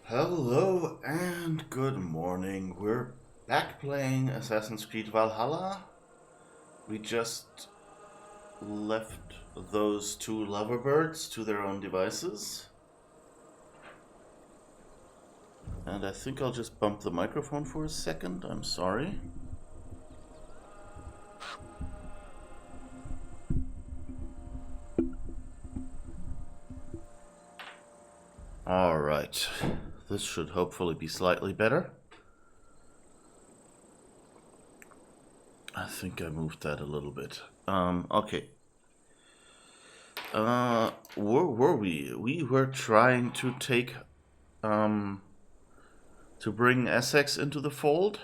Hello and good morning. We're back playing Assassin's Creed Valhalla. We just left those two loverbirds to their own devices. And I think I'll just bump the microphone for a second. I'm sorry. Alright. This should hopefully be slightly better. I think I moved that a little bit. Okay. Where were we? We were trying to to bring Essex into the fold.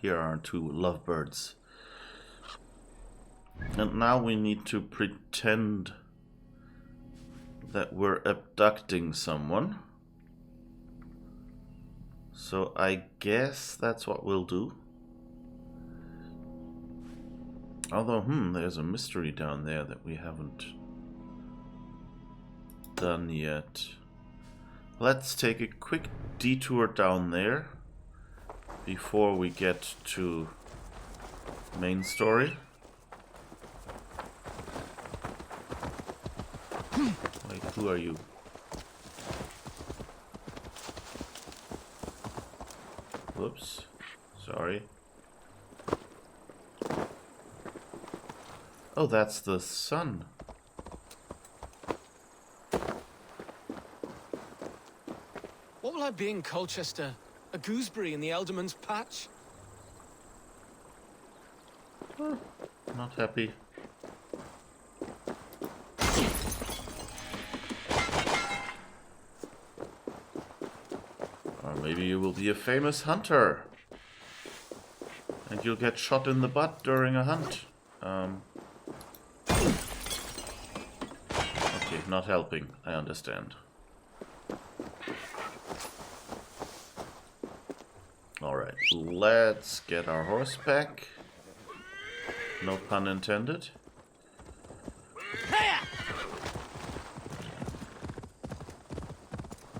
Here are two lovebirds. And now we need to pretend that we're abducting someone. So I guess that's what we'll do. Although, there's a mystery down there that we haven't done yet. Let's take a quick detour down there before we get to main story. Wait, who are you? Whoops. Sorry. Oh, that's the sun. What will I be in Colchester? A gooseberry in the Elderman's patch? Not happy. Or maybe you will be a famous hunter. And you'll get shot in the butt during a hunt. Okay, not helping. I understand. Alright, let's get our horse back. No pun intended.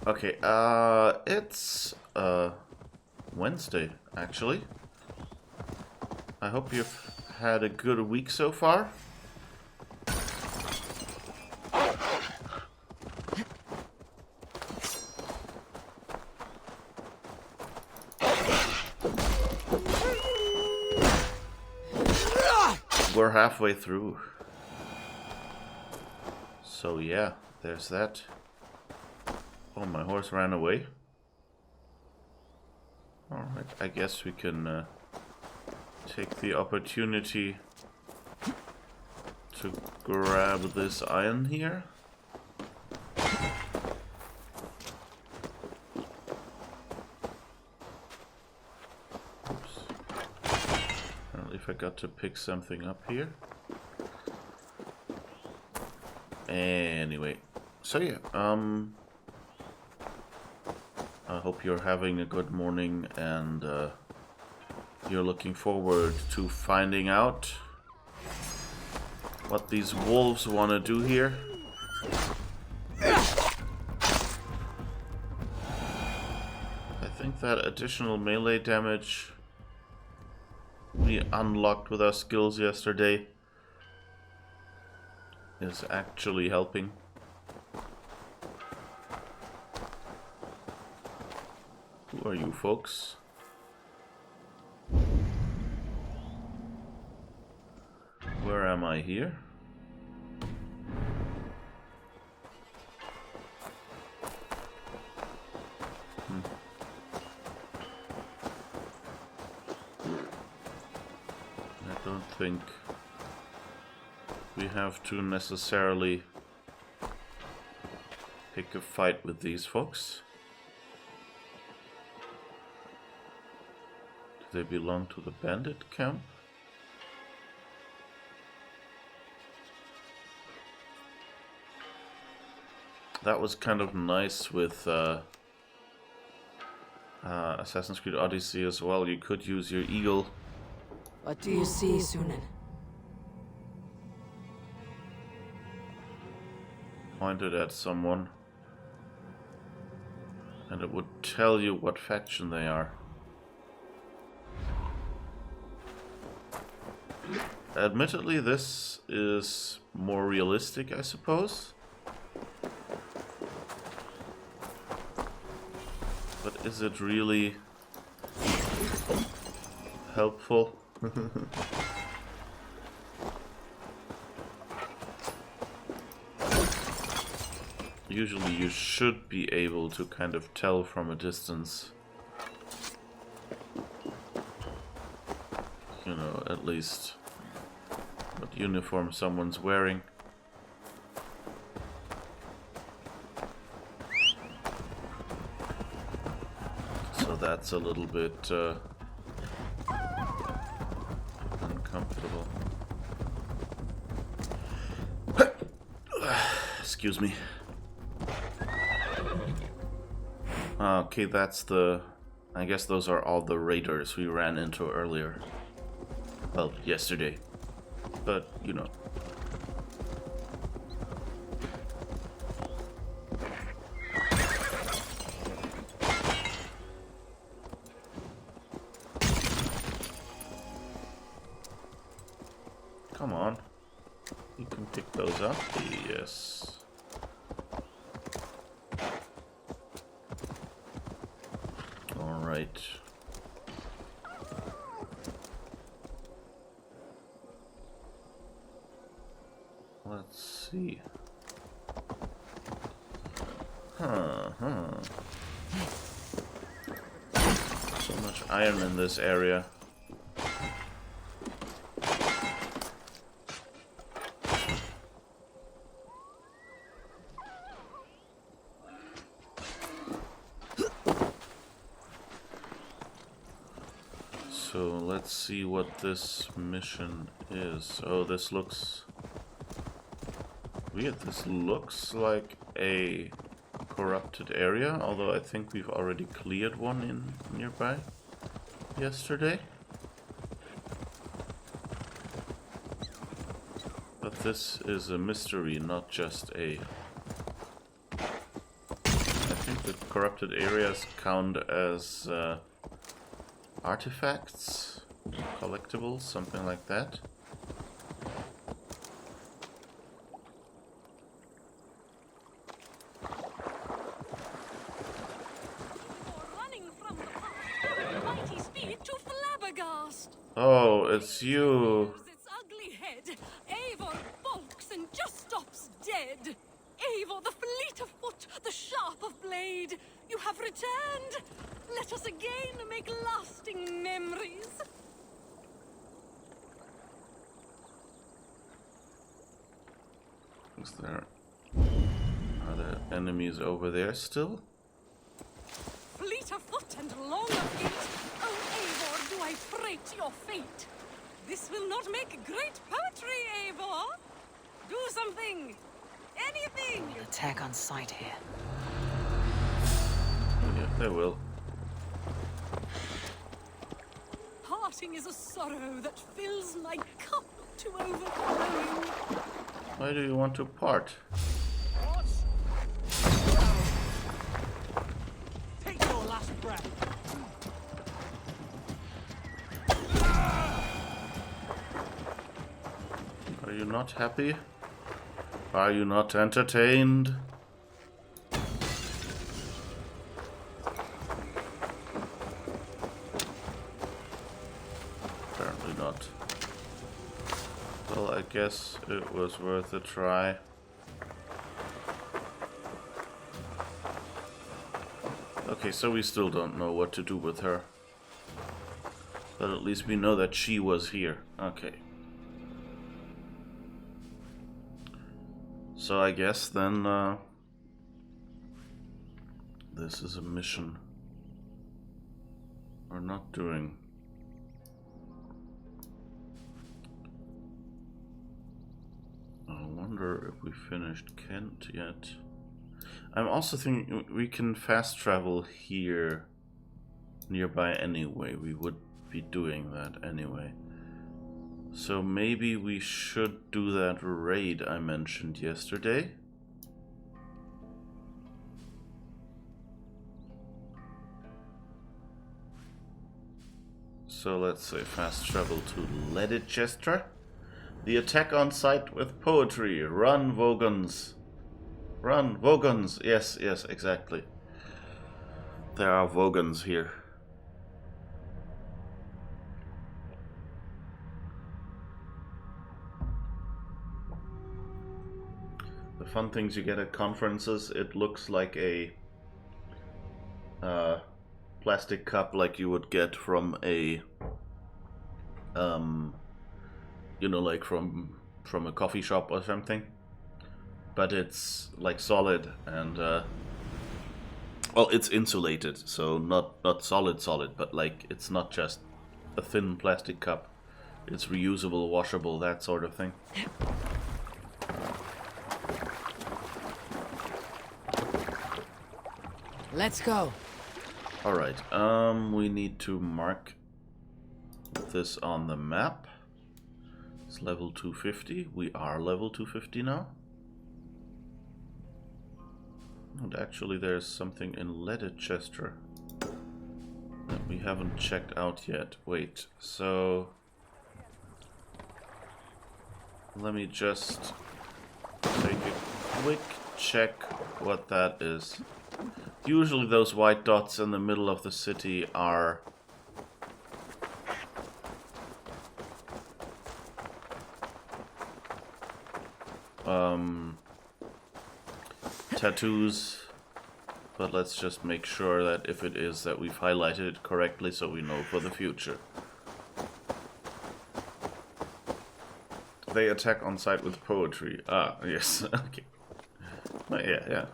Okay, it's Wednesday, actually. I hope you've had a good week so far. We're halfway through. So yeah, there's that. Oh, my horse ran away. Alright, I guess we can take the opportunity to grab this iron here. Oops. Apparently forgot to pick something up here. Anyway, so yeah, I hope you're having a good morning and you're looking forward to finding out what these wolves want to do here. I think that additional melee damage we unlocked with our skills yesterday is actually helping. Who are you folks? Where am I here? I don't think we have to necessarily pick a fight with these folks. Do they belong to the bandit camp? That was kind of nice with Assassin's Creed Odyssey as well. You could use your eagle. What do you see, Sunan? Pointed at someone. And it would tell you what faction they are. Admittedly, this is more realistic, I suppose. But is it really helpful? Usually you should be able to kind of tell from a distance. You know, at least what uniform someone's wearing. So that's a little bit uncomfortable. Excuse me. Okay, that's the... I guess those are all the raiders we ran into earlier. Well, yesterday. But, you know. Come on. You can pick those up. Yes. Alright. Let's see. So much iron in this area. So let's see what this mission is. Oh, this looks weird. This looks like a corrupted area, although I think we've already cleared one in nearby yesterday. But this is a mystery, not just a... I think the corrupted areas count as artifacts, collectibles, something like that. Oh, it's you. Its ugly head. Eivor balks and just stops dead. Eivor, the fleet of foot, the sharp of blade. You have returned. Let us again make lasting memories. Are there enemies over there still? Fleet of foot and long of gait. Oh, Eivor, do I prate your fate? This will not make great poetry, Eivor. Do something. Anything. We'll attack on sight here. Yeah, they will. Parting is a sorrow that fills my cup to overflowing. Why do you want to part? Take your last breath. Are you not happy? Are you not entertained? Apparently not. Well, I guess it was worth a try. Okay, so we still don't know what to do with her. But at least we know that she was here. Okay. So I guess then this is a mission we're not doing. I wonder if we finished Kent yet. I'm also thinking we can fast travel here nearby anyway. We would be doing that anyway. So maybe we should do that raid I mentioned yesterday. So let's say fast travel to Ledichester. The attack on sight with poetry. Run, Vogons. Run, Vogons. Yes, yes, exactly. There are Vogons here. The fun things you get at conferences, it looks like a plastic cup like you would get from a you know, like from a coffee shop or something, but it's like solid and well, it's insulated, so not solid, but like it's not just a thin plastic cup. It's reusable, washable, that sort of thing. Let's go. All right. We need to mark this on the map. It's level 250. We are level 250 now. And actually, there's something in Ledichester that we haven't checked out yet. Wait. So let me just take a quick check what that is. Usually those white dots in the middle of the city are tattoos, but let's just make sure that if it is, that we've highlighted it correctly so we know for the future. They attack on sight with poetry. Ah, yes, okay. Yeah.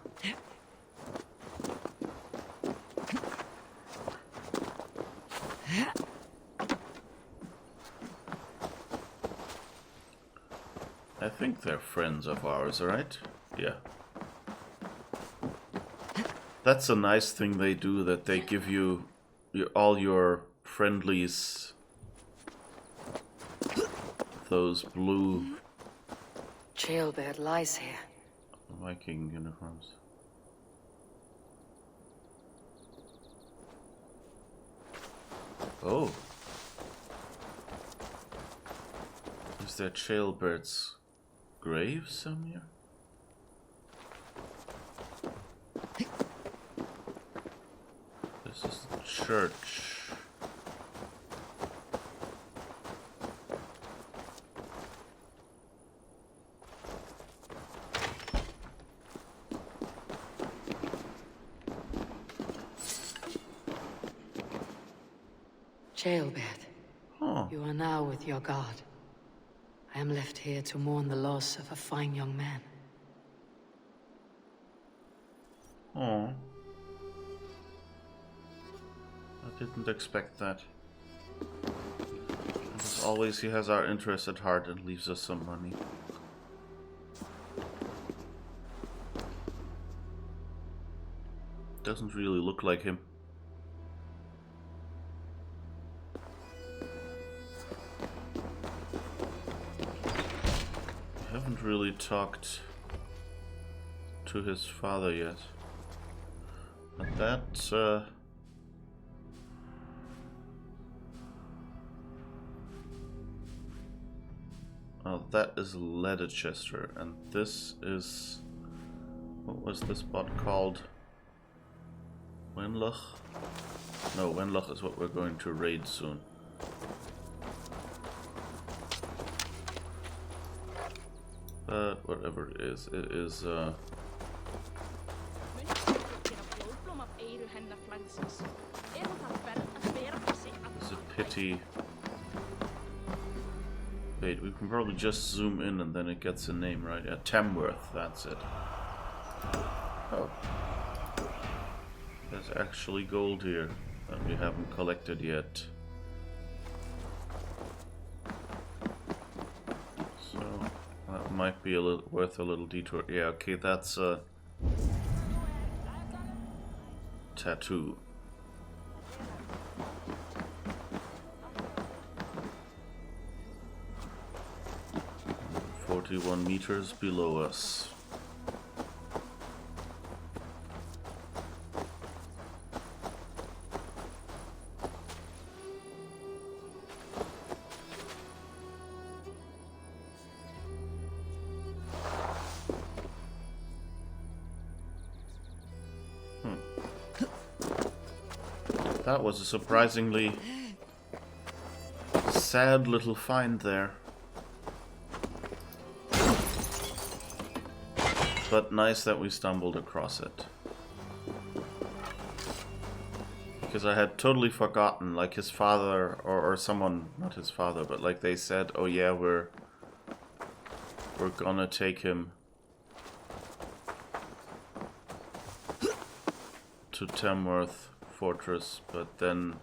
I think they're friends of ours, right? Yeah. That's a nice thing they do, that they give you all your friendlies those blue Jailbird lies here. Viking uniforms. Oh. Is there Jailbird's grave somewhere? This is the church. Jailbird, Oh. you are now with your god. I am left here to mourn the loss of a fine young man. Oh. I didn't expect that. And as always, he has our interest at heart and leaves us some money. Doesn't really look like him. I haven't really talked to his father yet. But that, oh, that is Ledichester, and this is... What was this spot called? Wenloch? No, Wenloch is what we're going to raid soon. But whatever it is, it's a pity. Wait, we can probably just zoom in and then it gets a name, right? Yeah, Tamworth, that's it. Oh. There's actually gold here that we haven't collected yet. So that might be worth a little detour. Yeah, okay, that's a tattoo. 41 meters below us. That was a surprisingly sad little find there. But nice that we stumbled across it. Because I had totally forgotten, like his father, or someone, not his father, but like they said, oh yeah, we're gonna take him to Tamworth Fortress, but then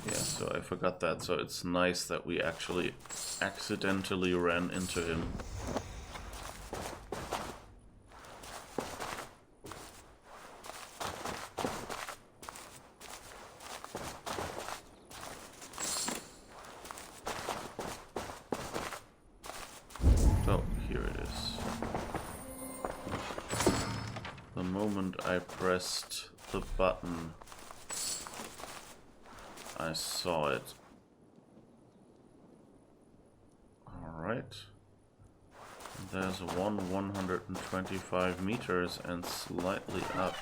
yeah, so I forgot that, so it's nice that we actually accidentally ran into him. So here it is. The moment I pressed the button, I saw it. Alright. There's one 125 meters and slightly up.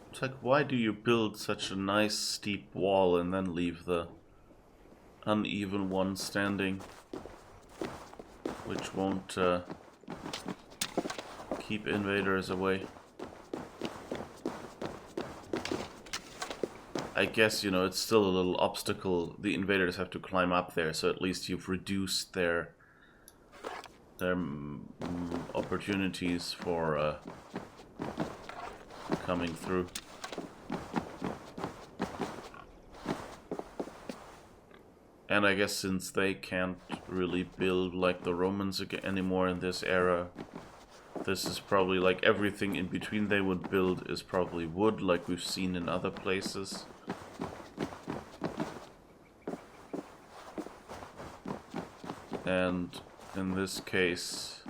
It's like, why do you build such a nice steep wall and then leave the uneven one standing, which won't keep invaders away? I guess, you know, it's still a little obstacle. The invaders have to climb up there, so at least you've reduced their opportunities for coming through. And I guess since they can't really build like the Romans anymore in this era, this is probably like everything in between they would build is probably wood, like we've seen in other places. And in this case,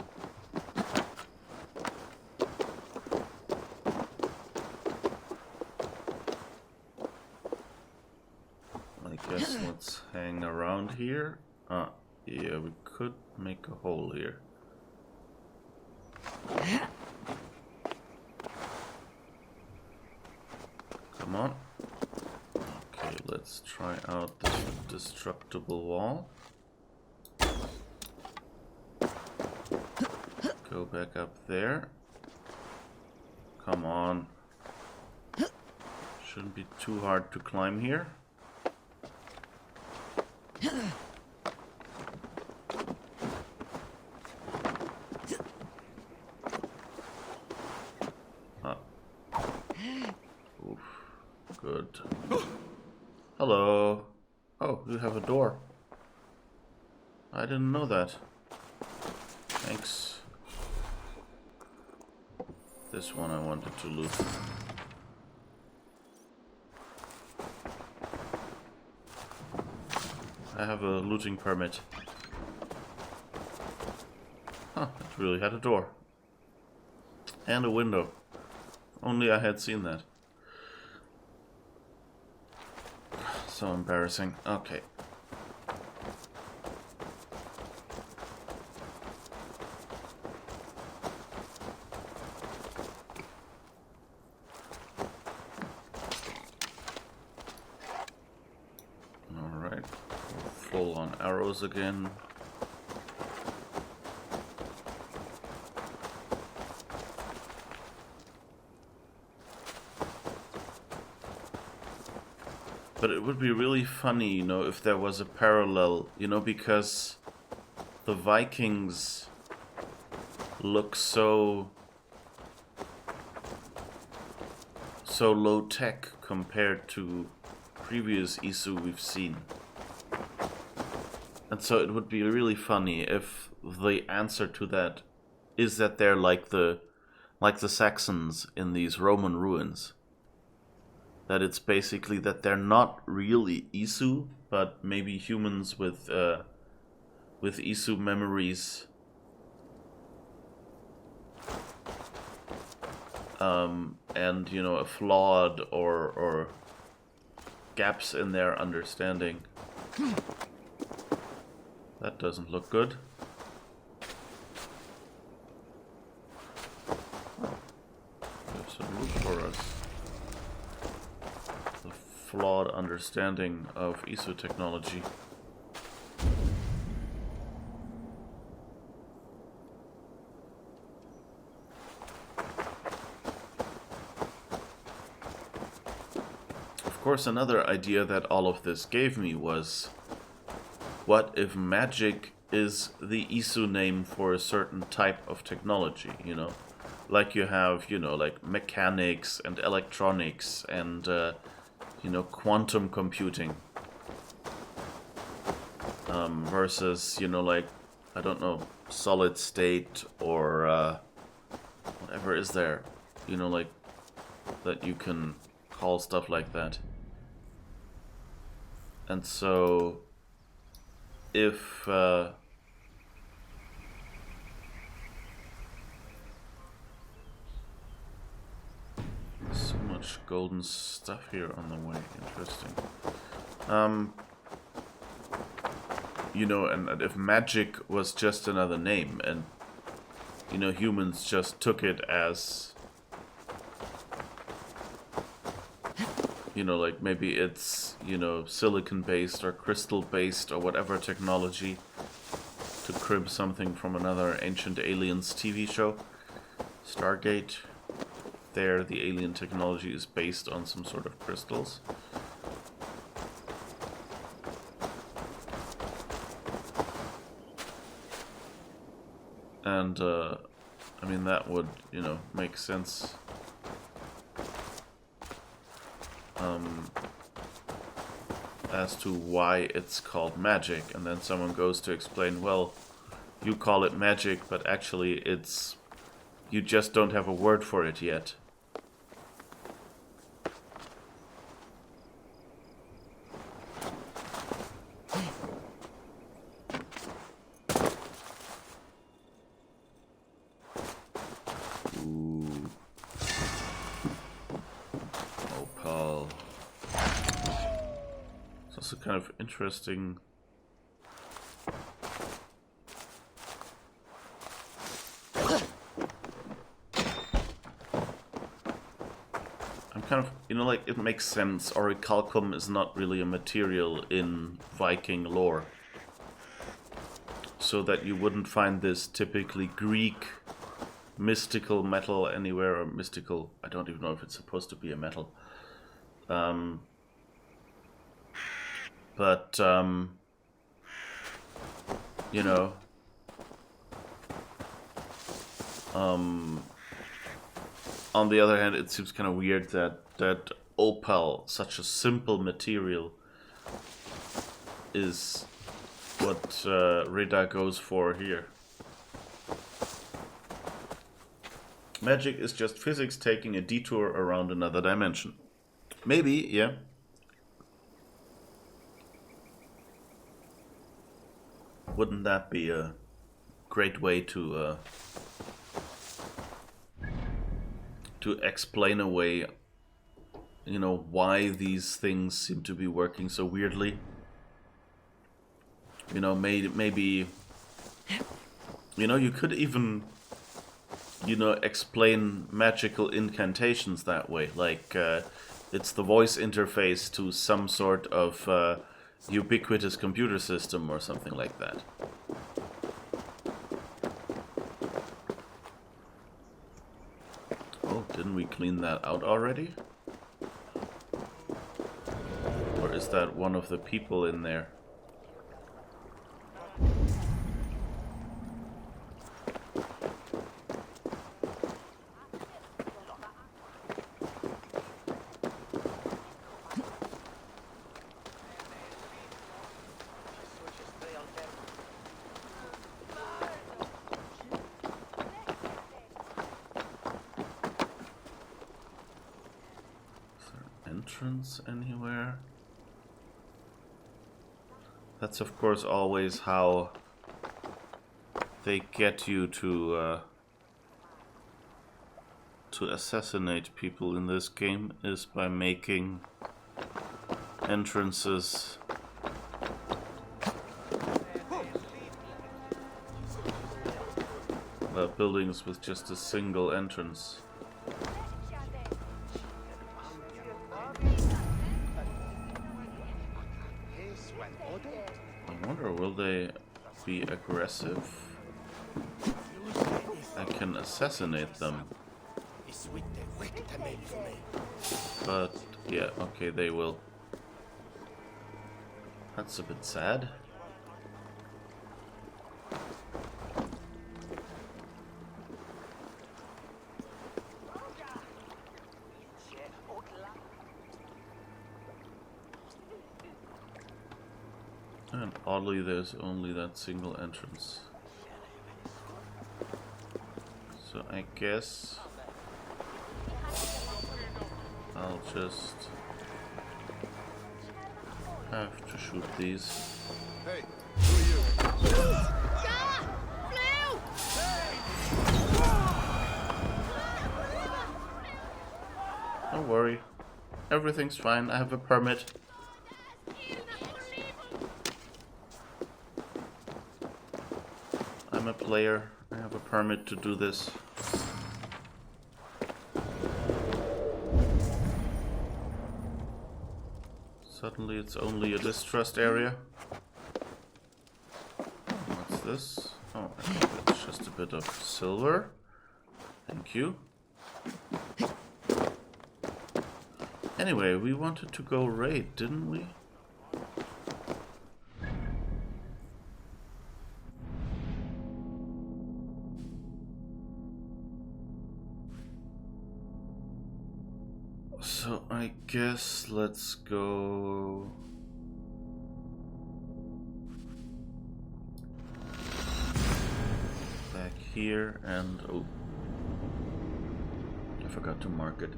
I guess let's hang around here. Yeah, we could make a hole here. Come on. Okay, let's try out this destructible wall. Go back up there. Come on. Shouldn't be too hard to climb here. Oof. Good. Hello. Oh, you have a door. I didn't know that. Thanks. This one I wanted to loot. I have a looting permit. Huh, it really had a door. And a window. Only I had seen that. So embarrassing. Okay. Alright. Full on arrows again. But it would be really funny, you know, if there was a parallel, you know, because the Vikings look so low tech compared to previous Isu we've seen. And so it would be really funny if the answer to that is that they're like the Saxons in these Roman ruins. That it's basically that they're not really Isu, but maybe humans with Isu memories and you know, a flawed or gaps in their understanding. That doesn't look good. There's some room for us. The flawed understanding of ISO technology. Of course, another idea that all of this gave me was, what if magic is the ISU name for a certain type of technology, you know? Like you have, you know, like mechanics and electronics and, you know, quantum computing. Versus, you know, like, I don't know, solid state or whatever is there, you know, like, that you can call stuff like that. And so, if so much golden stuff here on the way, interesting. You know, and if magic was just another name, and you know, humans just took it as, you know, like maybe it's, you know, silicon-based or crystal-based or whatever technology, to crib something from another Ancient Aliens TV show, Stargate. There, the alien technology is based on some sort of crystals. And, I mean, that would, you know, make sense. As to why it's called magic, and then someone goes to explain, well, you call it magic, but actually it's, you just don't have a word for it yet. Ooh. Opal. It's also kind of interesting. I'm kind of, you know, like, it makes sense. Orichalcum is not really a material in Viking lore. So that you wouldn't find this typically Greek mystical metal anywhere, or mystical, I don't even know if it's supposed to be a metal. But you know, on the other hand, it seems kind of weird that opal, such a simple material, is what Rida goes for here. Magic is just physics taking a detour around another dimension. Maybe, yeah. Wouldn't that be a great way to explain away, you know, why these things seem to be working so weirdly? You know, maybe, you know, you could even, you know, explain magical incantations that way. Like, it's the voice interface to some sort of ubiquitous computer system or something like that. Oh, didn't we clean that out already? Or is that one of the people in there? Entrance anywhere? That's of course always how they get you to to assassinate people in this game is by making entrances buildings with just a single entrance. I wonder, will they be aggressive? I can assassinate them. But, yeah, okay, they will. That's a bit sad. And oddly, there's only that single entrance. So I guess I'll just have to shoot these. Hey, who are you? Don't worry, everything's fine. I have a permit. I'm a player. I have a permit to do this. Suddenly it's only a distrust area. What's this? Oh, I think it's just a bit of silver. Thank you. Anyway, we wanted to go raid, didn't we? So I guess let's go back here and oh, I forgot to mark it.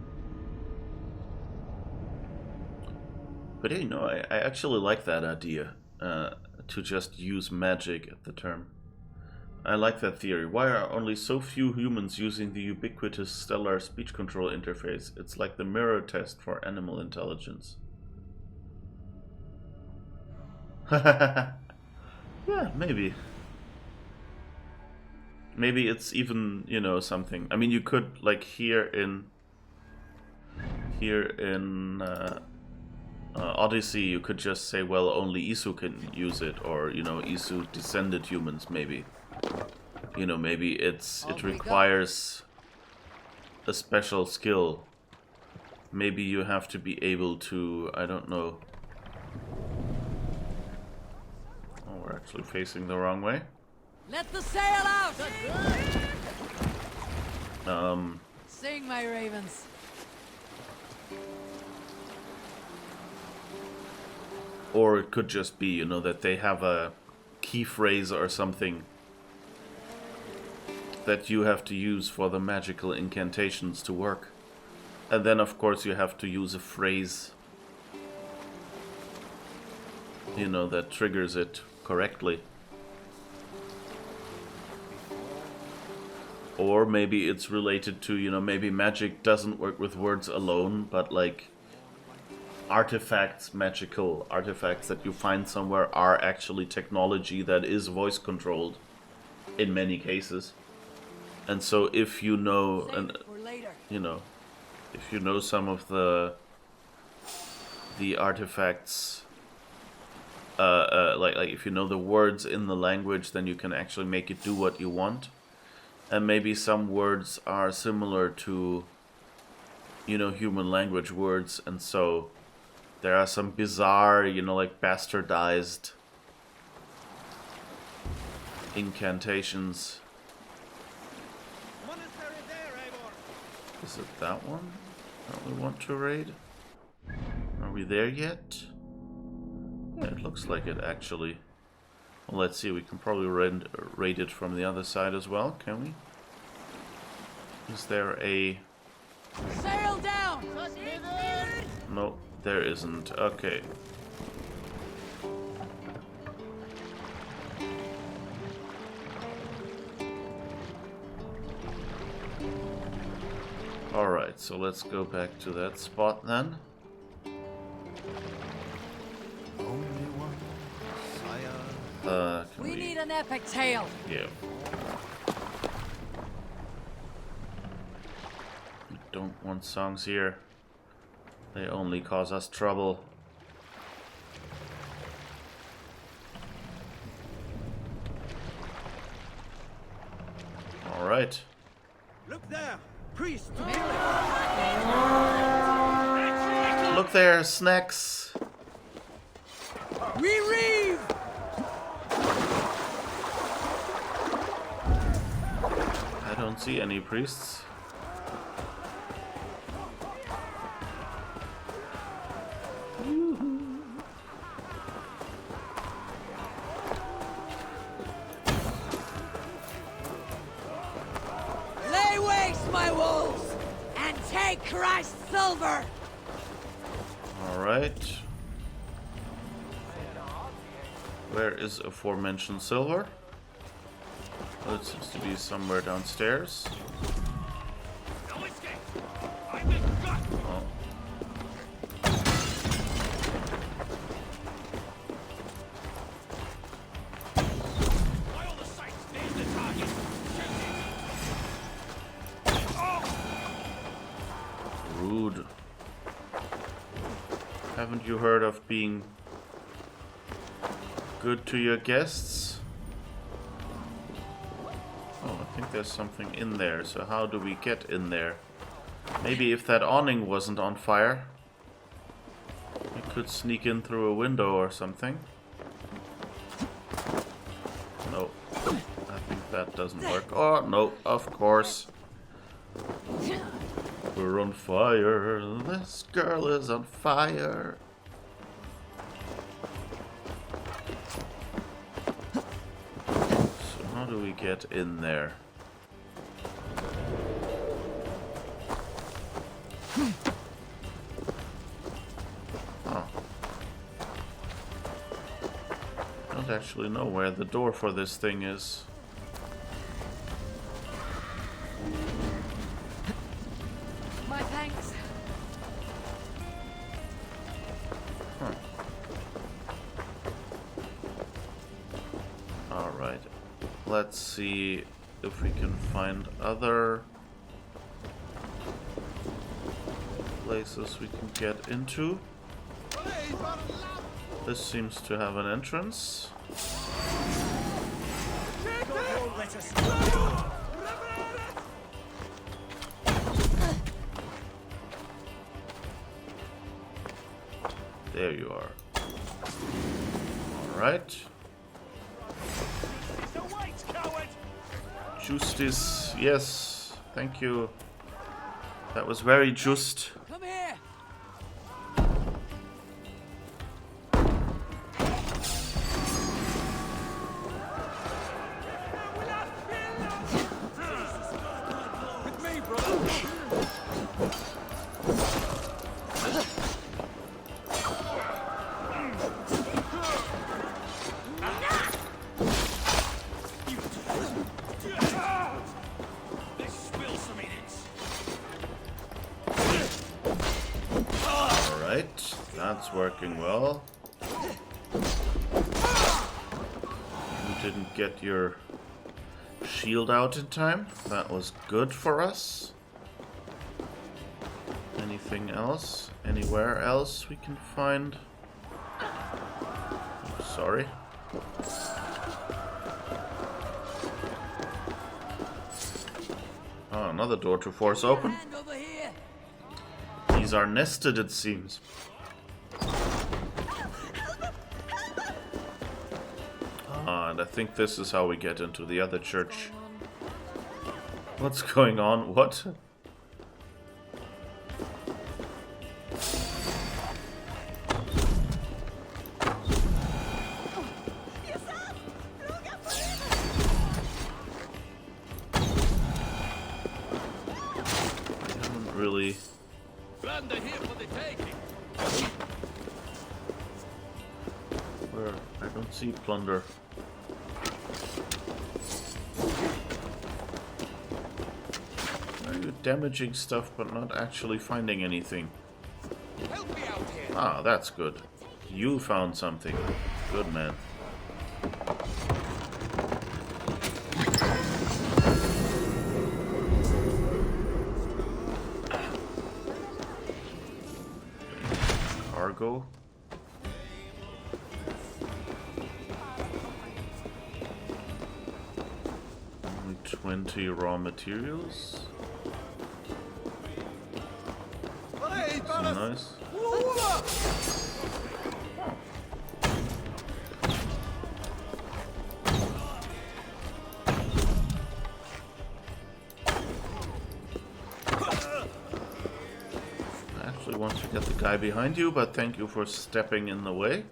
But hey, no, I actually like that idea, to just use magic at the term. I like that theory. Why are only so few humans using the ubiquitous stellar speech control interface? It's like the mirror test for animal intelligence. Yeah, maybe. Maybe it's even, you know, something. I mean, you could, like, here in Odyssey, you could just say, well, only Isu can use it, or, you know, Isu descended humans, maybe. You know, maybe it requires a special skill. Maybe you have to be able to, I don't know. Oh, we're actually facing the wrong way. Let the sail out! Sing, my ravens. Or it could just be, you know, that they have a key phrase or something that you have to use for the magical incantations to work. And then, of course, you have to use a phrase, you know, that triggers it correctly. Or maybe it's related to, you know, maybe magic doesn't work with words alone, but like artifacts, magical artifacts that you find somewhere are actually technology that is voice controlled in many cases. And so if you know, and you know, if you know some of the artifacts, like if you know the words in the language, then you can actually make it do what you want. And maybe some words are similar to, you know, human language words, and so there are some bizarre, you know, like bastardized incantations. Is it that one that we want to raid? Are we there yet? Yeah, it looks like it actually. Well, let's see, we can probably raid it from the other side as well, can we? Is there a... Sail down! No, there isn't. Okay. Alright, so let's go back to that spot then. Only one, sire. Can We need an epic tale. Yeah. We don't want songs here. They only cause us trouble. Alright. Look there! Priest! Look there, snacks! We reeve! I don't see any priests. Lay waste my wolves and take Christ's silver! Alright. Where is aforementioned silver? Oh, it seems to be somewhere downstairs. Oh. Rude. Haven't you heard of being good to your guests? Oh, I think there's something in there. So how do we get in there? Maybe if that awning wasn't on fire, we could sneak in through a window or something. No, I think that doesn't work. Oh, no, of course. We're on fire. This girl is on fire. So how do we get in there? Oh. I don't actually know where the door for this thing is. My thanks. Huh. Alright. Let's see if we can find other places we can get into. This seems to have an entrance. There you are. Alright. Justice, yes, thank you. That was very just. Come here! With me, brother! Alright, that's working well. You didn't get your shield out in time. That was good for us. Anything else? Anywhere else we can find? Oh, sorry. Oh, another door to force open. Hand over here! These are nested, it seems. Ah, and I think this is how we get into the other church. What's going on? What? I haven't really... Plunder here for the taking! Where? I don't see plunder. Are you You're damaging stuff but not actually finding anything. Help me out here. Ah, that's good. You found something. Good man. Cargo. Only 20 raw materials. Hey, Nice. I actually want to get the guy behind you, but thank you for stepping in the way.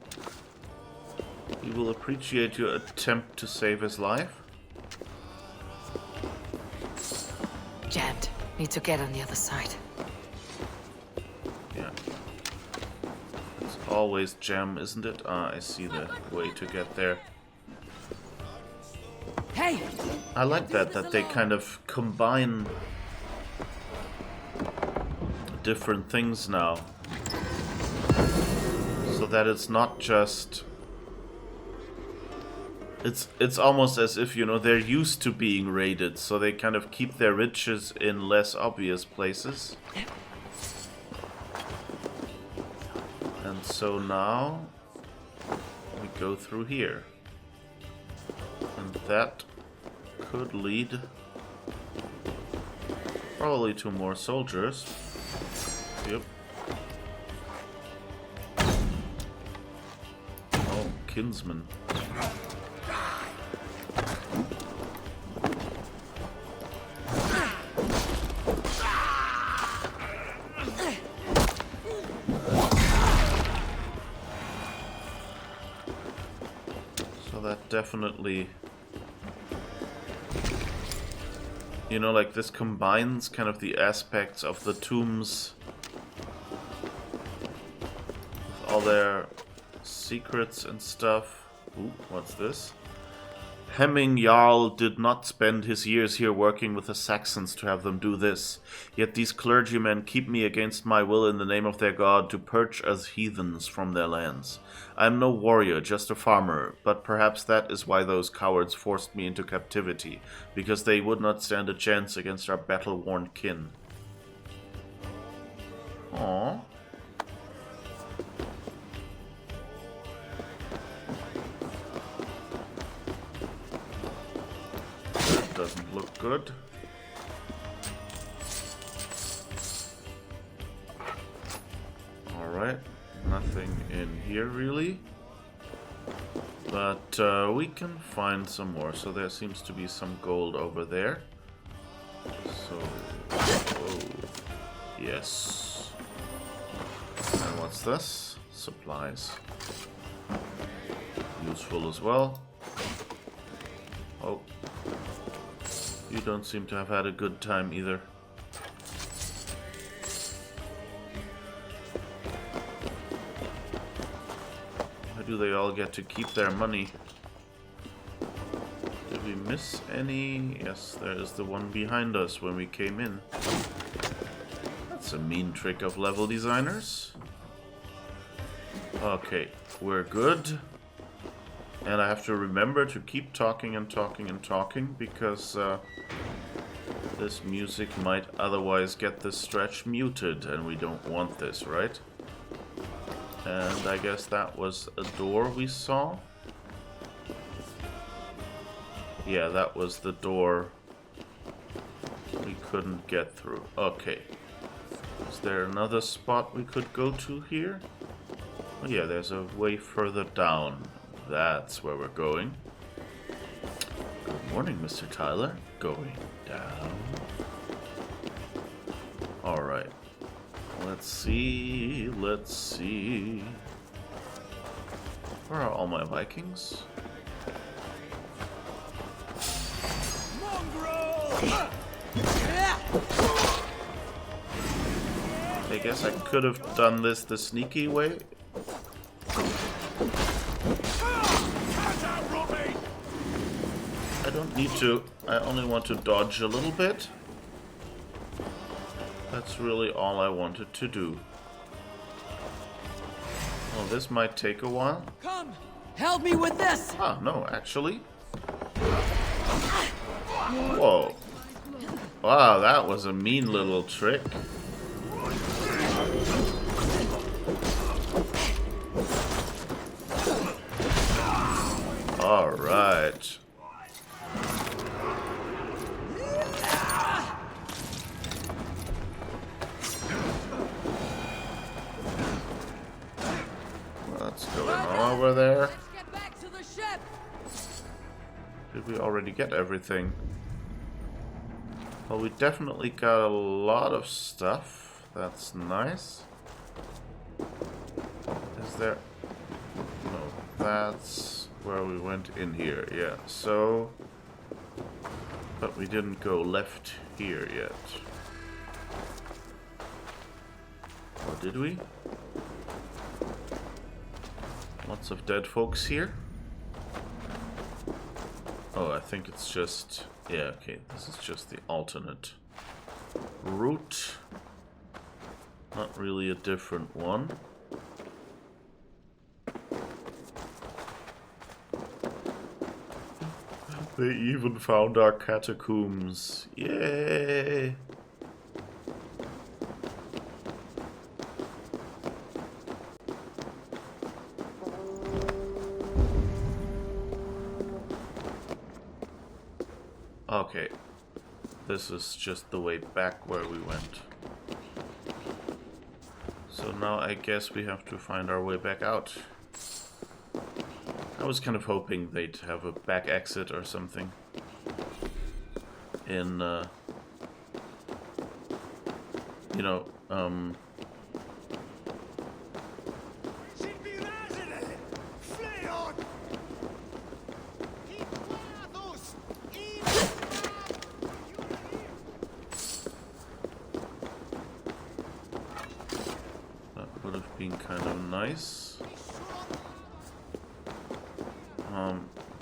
He will appreciate your attempt to save his life. Jammed. Need to get on the other side. Yeah. It's always jam, isn't it? Ah, I see the way to get there. Hey! I like that they kind of combine different things now. So that it's not just... It's almost as if, you know, they're used to being raided, so they kind of keep their riches in less obvious places. And so now we go through here. And that could lead probably to more soldiers. Yep. Oh, kinsman. So that definitely, you know, like this combines kind of the aspects of the tombs with all their secrets and stuff. Ooh, what's this? Hemming Jarl did not spend his years here working with the Saxons to have them do this. Yet these clergymen keep me against my will in the name of their god to purge us heathens from their lands. I am no warrior, just a farmer, but perhaps that is why those cowards forced me into captivity, because they would not stand a chance against our battle-worn kin. Aww. Doesn't look good. Alright, nothing in here really. But we can find some more. So there seems to be some gold over there. So, oh, yes. And what's this? Supplies. Useful as well. Oh. You don't seem to have had a good time either. Why do they all get to keep their money? Did we miss any? Yes, there is the one behind us when we came in. That's a mean trick of level designers. Okay, we're good. And I have to remember to keep talking and talking and talking, because this music might otherwise get this stretch muted, and we don't want this, right? And I guess that was a door we saw. Yeah, that was the door we couldn't get through. Okay. Is there another spot we could go to here? Oh yeah, there's a way further down. That's where we're going. Good morning, Mr. Tyler. Going down. Alright. Let's see. Let's see. Where are all my Vikings? I guess I could have done this the sneaky way. I don't need to. I only want to dodge a little bit. That's really all I wanted to do. Well, this might take a while. Come, help me with this. Ah, no, actually. Whoa. Wow, that was a mean little trick. All right. What's going on over there? Let's get back to the ship. Did we already get everything? Well, we definitely got a lot of stuff. That's nice. Is there... No, that's where we went in here, yeah. So... But we didn't go left here yet. Or did we? Lots of dead folks here. Oh, I think it's just... Yeah, okay, this is just the alternate route. Not really a different one. They even found our catacombs. Yay! Okay, this is just the way back where we went. So now I guess we have to find our way back out. I was kind of hoping they'd have a back exit or something. In, you know, that would have been kind of nice.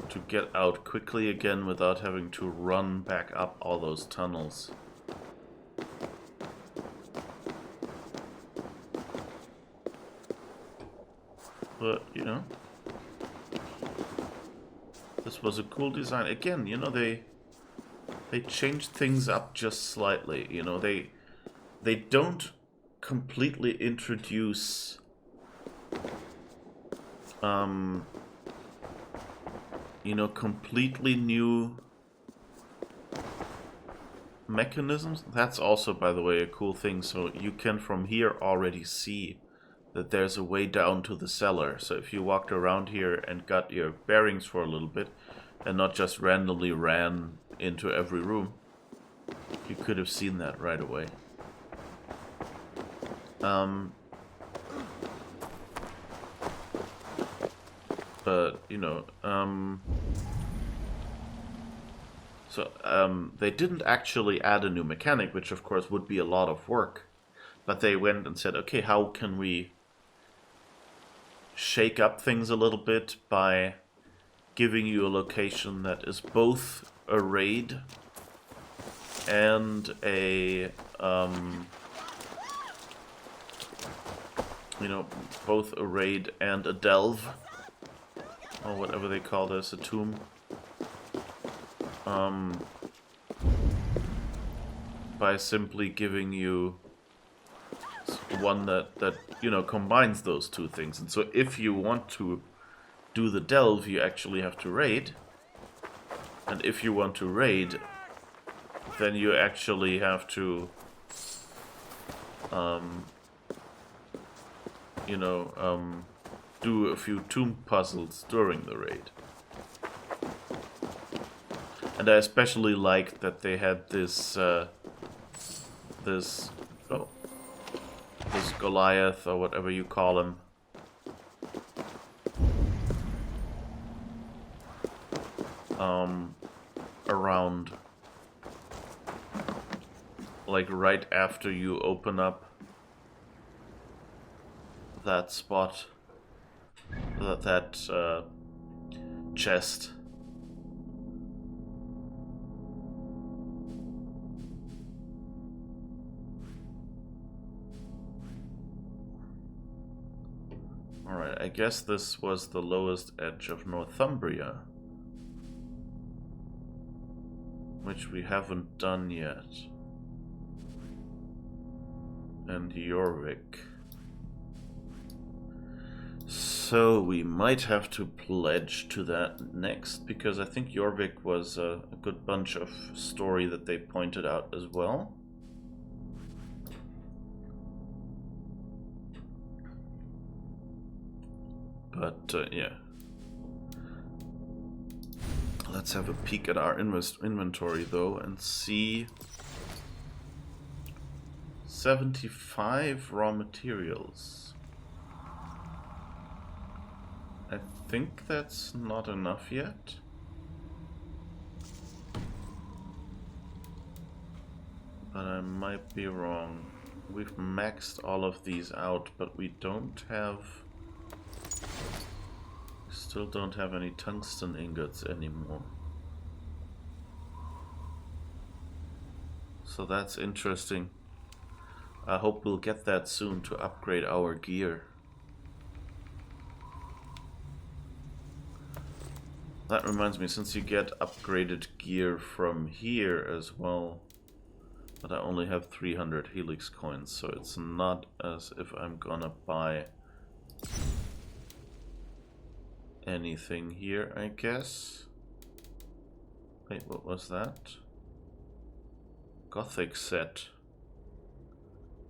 To get out quickly again without having to run back up all those tunnels. But, you know, this was a cool design. Again, you know, they changed things up just slightly. You know, they don't completely introduce you know, completely new mechanisms. That's also, by the way, a cool thing. So you can from here already see that there's a way down to the cellar. So if you walked around here and got your bearings for a little bit and not just randomly ran into every room, you could have seen that right away. But, you know, they didn't actually add a new mechanic, which of course would be a lot of work. But they went and said, okay, how can we shake up things a little bit by giving you a location that is both a raid and a, you know, both a raid and a delve. Or whatever they call this, a tomb. By simply giving you one that you know, combines those two things. And so if you want to do the delve, you actually have to raid. And if you want to raid, then you actually have to you know, do a few tomb puzzles during the raid. And I especially liked that they had this this Goliath or whatever you call him. Around, like right after you open up that spot. That chest. Alright, I guess this was the lowest edge of Northumbria. Which we haven't done yet. And Jorvik. So we might have to pledge to that next, because I think Jorvik was a good bunch of story that they pointed out as well. But yeah. Let's have a peek at our inventory though and see 75 raw materials. I think that's not enough yet. But I might be wrong. We've maxed all of these out, but we don't have... Still don't have any tungsten ingots anymore. So that's interesting. I hope we'll get that soon to upgrade our gear. That reminds me, since you get upgraded gear from here as well, but I only have 300 Helix coins, so it's not as if I'm gonna buy anything here, I guess. Wait, what was that? Gothic set.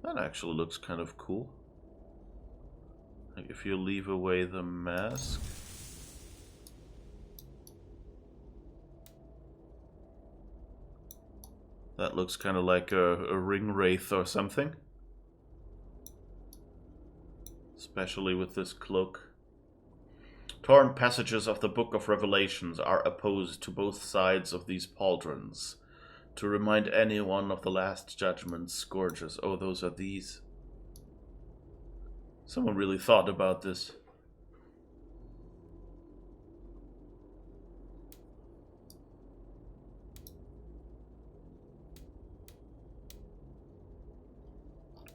That actually looks kind of cool. Like if you leave away the mask. That looks kind of like a ring wraith or something. Especially with this cloak. Torn passages of the Book of Revelations are opposed to both sides of these pauldrons, to remind anyone of the Last Judgment's scourges. Oh, those are these. Someone really thought about this.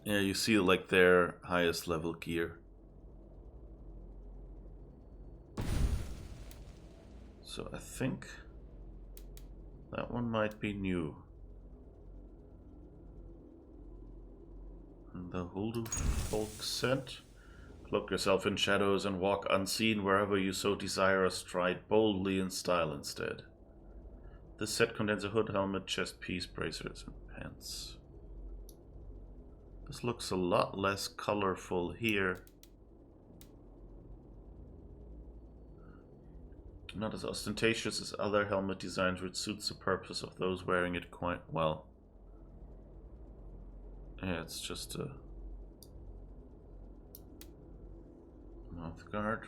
Yeah, you see like their highest level gear. So I think that one might be new. And the Huldu folk set. Cloak yourself in shadows and walk unseen wherever you so desire, or stride boldly in style instead. This set contains a hood, helmet, chest piece, bracers, and pants. This looks a lot less colorful here. Not as ostentatious as other helmet designs, which suits the purpose of those wearing it quite well. Yeah, it's just a mouth guard.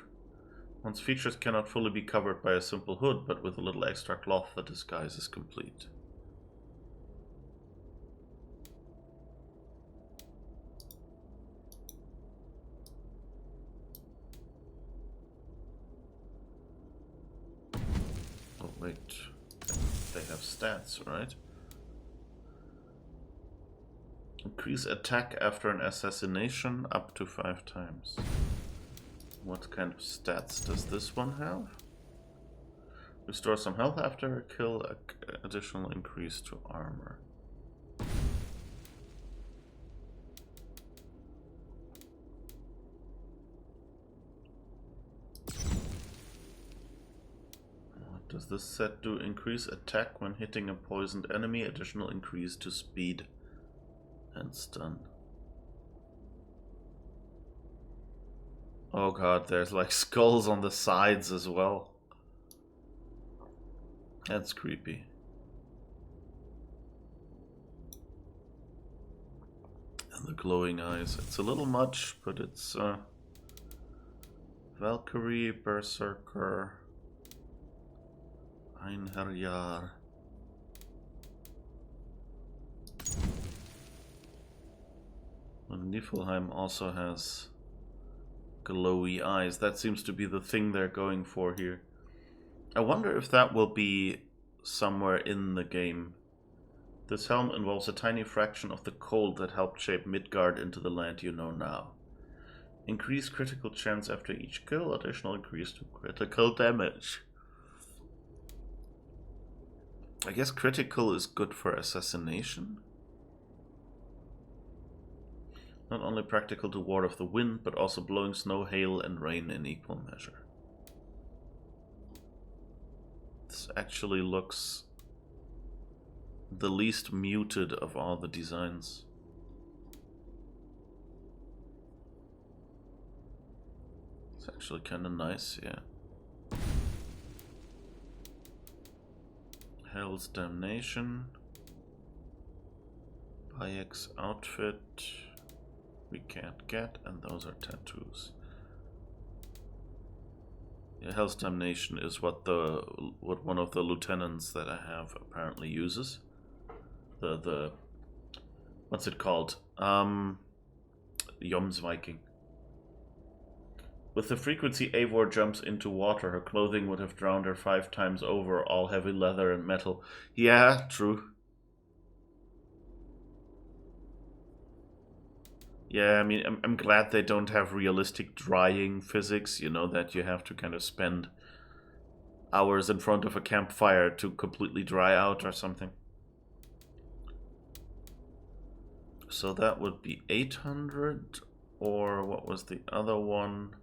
One's features cannot fully be covered by a simple hood, but with a little extra cloth the disguise is complete. Oh wait, they have stats, right? Increase attack after an assassination up to 5 times. What kind of stats does this one have? Restore some health after a kill, additional increase to armor. What does this set do? Increase attack when hitting a poisoned enemy, additional increase to speed and stun. Oh god, there's like skulls on the sides as well. That's creepy. And the glowing eyes. It's a little much, but it's Valkyrie, Berserker, Einherjar. And Niflheim also has glowy eyes. That seems to be the thing they're going for here. I wonder if that will be somewhere in the game. This helm involves a tiny fraction of the cold that helped shape Midgard into the land you know now. Increase critical chance after each kill, additional increase to critical damage. I guess critical is good for assassination. Not only practical to ward off the wind, but also blowing snow, hail, and rain in equal measure. This actually looks the least muted of all the designs. It's actually kind of nice, yeah. Hell's Damnation. Bayek's outfit. We can't get, and those are tattoos. Yeah, Hell's Damnation is what one of the lieutenants that I have apparently uses. The what's it called? Yom's Viking. With the frequency Eivor jumps into water, her clothing would have drowned her 5 times over, all heavy leather and metal. Yeah, true. Yeah, I mean, I'm glad they don't have realistic drying physics, you know, that you have to kind of spend hours in front of a campfire to completely dry out or something. So that would be 800, or what was the other one?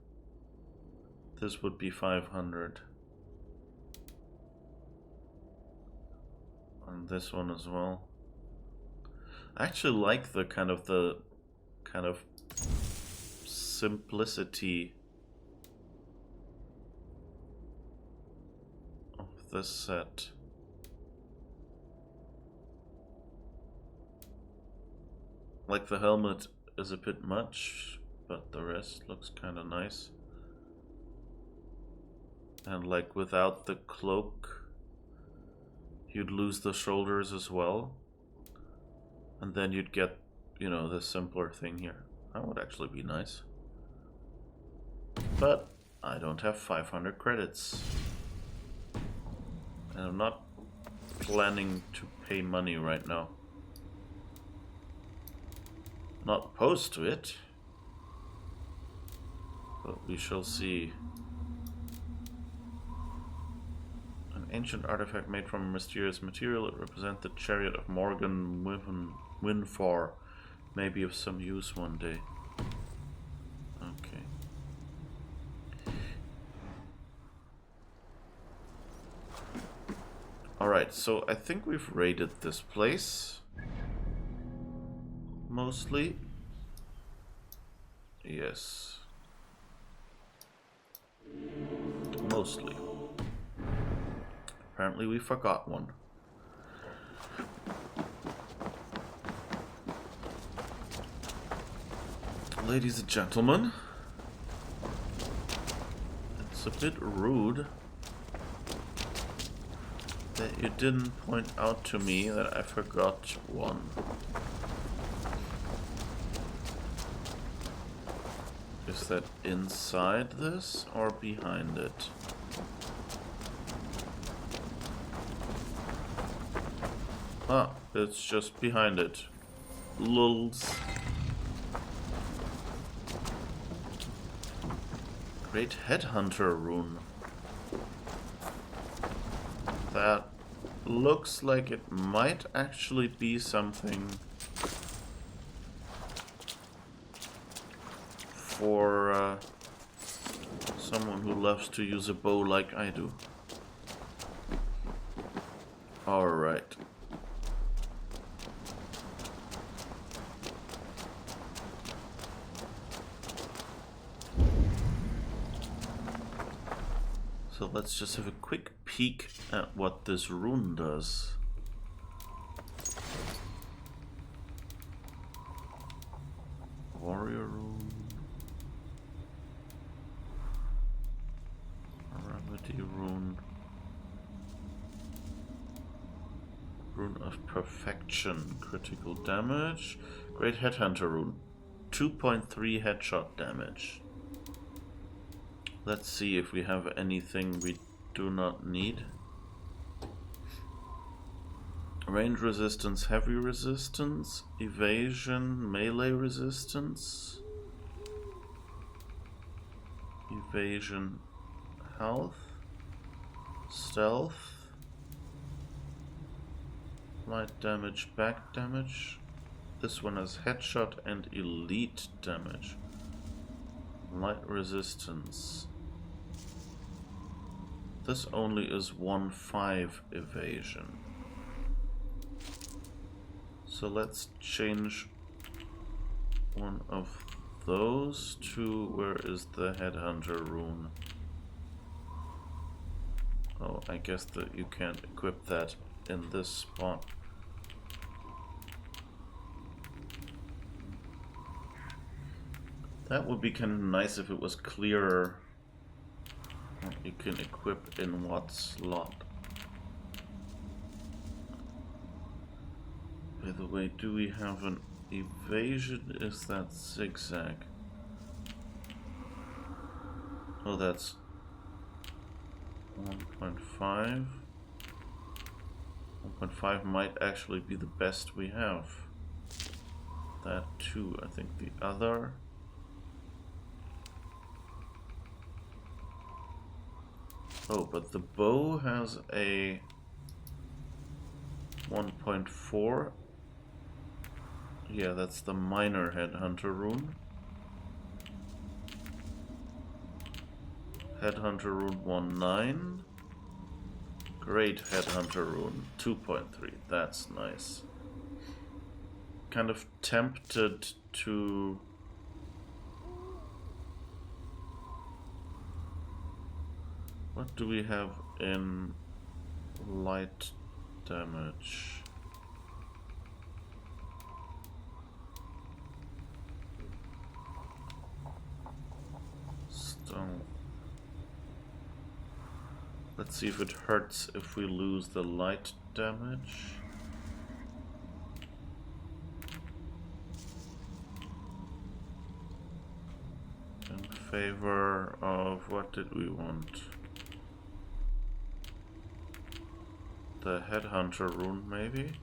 This would be 500. And this one as well. I actually like the kind of simplicity of this set. Like the helmet is a bit much, but the rest looks kind of nice. And like without the cloak, you'd lose the shoulders as well. And then you'd get, you know, the simpler thing here. That would actually be nice. But I don't have 500 credits. And I'm not planning to pay money right now. Not opposed to it. But we shall see. An ancient artifact made from a mysterious material. It represents the chariot of Morgan Winfor. May be of some use one day. Okay. Alright, so I think we've raided this place. Mostly. Yes. Mostly. Apparently we forgot one. Ladies and gentlemen, it's a bit rude that you didn't point out to me that I forgot one. Is that inside this or behind it? Ah, it's just behind it. Lulz. Great Headhunter rune. That looks like it might actually be something for someone who loves to use a bow like I do. Alright. So let's just have a quick peek at what this rune does. Warrior rune. Remedy rune. Rune of Perfection. Critical damage. Great Headhunter rune. 2.3 headshot damage. Let's see if we have anything we do not need. Range resistance, heavy resistance, evasion, melee resistance. evasion, health, stealth, light damage, back damage. This one has headshot and elite damage. Light resistance. This only is 1/5 evasion. So let's change one of those to, where is the headhunter rune? Oh, I guess that you can't equip that in this spot. That would be kind of nice if it was clearer what you can equip in what slot. By the way, do we have an evasion? Is that zigzag? Oh, that's 1.5. 1.5 might actually be the best we have. That too, I think the other. Oh, but the bow has a 1.4. Yeah, that's the minor headhunter rune. Headhunter rune 1.9. Great headhunter rune 2.3. That's nice. Kind of tempted to what do we have in light damage? Stone. Let's see if it hurts if we lose the light damage. In favor of, what did we want? The headhunter rune, maybe?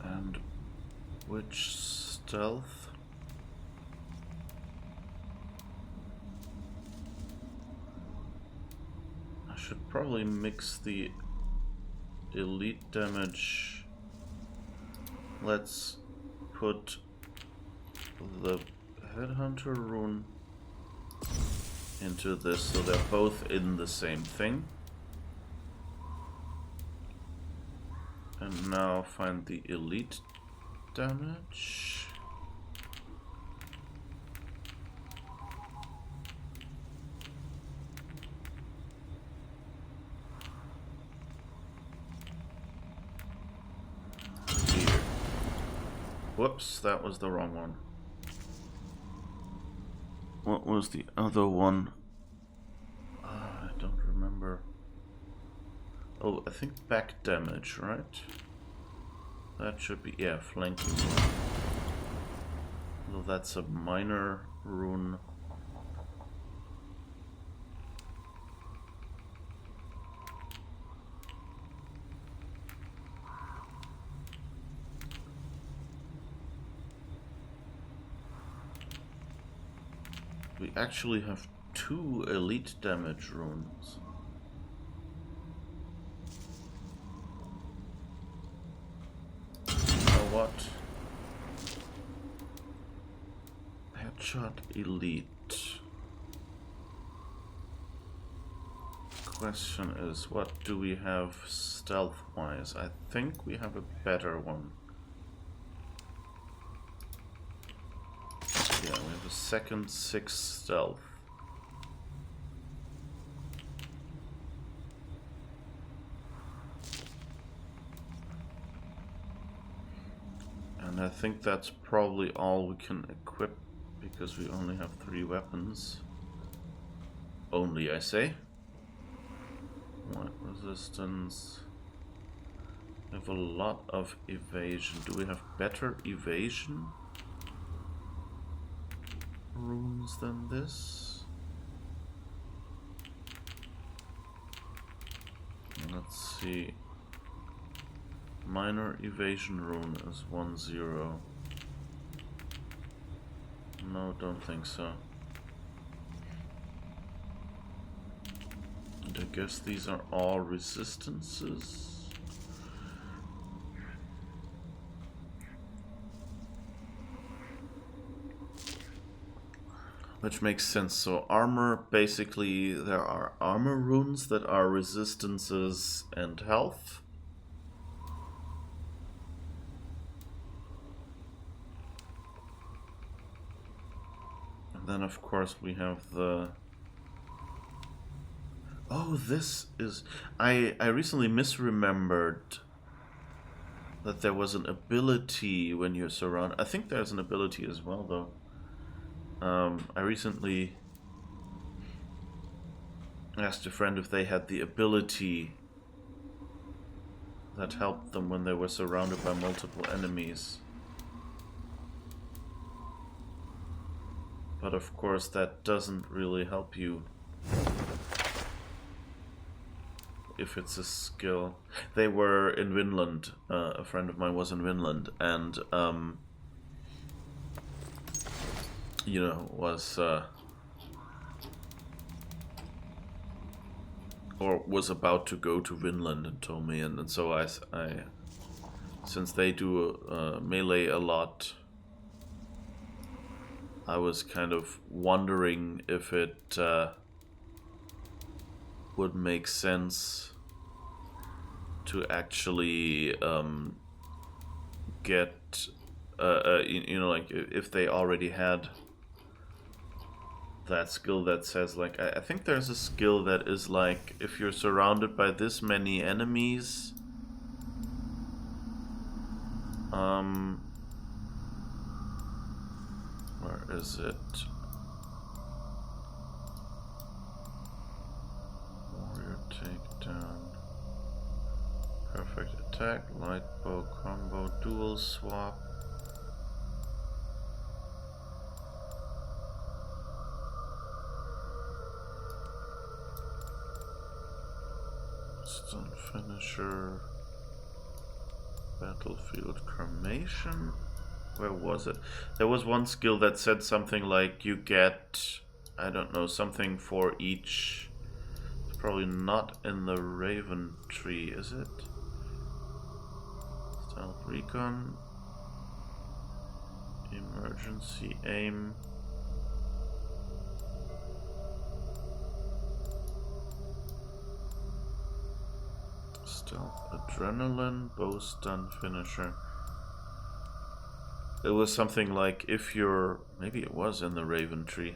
And which stealth? I should probably mix the elite damage. Let's put the headhunter rune into this so they're both in the same thing. And now find the elite damage. Whoops, that was the wrong one. What was the other one? I don't remember. Oh, I think back damage, right? That should be, yeah, flanking. Well, that's a minor rune. We actually have 2 elite damage runes. You know what? Headshot elite. Question is, what do we have stealth wise? I think we have a better one. Yeah, we have a second 6 stealth. And I think that's probably all we can equip because we only have 3 weapons. Only, I say. Light resistance. We have a lot of evasion. Do we have better evasion runes than this? Let's see. Minor evasion rune is 1-0. No, don't think so. And I guess these are all resistances. Which makes sense. So armor, basically there are armor runes that are resistances and health. And then of course we have the... Oh, this is... I recently misremembered that there was an ability when you're surrounded. I think there's an ability as well though. I recently asked a friend if they had the ability that helped them when they were surrounded by multiple enemies. But of course that doesn't really help you if it's a skill. They were in Vinland. A friend of mine was in Vinland and you know, was or was about to go to Vinland and told me, and so I since they do melee a lot, I was kind of wondering if it would make sense to actually get you know, like if they already had that skill that says, like, I think there's a skill that is like, if you're surrounded by this many enemies, where is it? Warrior takedown, perfect attack, light bow combo, dual swap. Stun finisher, battlefield cremation. Where was it? There was one skill that said something like you get, I don't know, something for each. It's probably not in the Raven tree, is it? Stealth recon, emergency aim. Stealth adrenaline, bow stun finisher. It was something like if you're... maybe it was in the Raven tree.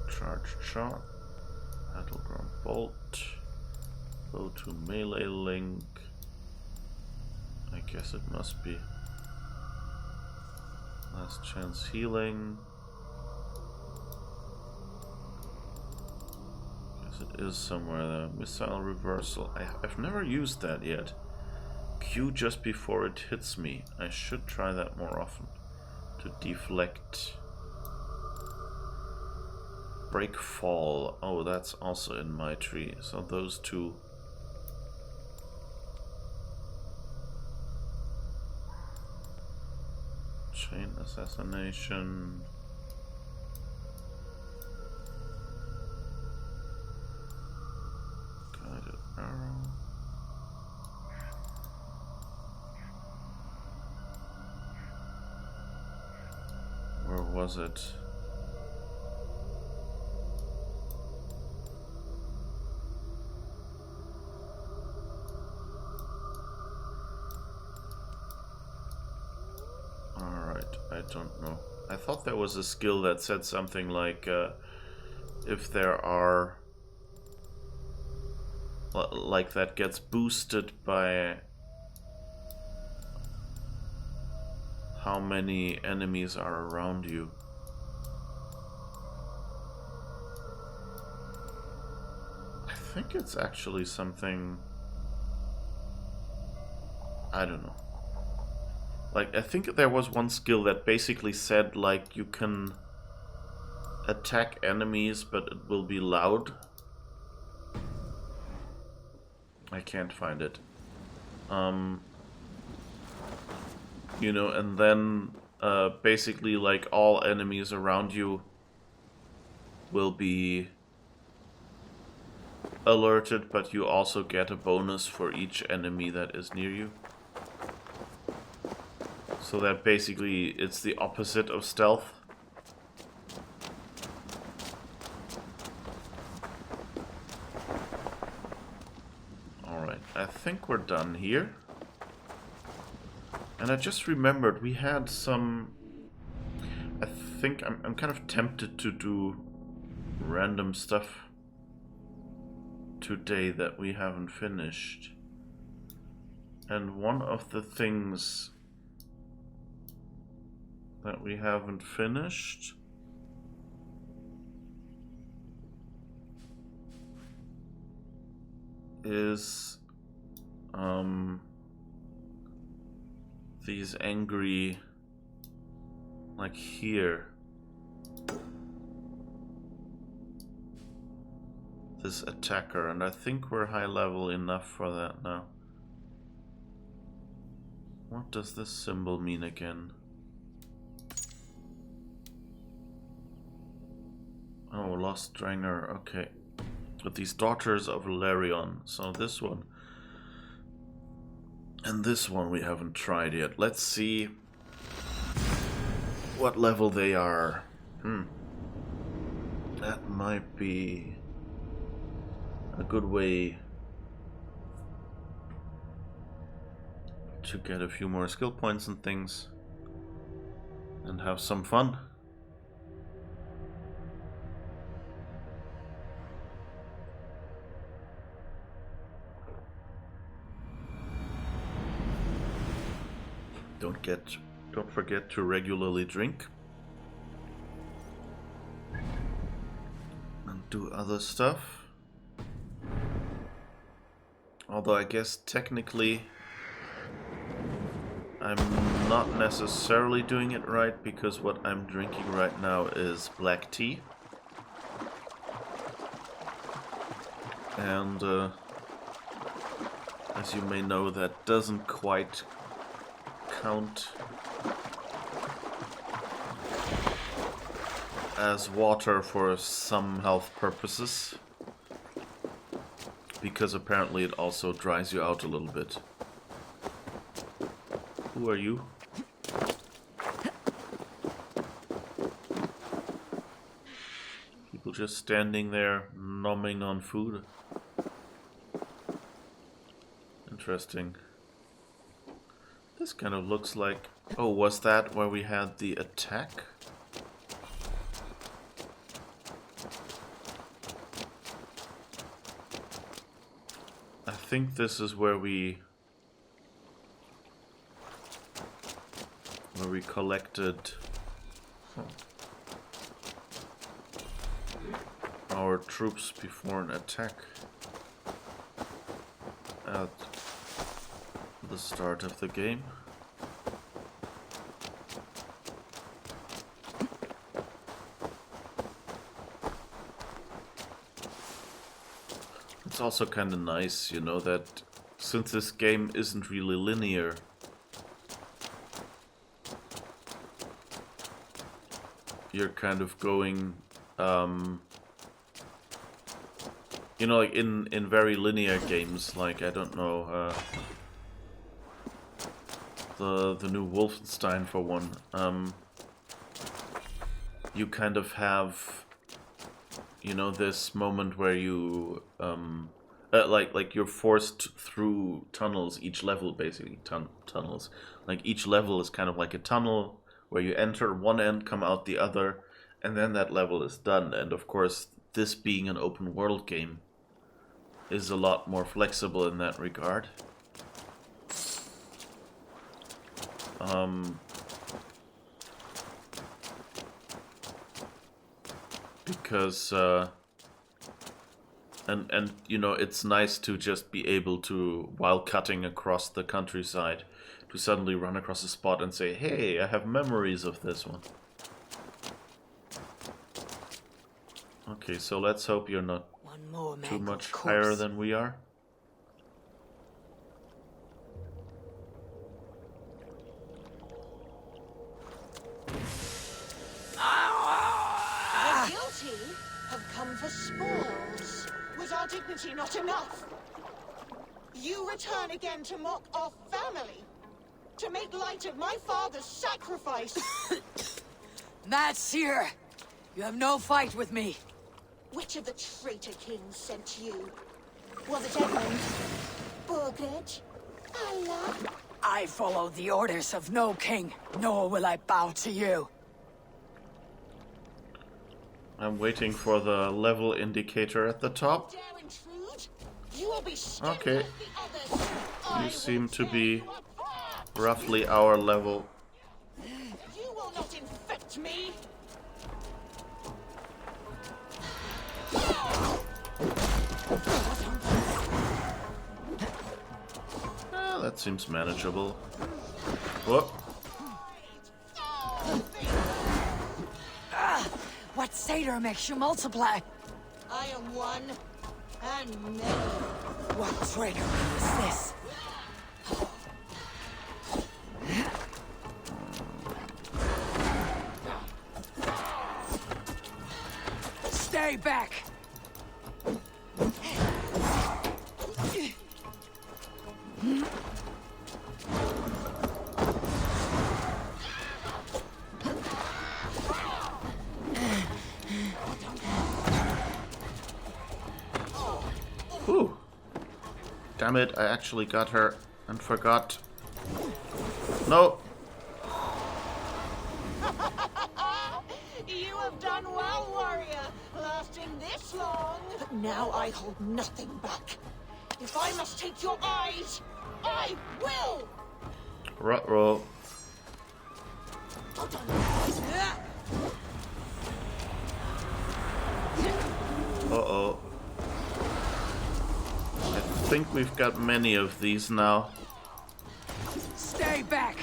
Charged shot, battleground bolt, bow to melee link. I guess it must be last chance healing. It is somewhere there. Missile reversal. I've never used that yet. Q just before it hits me. I should try that more often. To deflect. Break fall. Oh, that's also in my tree. So those two. Chain assassination. Arrow. Where was it? Alright, I don't know. I thought there was a skill that said something like if there are like that gets boosted by how many enemies are around you. I think it's actually something, I don't know. Like, I think there was one skill that basically said, like, you can attack enemies but it will be loud. I can't find it. You know, and then basically like all enemies around you will be alerted, but you also get a bonus for each enemy that is near you. So that basically it's the opposite of stealth. Alright, I think we're done here. And I just remembered we had some... I think I'm kind of tempted to do random stuff today that we haven't finished. And one of the things that we haven't finished is these angry, like here, this attacker, and I think we're high level enough for that now. What does this symbol mean again? Oh, lost Drengr, okay. But these daughters of Lerion, so this one. And this one we haven't tried yet. Let's see what level they are. That might be a good way to get a few more skill points and things and have some fun. Don't forget to regularly drink and do other stuff. Although I guess technically I'm not necessarily doing it right, because what I'm drinking right now is black tea. And as you may know, that doesn't quite count as water for some health purposes, because apparently it also dries you out a little bit. Who are you? People just standing there nomming on food. Interesting. This kind of looks like... Oh, was that where we had the attack? I think this is where we collected our troops before an attack at the start of the game. It's also kind of nice, you know, that since this game isn't really linear, you're kind of going, you know, like in very linear games, like, I don't know, the new Wolfenstein for one, you kind of have, you know, this moment where you, like you're forced through tunnels, each level basically, tunnels. Like each level is kind of like a tunnel where you enter one end, come out the other, and then that level is done. And of course, this being an open world game is a lot more flexible in that regard. Because and you know, it's nice to just be able to, while cutting across the countryside, to suddenly run across a spot and say, hey, I have memories of this one. Okay, so let's hope you're not too much higher than we are. for spoils. Was our dignity not enough? You return again to mock our family? To make light of my father's sacrifice? Mad Seer, you have no fight with me. Which of the traitor kings sent you? Was it Edmund? Burgred? Allah? I follow the orders of no king, nor will I bow to you. I'm waiting for the level indicator at the top. Dare intrude? You will be Okay. like the others. I You will seem to tear be you apart. roughly our level. You will not infect me. That seems manageable. Whoa. What satyr makes you multiply? I am one and many. What traitor is this? Stay back! Whew. Damn it, I actually got her and forgot. No. You have done well, warrior, lasting this long. But now I hold nothing back. If I must take your eyes, I will. Ruh-roh. Uh-oh. I think we've got many of these now. Stay back!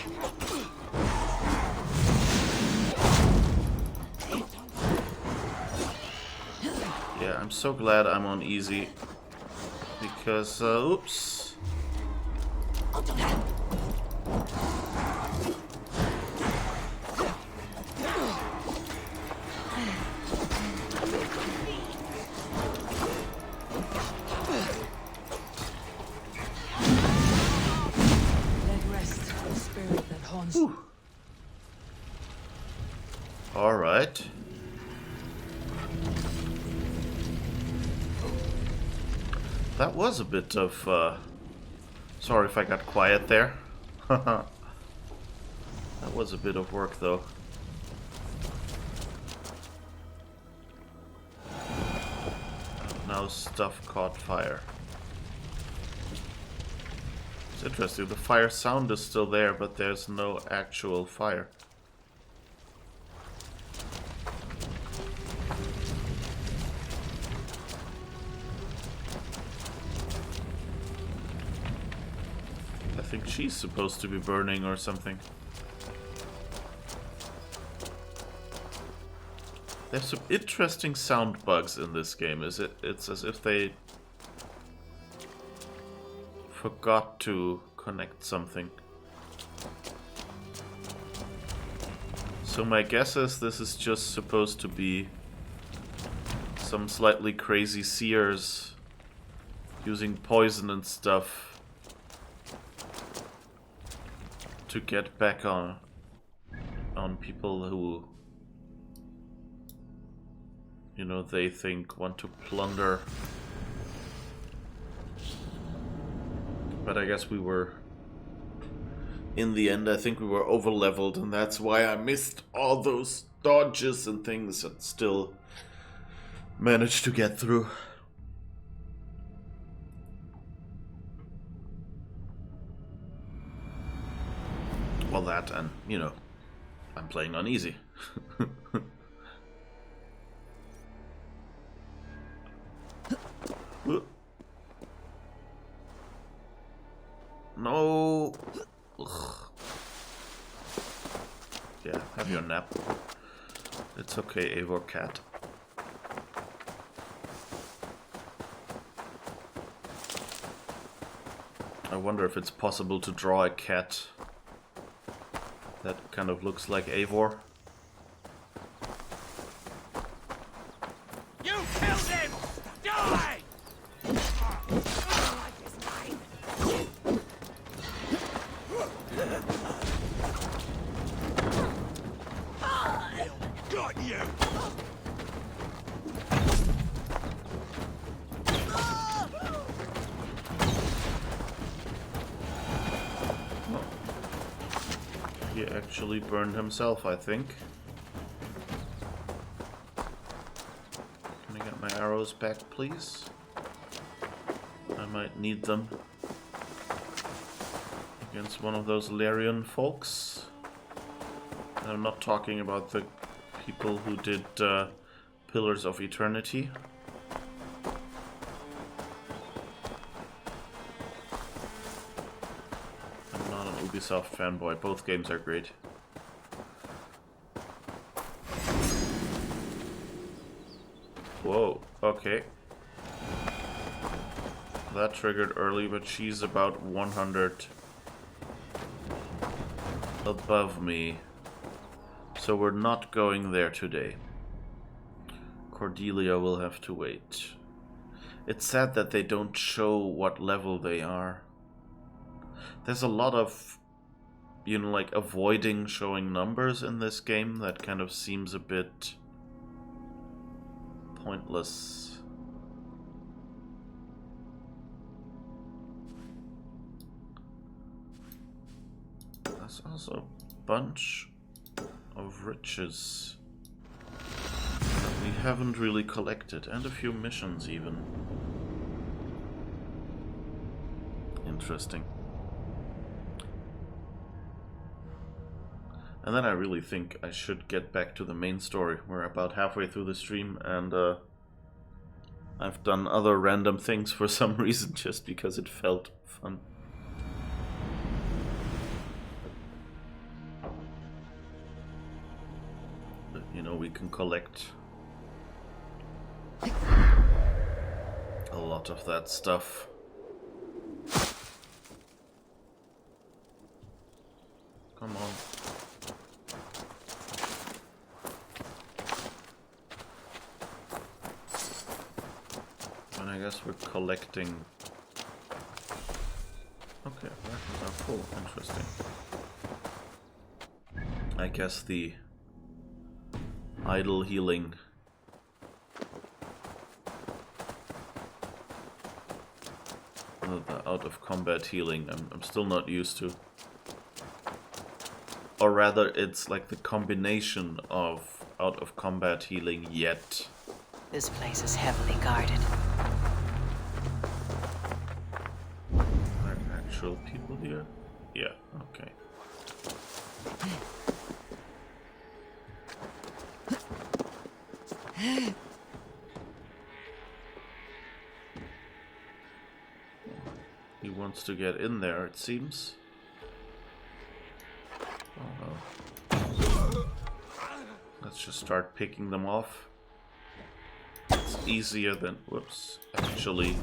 Yeah, I'm so glad I'm on easy. Because, oops. Let rest the spirit that haunts. Alright. That was a bit of, sorry if I got quiet there. That was a bit of work, though. Now stuff caught fire. It's interesting, the fire sound is still there, but there's no actual fire. I think she's supposed to be burning or something. There's some interesting sound bugs in this game. It's as if they forgot to connect something. So my guess is this is just supposed to be some slightly crazy seers using poison and stuff to get back on people who, you know, they think want to plunder. But I guess we were, in the end, I think we were over-leveled, and that's why I missed all those dodges and things and still managed to get through. Well, that, and, you know, I'm playing on easy. No. Ugh. Yeah, have your nap. It's okay, Eivor cat. I wonder if it's possible to draw a cat that kind of looks like Eivor. You killed He actually burned himself, I think. Can I get my arrows back, please? I might need them against one of those Lerion folks. And I'm not talking about the people who did Pillars of Eternity. I'm not an Ubisoft fanboy. Both games are great. Whoa, okay. That triggered early, but she's about 100 above me. So we're not going there today. Cordelia will have to wait. It's sad that they don't show what level they are. There's a lot of, you know, like avoiding showing numbers in this game that kind of seems a bit pointless. There's also a bunch of riches that we haven't really collected, and a few missions even. Interesting. And then I really think I should get back to the main story. We're about halfway through the stream, and I've done other random things for some reason just because it felt fun. But, you know, we can collect a lot of that stuff. Come on. And I guess we're collecting. Okay, rations are full. Interesting. I guess the idle healing the out of combat healing I'm still not used to. Or rather, it's like the combination of out of combat healing yet. This place is heavily guarded. Are actual people here? Yeah, okay. He wants to get in there, it seems. Oh no. Let's just start picking them off. It's easier than, whoops, actually.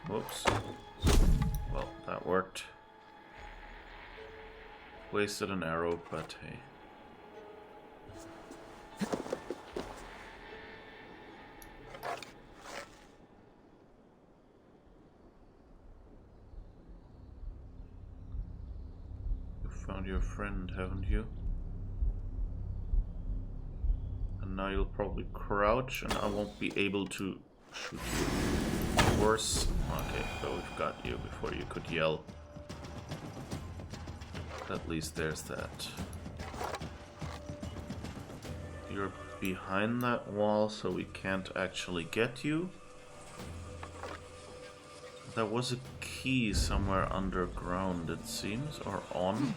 Whoops. Well, that worked. Wasted an arrow, but hey. You found your friend, haven't you? And now you'll probably crouch and I won't be able to shoot you. Worse. Okay, so we've got you before you could yell. At least there's that. You're behind that wall, so we can't actually get you. There was a key somewhere underground, it seems, or on.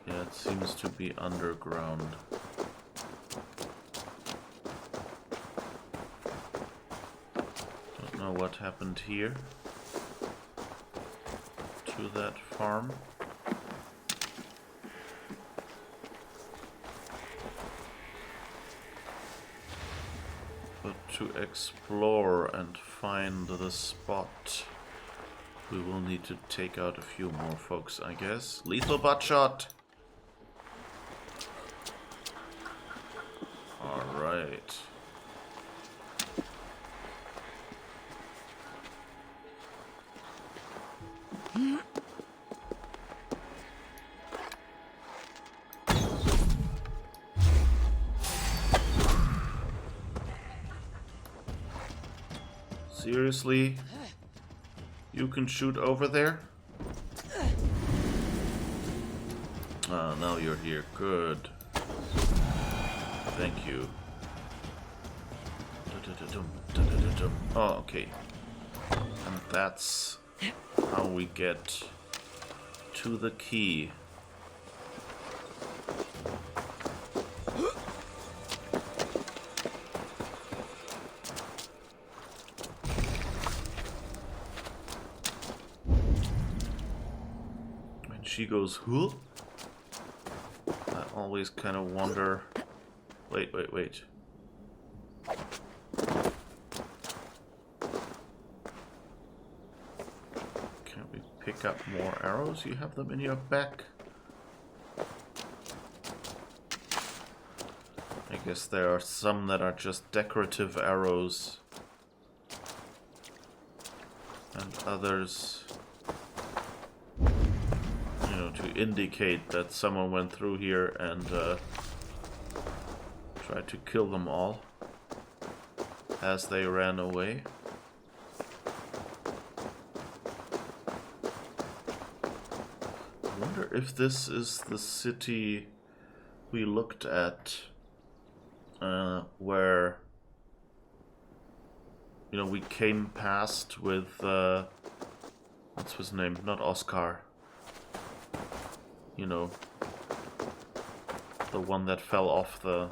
Yeah, it seems to be underground. Don't know what happened here. To that farm. But to explore and find the spot, we will need to take out a few more folks, I guess. Lethal butt shot! Alright. Seriously? You can shoot over there? Ah, now you're here. Good. Thank you. Oh, okay. And that's how we get to the key. When she goes, huh? I always kind of wonder. Wait. Can we pick up more arrows? You have them in your back. I guess there are some that are just decorative arrows. And others, you know, to indicate that someone went through here and tried to kill them all as they ran away. I wonder if this is the city we looked at, where, you know, we came past with, what's his name? Not Oscar. You know, the one that fell off the...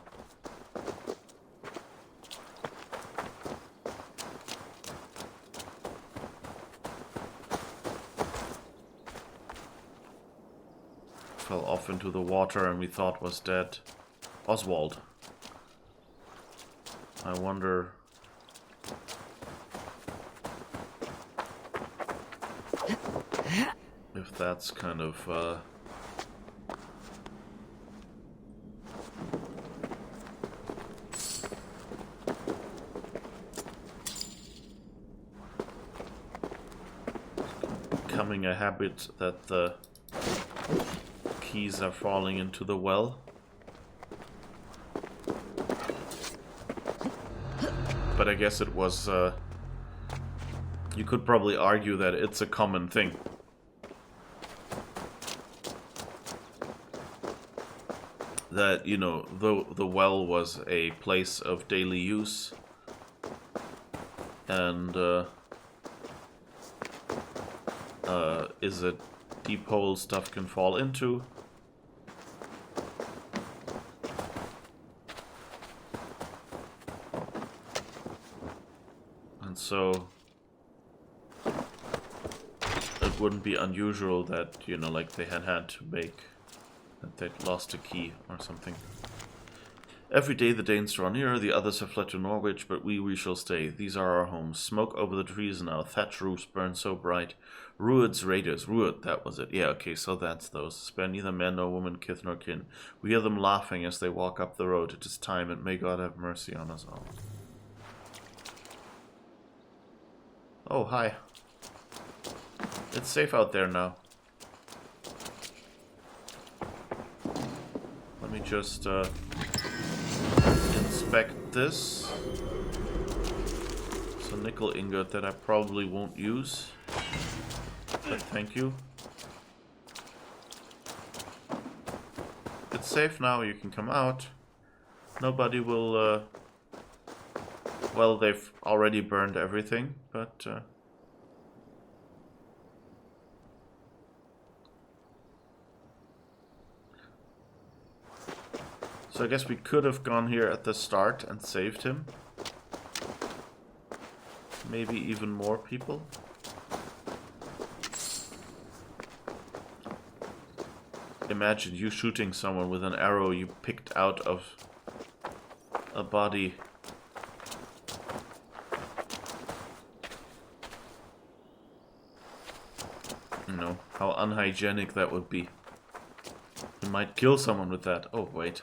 fell off into the water and we thought was dead. Oswald. I wonder... if that's kind of, becoming a habit that the keys are falling into the well. But I guess it was, you could probably argue that it's a common thing. That, you know, the well was a place of daily use. And, is a deep hole stuff can fall into. And so it wouldn't be unusual that, you know, like they had to make, that they'd lost a key or something. Every day the Danes draw nearer, the others have fled to Norwich, but we shall stay. These are our homes. Smoke over the trees now, thatch roofs burn so bright. Rued's raiders, Rued, that was it. Yeah, okay, so that's those. Spare neither man nor woman, kith nor kin. We hear them laughing as they walk up the road. It is time, and may God have mercy on us all. Oh, hi. It's safe out there now. Let me just, inspect this. It's a nickel ingot that I probably won't use, but thank you. It's safe now, you can come out. Nobody will, well, they've already burned everything, but, so I guess we could have gone here at the start and saved him. Maybe even more people. Imagine you shooting someone with an arrow you picked out of a body. You know, how unhygienic that would be. You might kill someone with that. Oh, wait.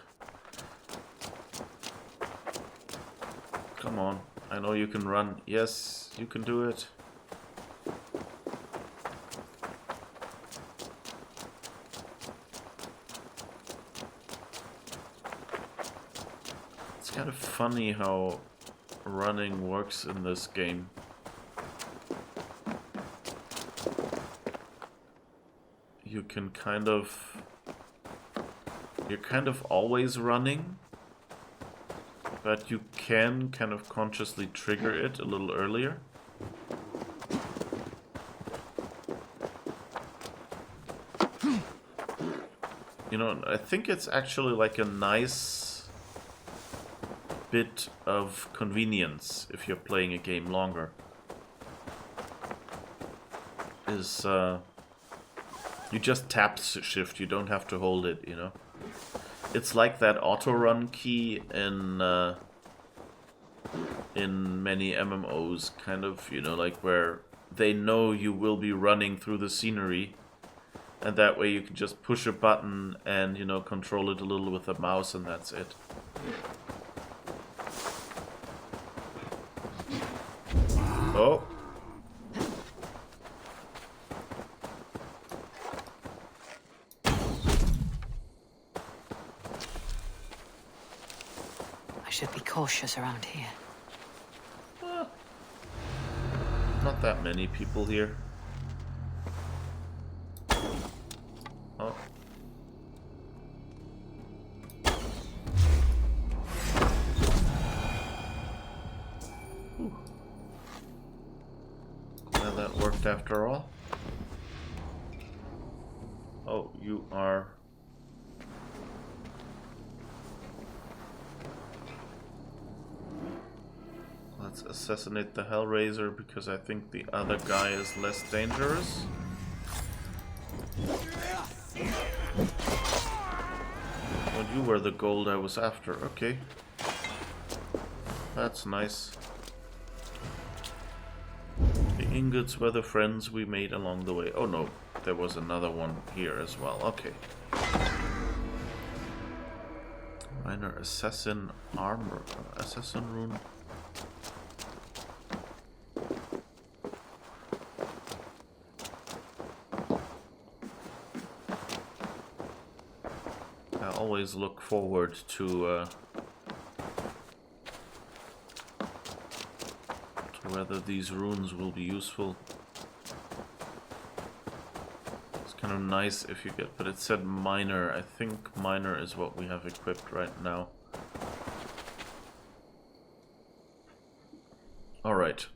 Come on, I know you can run. Yes, you can do it. It's kind of funny how running works in this game. you can kind of... You're kind of always running, but you can kind of consciously trigger it a little earlier. You know, I think it's actually like a nice bit of convenience if you're playing a game longer. Is you just tap shift, you don't have to hold it, you know. It's like that auto run key in many MMOs, kind of, you know, like where they know you will be running through the scenery, and that way you can just push a button and, you know, control it a little with the mouse, and that's it. Oh. I should be cautious around here. Not that many people here. Oh. Glad that worked after all. Oh, you are... Let's assassinate the Hellraiser because I think the other guy is less dangerous. Well, you were the gold I was after. Okay. That's nice. The ingots were the friends we made along the way. Oh no, there was another one here as well. Okay. Minor assassin armor. Assassin rune. Always look forward to whether these runes will be useful. It's kind of nice if you get, but it said minor. I think minor is what we have equipped right now. All right.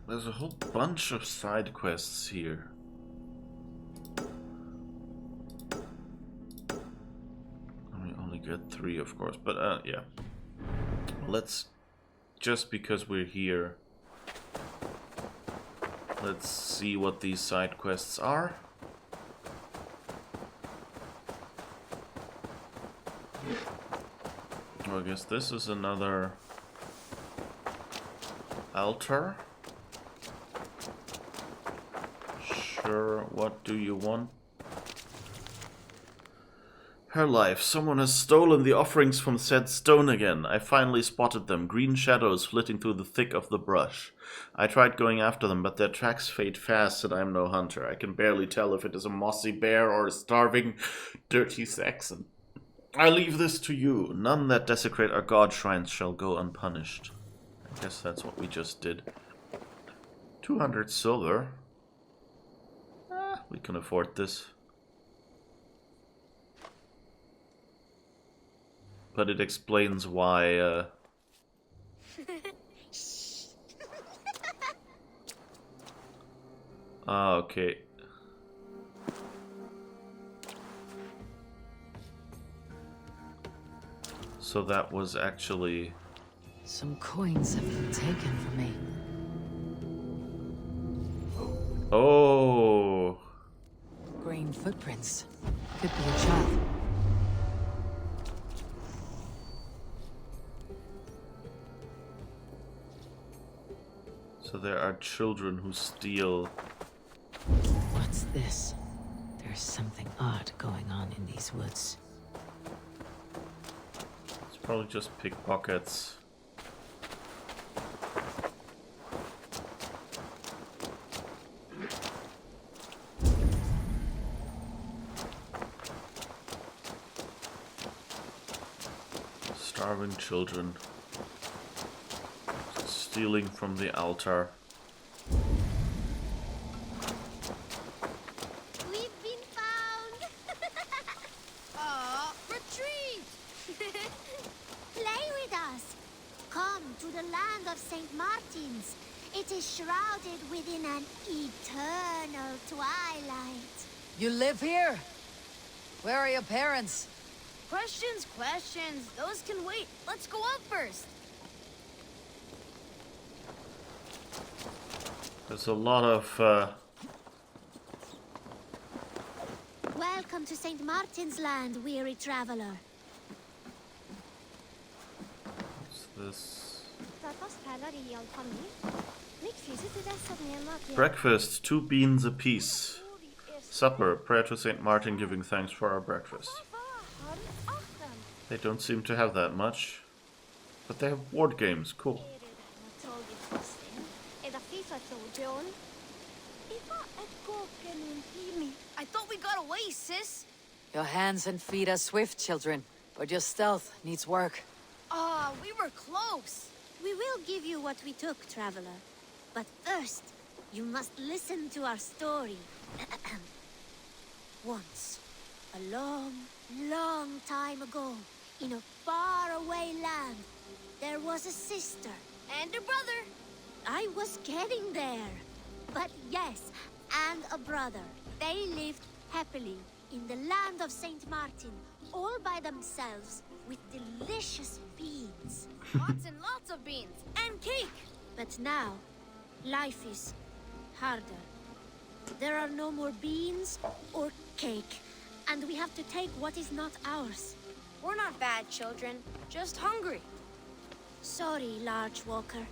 There's a whole bunch of side quests here. We only get 3, of course, but yeah. Let's, just because we're here, let's see what these side quests are. Well, I guess this is another altar. What do you want? Her life. Someone has stolen the offerings from said stone again. I finally spotted them, green shadows flitting through the thick of the brush. I tried going after them, but their tracks fade fast, and I am no hunter. I can barely tell if it is a mossy bear or a starving, dirty Saxon. I leave this to you. None that desecrate our god shrines shall go unpunished. I guess that's what we just did. 200 silver. We can afford this. But it explains why, okay. So that was actually... Some coins have been taken from me. Oh! Green footprints. Could be a child. So there are children who steal. What's this? There's something odd going on in these woods. It's probably just pickpockets. Starving children. stealing from the altar. We've been found! Retreat! Play with us! Come to the land of St. Martin's. It is shrouded within an eternal twilight. You live here? Where are your parents? Questions. Those can wait. Let's go up first. There's a lot of Welcome to St. Martin's land, weary traveler. what's this? Breakfast. Breakfast, 2 beans apiece. Supper, prayer to Saint Martin giving thanks for our breakfast. They don't seem to have that much. But they have board games, cool. I thought we got away, sis. Your hands and feet are swift, children, but your stealth needs work. We were close. We will give you what we took, traveler. But first, you must listen to our story. Once, a long, long time ago, in a faraway land, there was a sister. And a brother. I was getting there. But yes, and a brother. They lived happily in the land of St. Martin, all by themselves, with delicious beans. Lots and lots of beans. And cake. But now, life is harder. There are no more beans or cake, and we have to take what is not ours. We're not bad children, just hungry. Sorry, Large Walker.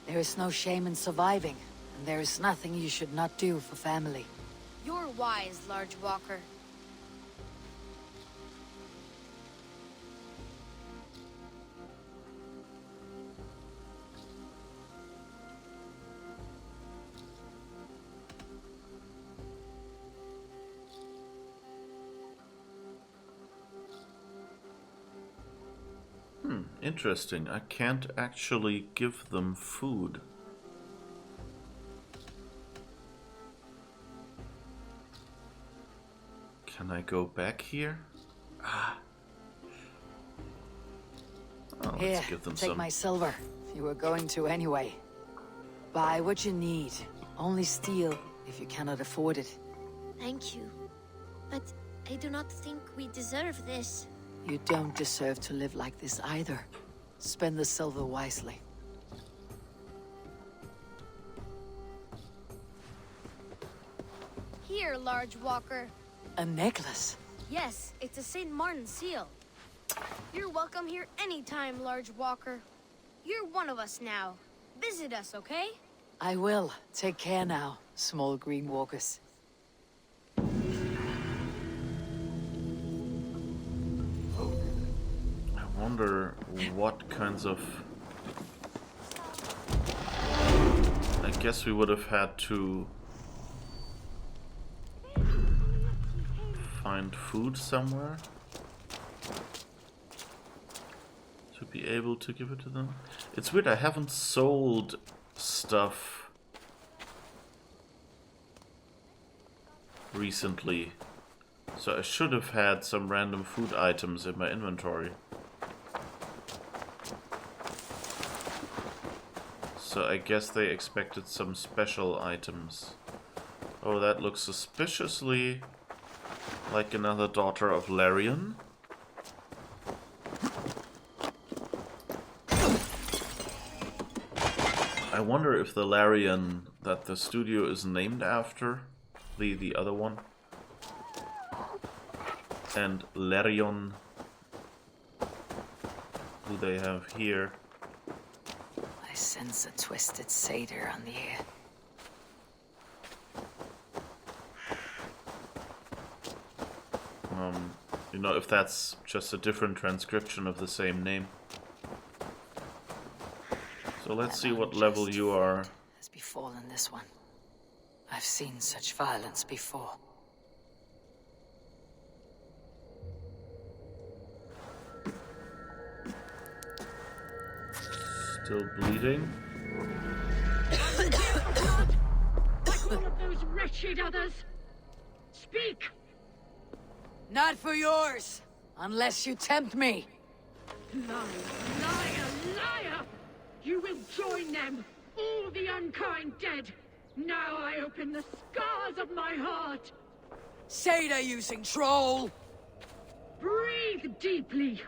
There is no shame in surviving, and there is nothing you should not do for family. You're wise, Large Walker. Interesting. I can't actually give them food. Can I go back here? Ah. Oh, Here, let's give them take some. my silver. You were going to anyway. Buy what you need. Only steal if you cannot afford it. Thank you. But I do not think we deserve this. You don't deserve to live like this either. Spend the silver wisely. Here, Large Walker. A necklace? Yes, it's a St. Martin seal. You're welcome here anytime, Large Walker. You're one of us now. Visit us, okay? I will. Take care now, small green walkers. I wonder what kinds of... I guess we would have had to find food somewhere to be able to give it to them. It's weird, I haven't sold stuff recently, so I should have had some random food items in my inventory. So I guess they expected some special items. Oh, that looks suspiciously like another daughter of Lerion. I wonder if the Lerion that the studio is named after, the other one, and Lerion, who they have here. I sense a twisted satyr on the air. You know, if that's just a different transcription of the same name. So let's see what level you are. Has befallen this one. I've seen such violence before. Still bleeding. Like all of those wretched others. Speak! Not for yours, unless you tempt me. Liar, liar, liar! You will join them, all the unkind dead. Now I open the scars of my heart. Say they're using troll. Breathe deeply.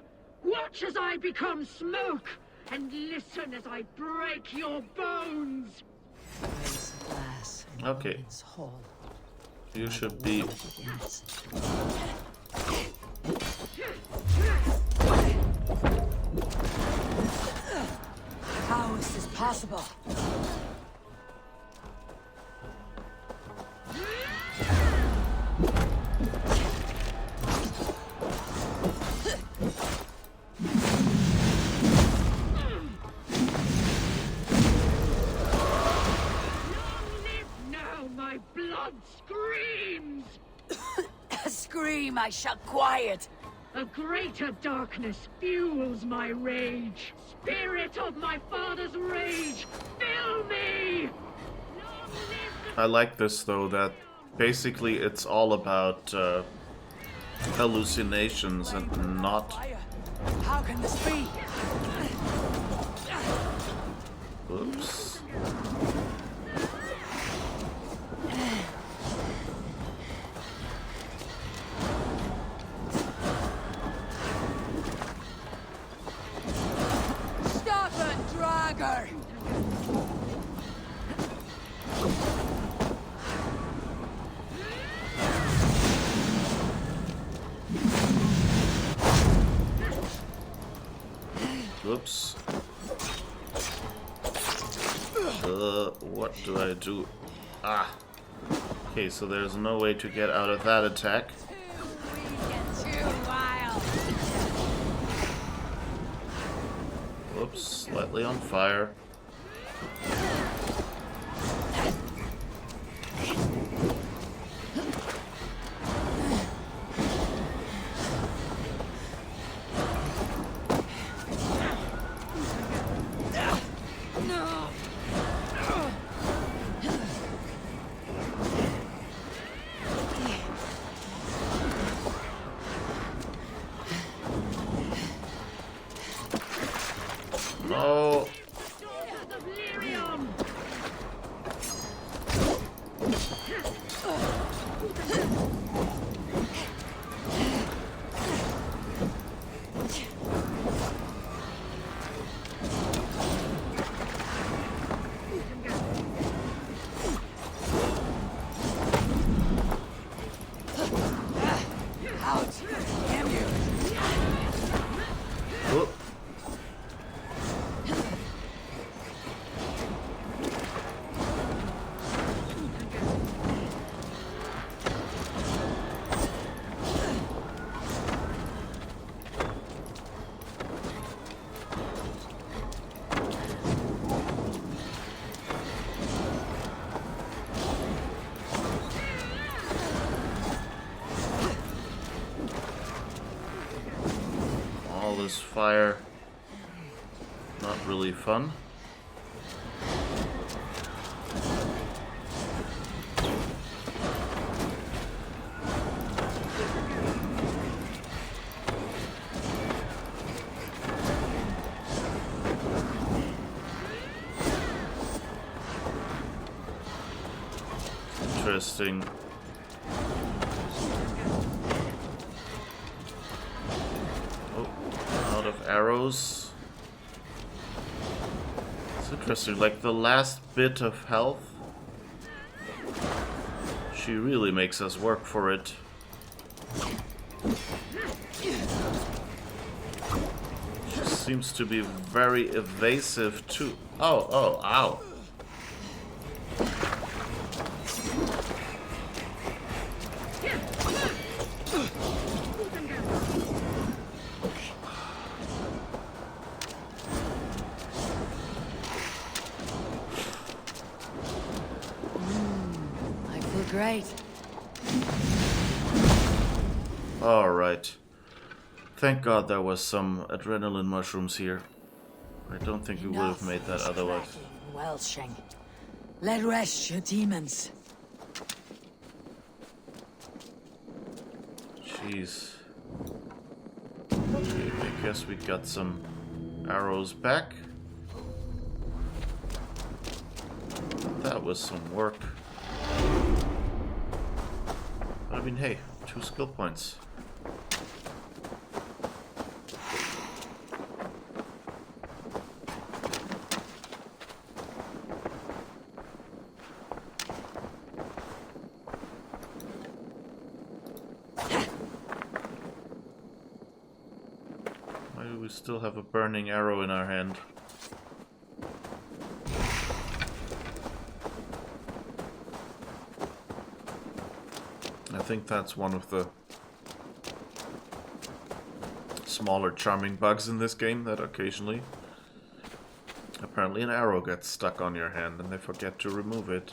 Watch as I become smoke. And listen as I break your bones. Raise a glass in Okay. Odin's hall. You should be. Yes. How is this possible? Now my blood screams! Scream, I shall quiet. A greater darkness fuels my rage. Spirit of my father's rage, fill me! Long live I like this though, that basically it's all about hallucinations and not. How can this be? Oops. Stop it, Drengr! Oops. What do I do? Ah. Okay, so there's no way to get out of that attack. Whoops, slightly on fire. No. daughters of Lerion! Out! Damn you! Oh. All this fire, not really fun. Interesting. Out of arrows. It's interesting, like the last bit of health. She really makes us work for it. She seems to be very evasive too. Oh, ow. I feel great. Alright. Thank God there was some adrenaline mushrooms here. I don't think we would have made that otherwise. Welshing. Let rest your demons. Jeez. Okay, I guess we got some arrows back. That was some work. I mean, hey, 2 skill points. Why do we still have a burning arrow in our hand? I think that's one of the smaller charming bugs in this game, that occasionally apparently an arrow gets stuck on your hand and they forget to remove it.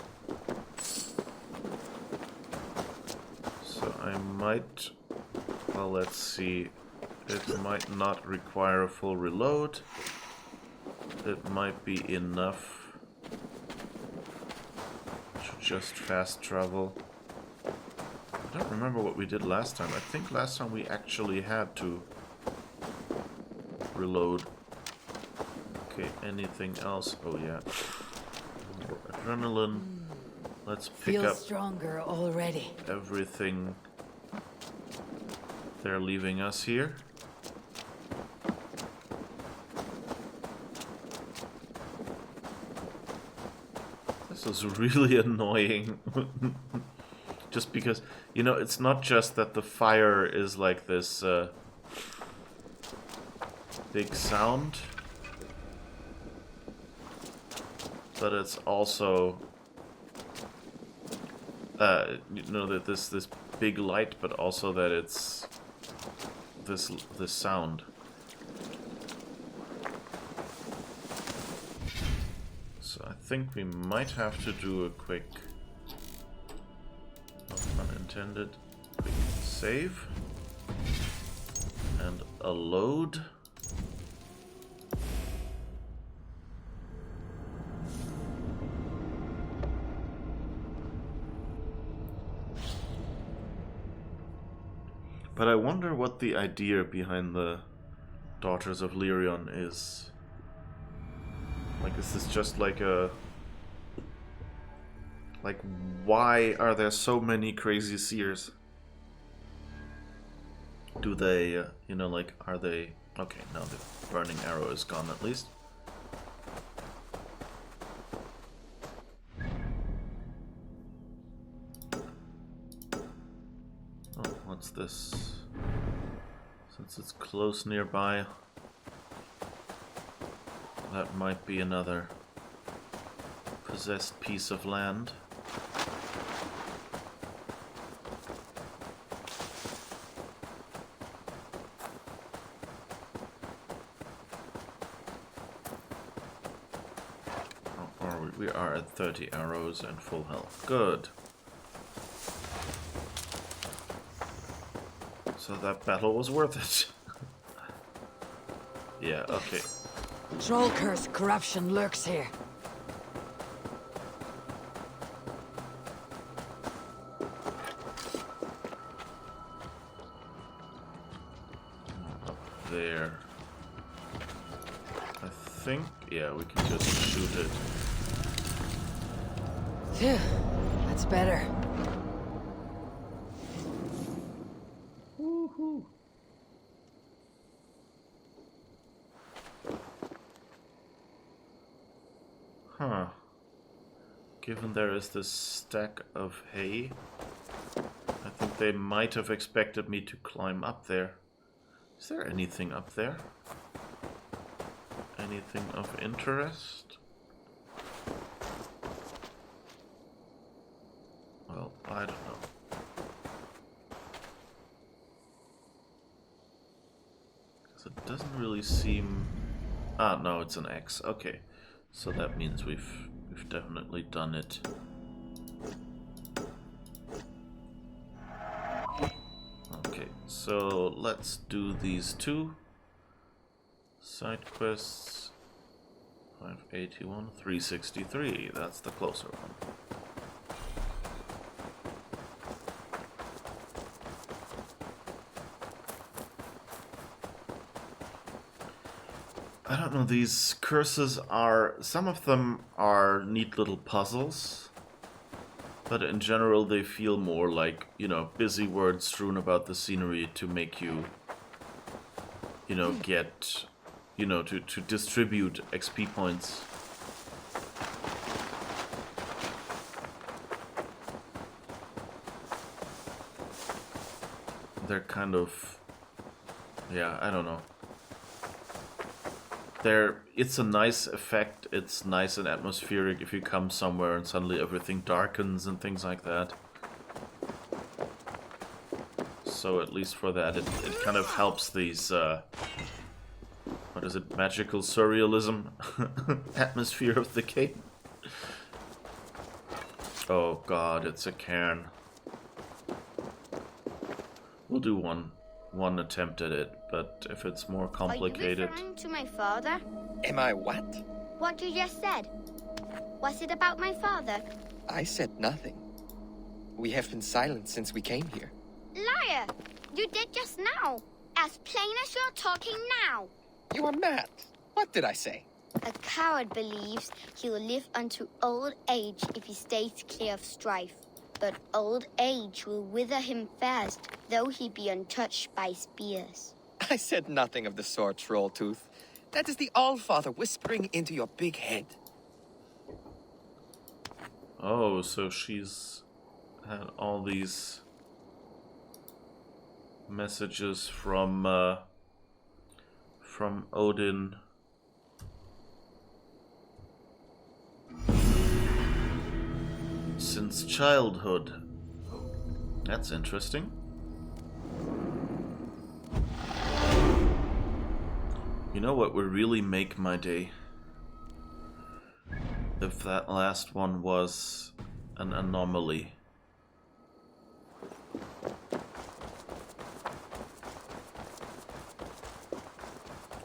So I might, well, let's see, it might not require a full reload. It might be enough to just fast travel. I don't remember what we did last time. I think last time we actually had to reload. Okay, anything else? Oh yeah. More adrenaline. Let's pick Feel up stronger already. everything they're leaving us here. This is really annoying. Just because, you know, it's not just that the fire is like this big sound, but it's also, you know, that this big light, but also that it's this sound. So I think we might have to do a quick, unintended, quick save and a load. But I wonder what the idea behind the Daughters of Lerion is. Like, is this just like a... Like, why are there so many crazy seers? Do they, you know, like, are they... Okay, now the burning arrow is gone at least. Oh, what's this? Since it's close nearby, that might be another possessed piece of land. We are at 30 arrows and full health. Good. So that battle was worth it. Yeah, okay. Troll curse corruption lurks here. Up there. I think, yeah, we can just shoot it. Phew, that's better. Woohoo! Huh. Given there is this stack of hay, I think they might have expected me to climb up there. Is there anything up there? Anything of interest? Well, I don't know. Because it doesn't really seem... Ah, no, it's an X. Okay. So that means we've definitely done it. Okay, so let's do these two side quests. 581, 363. That's the closer one. I don't know, these curses are... Some of them are neat little puzzles. But in general, they feel more like, you know, busy words strewn about the scenery to make you, you know, get... You know, to distribute XP points. They're kind of... Yeah, I don't know. It's a nice effect, it's nice and atmospheric if you come somewhere and suddenly everything darkens and things like that. So at least for that, it kind of helps these... what is it? Magical surrealism atmosphere of the game. Oh god, it's a cairn. We'll do one attempt at it, but if it's more complicated... Are you referring to my father? Am I what? What you just said. Was it about my father? I said nothing. We have been silent since we came here. Liar! You did just now. As plain as you're talking now. You are mad. What did I say? A coward believes he will live unto old age if he stays clear of strife. But old age will wither him fast, though he be untouched by spears. I said nothing of the sort, Trolltooth. That is the Allfather whispering into your big head. Oh, so she's had all these messages from Odin. Since childhood. That's interesting. You know what would really make my day? If that last one was an anomaly.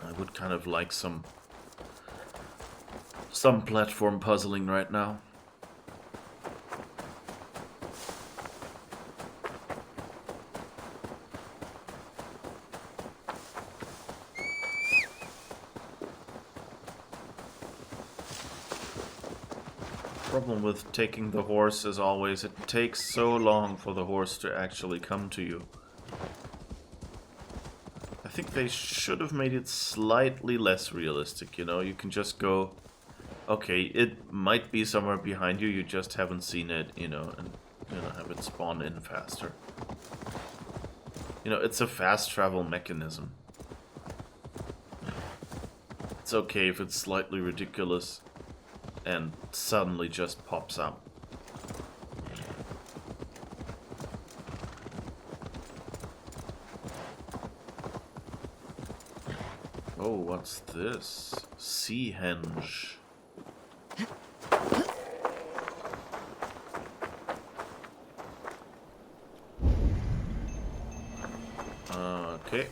I would kind of like some platform puzzling right now. Problem with taking the horse, as always, it takes so long for the horse to actually come to you. I think they should have made it slightly less realistic, you know? You can just go, okay, it might be somewhere behind you, you just haven't seen it, you know, and, you know, have it spawn in faster. You know, it's a fast travel mechanism. It's okay if it's slightly ridiculous and suddenly just pops up. Oh, what's this? Sea henge. Okay.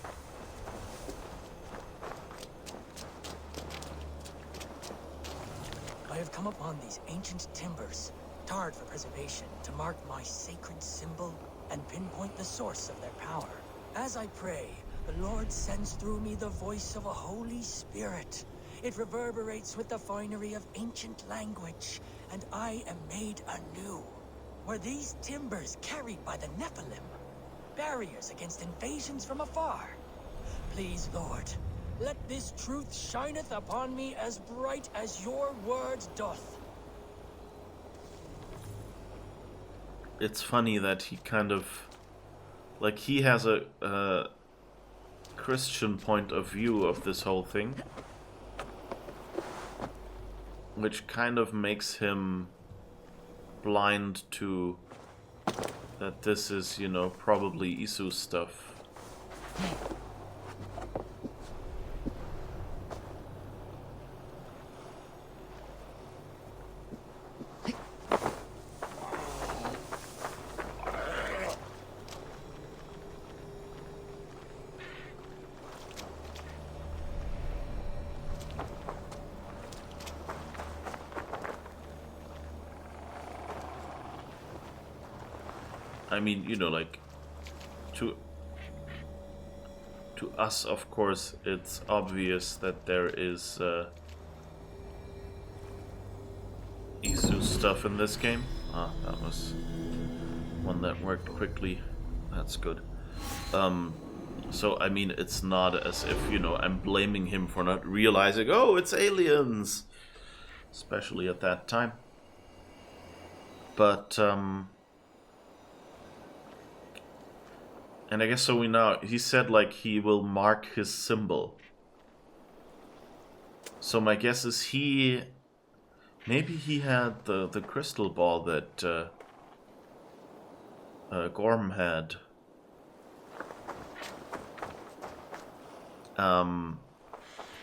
I have come upon these ancient timbers, tarred for preservation, to mark my sacred symbol and pinpoint the source of their power. As I pray, the Lord sends through me the voice of a Holy Spirit. It reverberates with the finery of ancient language, and I am made anew. Were these timbers carried by the Nephilim? Barriers against invasions from afar? Please, Lord, let this truth shineth upon me as bright as your word doth. It's funny that he kind of... like, he has a Christian point of view of this whole thing. Which kind of makes him blind to that this is, you know, probably Isu's stuff. I mean, you know, like, to us, of course, it's obvious that there is Isu stuff in this game. Ah, that was one that worked quickly. That's good. So, I mean, it's not as if, you know, I'm blaming him for not realizing, oh, it's aliens! Especially at that time. But, and I guess so we know, he said, like, he will mark his symbol. So my guess is maybe he had the crystal ball that Gorm had.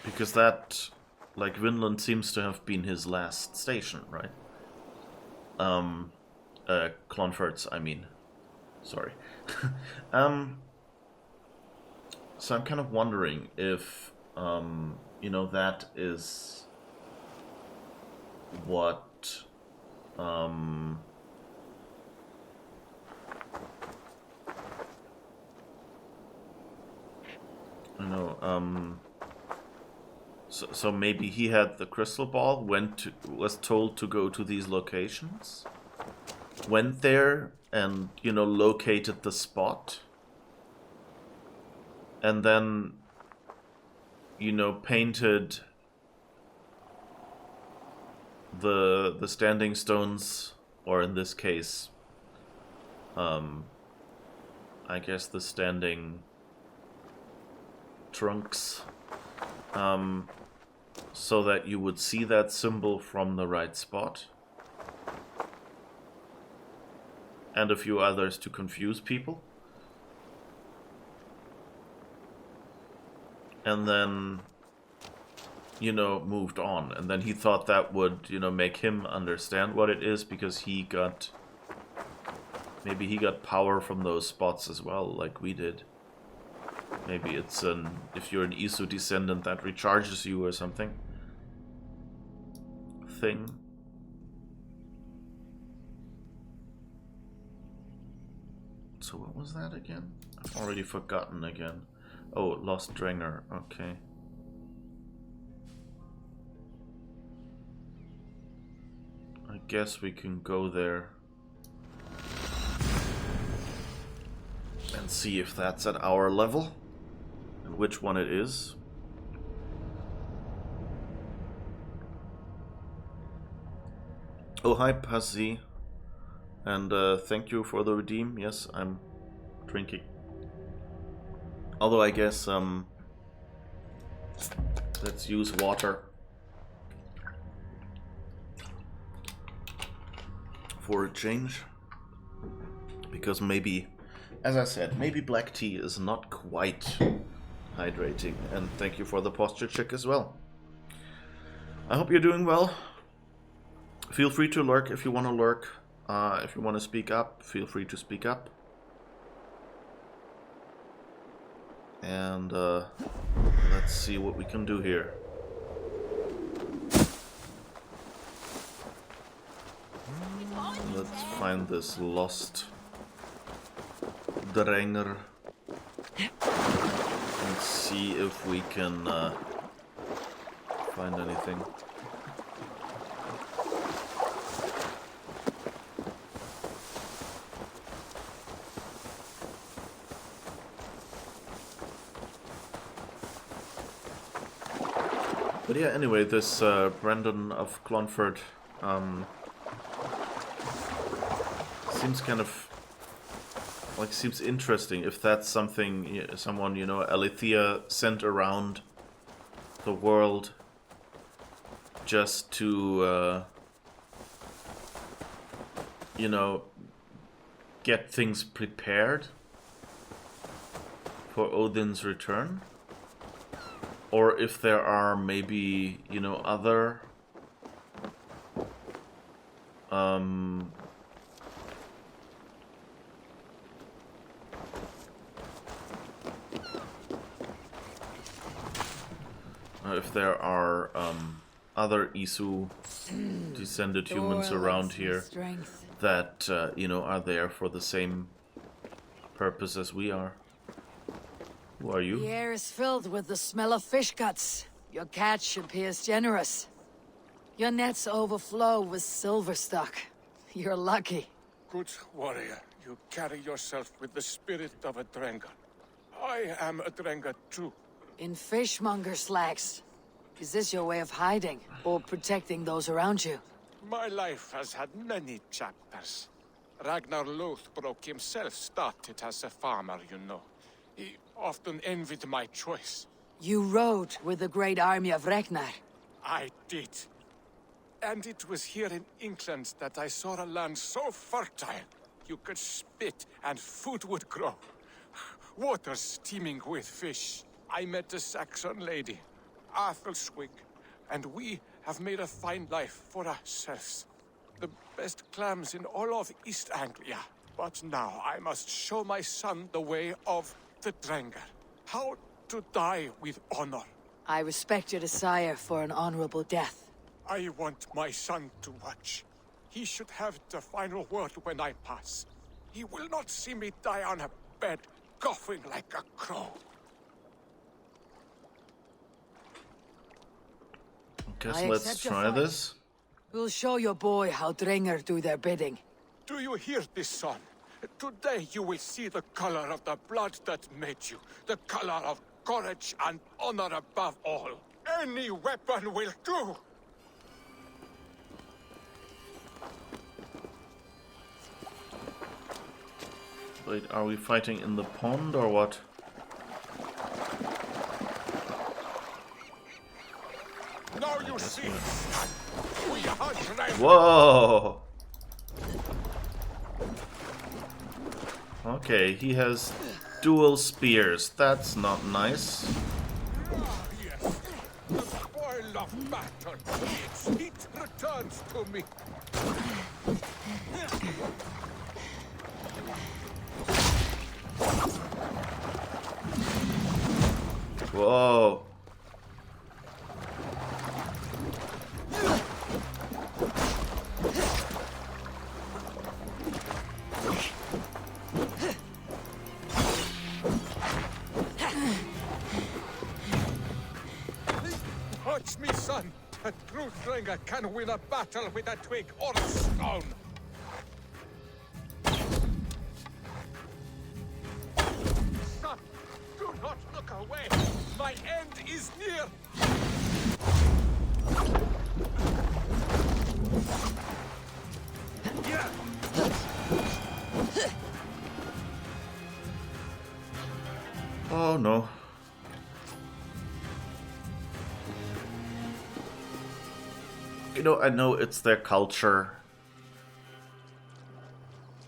Because that, like, Vinland seems to have been his last station, right? Clonfert's, I mean. Sorry. So I'm kind of wondering if, you know, that is what, I know, so maybe he had the crystal ball, was told to go to these locations, went there and, you know, located the spot, and then, you know, painted the standing stones, or in this case, I guess the standing trunks, so that you would see that symbol from the right spot. And a few others to confuse people. And then, you know, moved on. And then he thought that would, you know, make him understand what it is, because maybe he got power from those spots as well, like we did. Maybe it's if you're an Isu descendant, that recharges you or something. Thing. So what was that again? I've already forgotten again. Oh, lost Drengr. Okay. I guess we can go there and see if that's at our level and which one it is. Oh, hi, Pazzi. And thank you for the redeem. Yes, I'm drinking. Although I guess, let's use water for a change. Because maybe, as I said, maybe black tea is not quite hydrating. And thank you for the posture check as well. I hope you're doing well. Feel free to lurk if you want to lurk. If you want to speak up, feel free to speak up. And let's see what we can do here. Let's find this lost Drengr and see if we can find anything. But yeah, anyway, this Brandon of Clonfert seems kind of like, seems interesting. If that's something someone, you know, Alethea sent around the world just to you know, get things prepared for Odin's return. Or if there are maybe, you know, other if there are other Isu descended humans around here that you know, are there for the same purpose as we are. Who are you? The air is filled with the smell of fish guts. Your catch appears generous. Your nets overflow with silver stock. You're lucky. Good warrior, you carry yourself with the spirit of a Drengr. I am a Drengr too. In fishmonger slacks. Is this your way of hiding, or protecting those around you? My life has had many chapters. Ragnar Lothbrok himself started as a farmer, you know. He often envied my choice. You rode with the great army of Ragnar. I did. And it was here in England that I saw a land so fertile. You could spit and food would grow. Waters steaming with fish. I met a Saxon lady, Athelswig, and we have made a fine life for ourselves. The best clams in all of East Anglia. But now I must show my son the way of the Drengr. How to die with honor. I respect your desire for an honorable death. I want my son to watch. He should have the final word when I pass. He will not see me die on a bed, coughing like a crow. Guess let's try this. We'll show your boy how Drengr do their bidding. Do you hear this, son? Today you will see the color of the blood that made you. The color of courage and honor above all. Any weapon will do! Wait, are we fighting in the pond or what? Now you see! We are Drengr! Whoa! Okay, he has dual spears. That's not nice. Yes, the spoil of battle. Its heat returns to me. Whoa. Watch me, son. A true Drengr can win a battle with a twig or a stone. Son, do not look away. My end is near. Oh no. You know, I know it's their culture.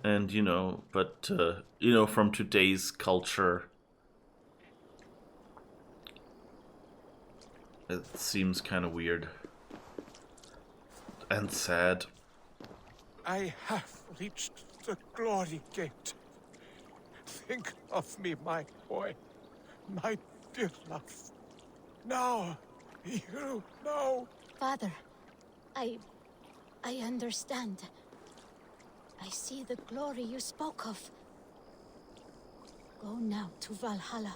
And, you know, but, you know, from today's culture, it seems kind of weird. And sad. I have reached the glory gate. Think of me, my boy. My dear love. Now, you know. Father, I understand. I see the glory you spoke of. Go now to Valhalla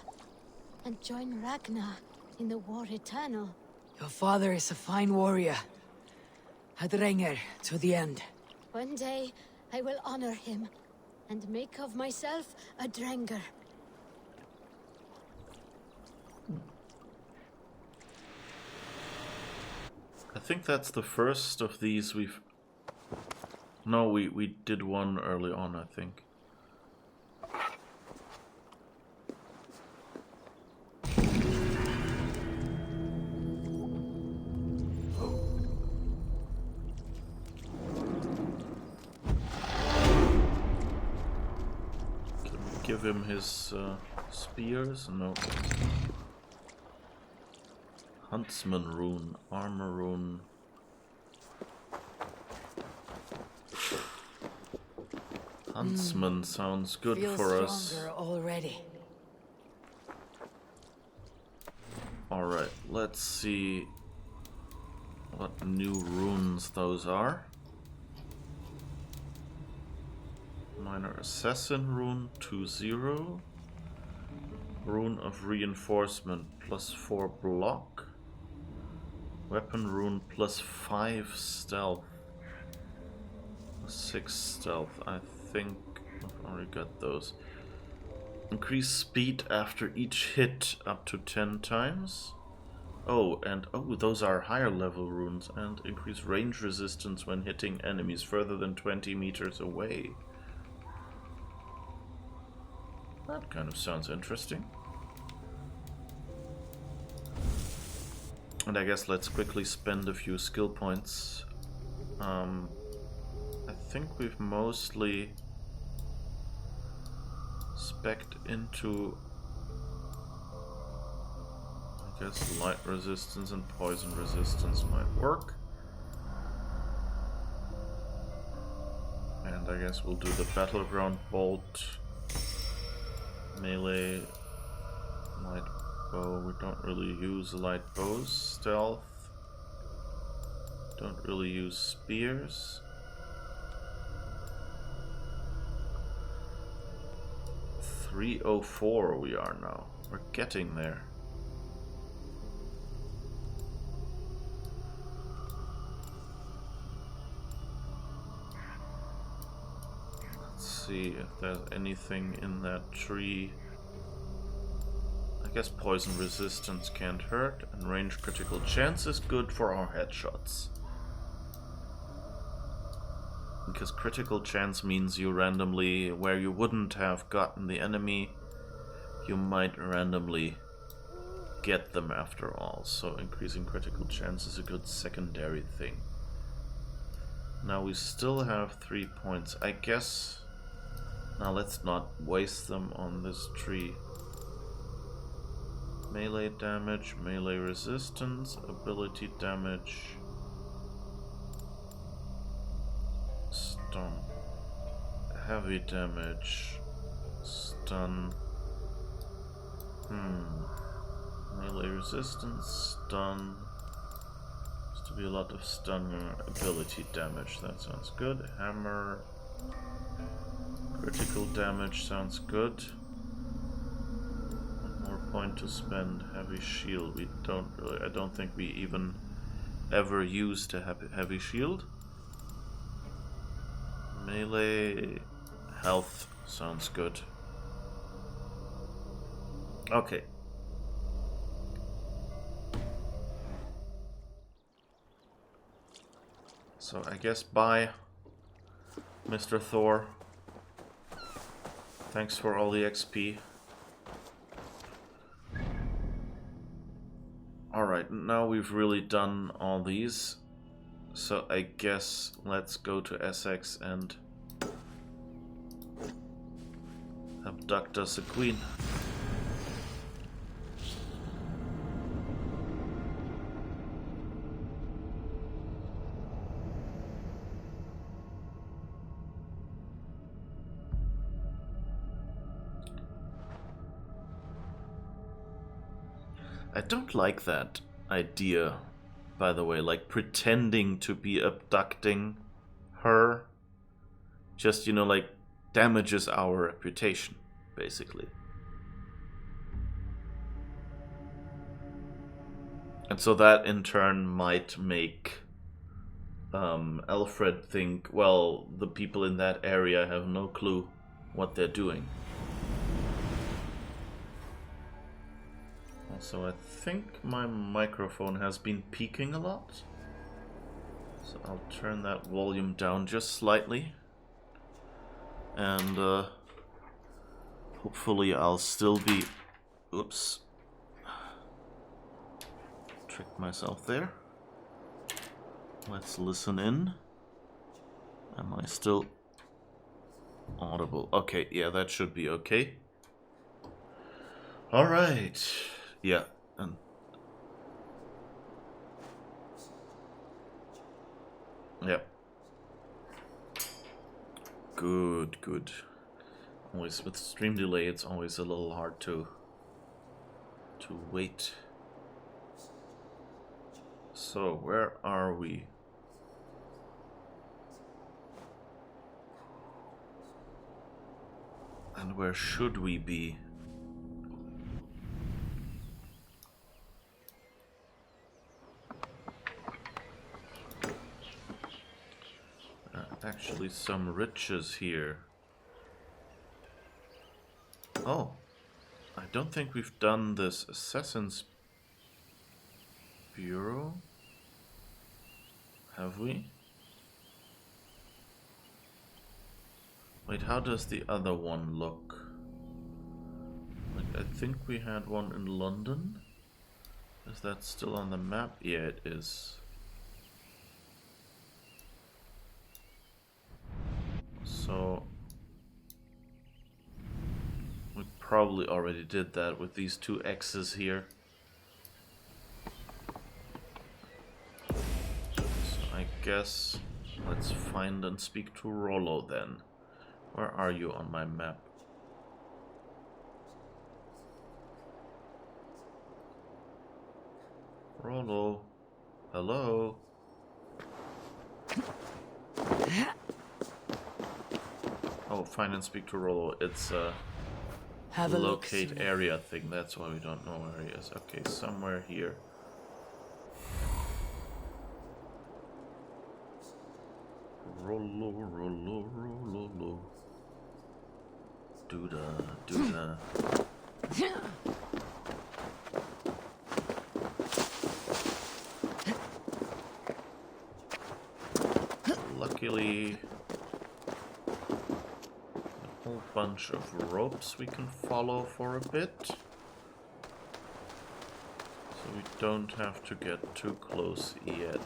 and join Ragnar in the war eternal. Your father is a fine warrior. A Drengr to the end. One day, I will honor him and make of myself a Drengr. I think that's the first of these we've... No, we did one early on, I think. Can we give him his spears? No. Huntsman rune, armor rune. Huntsman sounds good Feel for us. stronger already. Alright, let's see what new runes those are. Minor Assassin Rune 2-0. Rune of Reinforcement +4 block. Weapon Rune +5 stealth. +6 stealth. I think I've already got those. Increase speed after each hit up to 10 times. Oh, and those are higher level runes. And increase range resistance when hitting enemies further than 20 meters away. That kind of sounds interesting. And I guess let's quickly spend a few skill points. I think we've mostly spec'd into, I guess, light resistance and poison resistance might work. And I guess we'll do the Battleground Bolt, melee, light bow. We don't really use light bows. Stealth. Don't really use spears. 304 we are now. We're getting there. Let's see if there's anything in that tree. I guess poison resistance can't hurt, and range critical chance is good for our headshots. Because critical chance means you randomly, where you wouldn't have gotten the enemy, you might randomly get them after all. So increasing critical chance is a good secondary thing. Now we still have 3 points. I guess... Now let's not waste them on this tree. Melee damage, melee resistance, ability damage... Stun. Heavy damage. Stun. Melee resistance. Stun. Used to be a lot of stun ability damage. That sounds good. Hammer. Critical damage sounds good. One more point to spend. Heavy shield. We don't really. I don't think we even ever used a heavy shield. Melee health sounds good. Okay. So I guess bye, Mr. Thor. Thanks for all the XP. Alright, now we've really done all these. So I guess let's go to Essex and abduct us a queen. I don't like that idea, by the way, like pretending to be abducting her. Just, you know, like damages our reputation, basically. And so that in turn might make Alfred think, well, the people in that area have no clue what they're doing. Also, I think my microphone has been peaking a lot. So I'll turn that volume down just slightly. And hopefully I'll still be... Oops. Tricked myself there. Let's listen in. Am I still audible? Okay, yeah, that should be okay. Alright. Yeah, and... Yeah. Good, good. Always with stream delay, it's always a little hard to wait. So, where are we? And where should we be? Actually, some riches here. Oh, I don't think we've done this Assassin's Bureau. Have we? Wait, how does the other one look? Like, I think we had one in London. Is that still on the map? Yeah, it is. So we probably already did that with these two X's here. So I guess let's find and speak to Rollo then. Where are you on my map? Rollo, hello? Oh, find and speak to Rollo. It's a locate area thing. That's why we don't know where he is. Okay, somewhere here. Rollo, Rollo, Rollo. Dooda, dooda. Luckily, a whole bunch of ropes we can follow for a bit. So we don't have to get too close yet.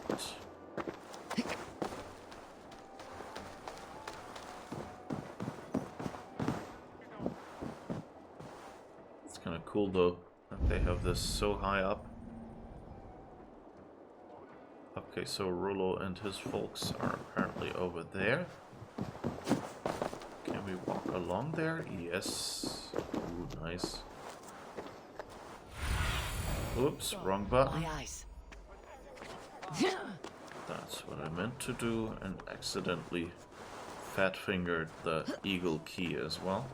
It's kind of cool though that they have this so high up. Okay, so Rollo and his folks are apparently over there. Can we walk along there? Yes. Ooh, nice. Oops, wrong button. My eyes. That's what I meant to do, and accidentally fat-fingered the eagle key as well.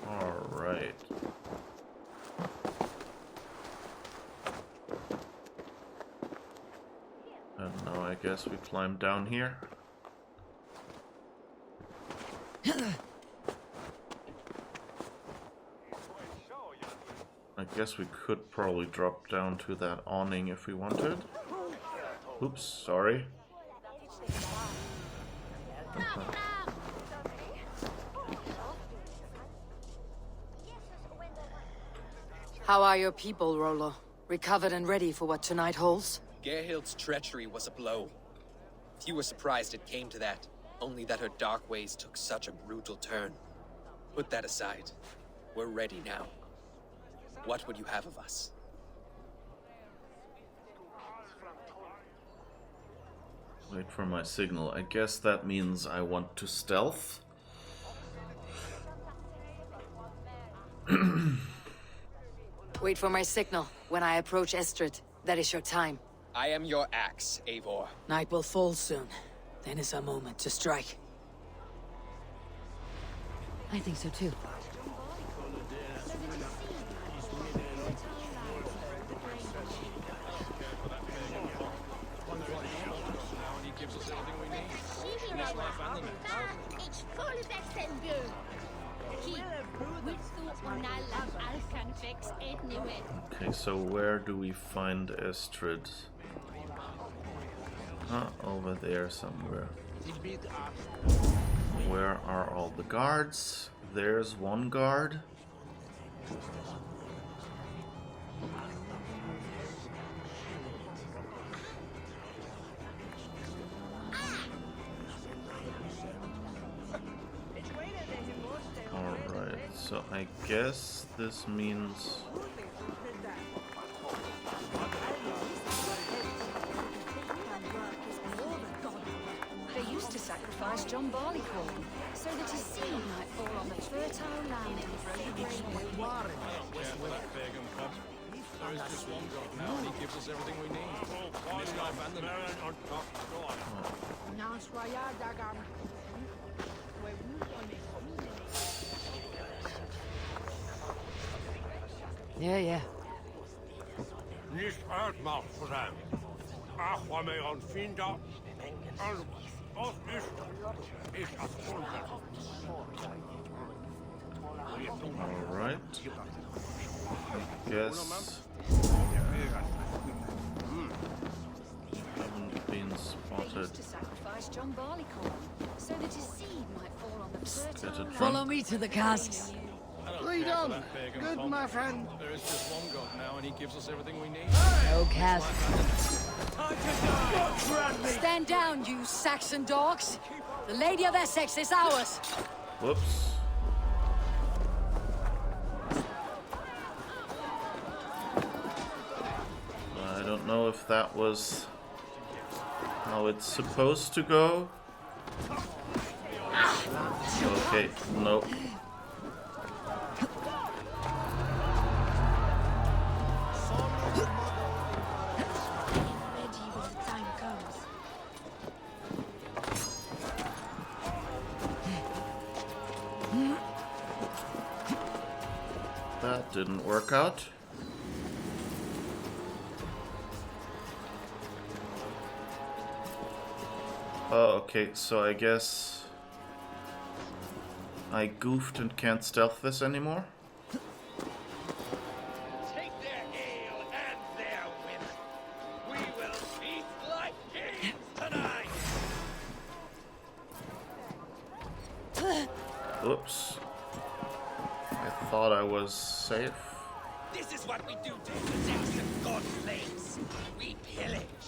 Alright. And now I guess we climb down here. I guess we could probably drop down to that awning if we wanted. Oops, sorry. How are your people, Rollo? Recovered and ready for what tonight holds? Gerhild's treachery was a blow. Few were surprised it came to that, only that her dark ways took such a brutal turn. Put that aside. We're ready now. What would you have of us? Wait for my signal. I guess that means I want to stealth. Wait for my signal. When I approach Estrid, that is your time. I am your axe, Eivor. Night will fall soon. Then is our moment to strike. I think so too. It's full of Essenbjörn. Okay, so where do we find Estrid? Over there somewhere. Where are all the guards? There's one guard. Alright, so I guess this means... They used to sacrifice John Barleycorn so that his seed might fall on the fertile land and grow grain. There is just one God now, and he gives us everything we need. And it's not abandoned. Yeah. Nicht uitmacht voor hem. Ach, waarmee aan vrienden. En als is afgevonden. Alright. I guess haven't been spotted. To sacrifice John Barleycorn, so that his seed might fall on the fertile Get it Follow drunk. me to the casks. Lead on! Good, my friend. There is just one God now, and he gives us everything we need. No casks. Stand down, you Saxon dogs. The Lady of Essex is ours. Whoops. I don't know if that was how it's supposed to go. Okay, nope. ready when the time comes. That didn't work out. Oh, okay, so I guess I goofed and can't stealth this anymore. Take their ale and their women. We will feast like kings tonight. Oops. I thought I was safe. This is what we do to the Saxon god slaves. We pillage.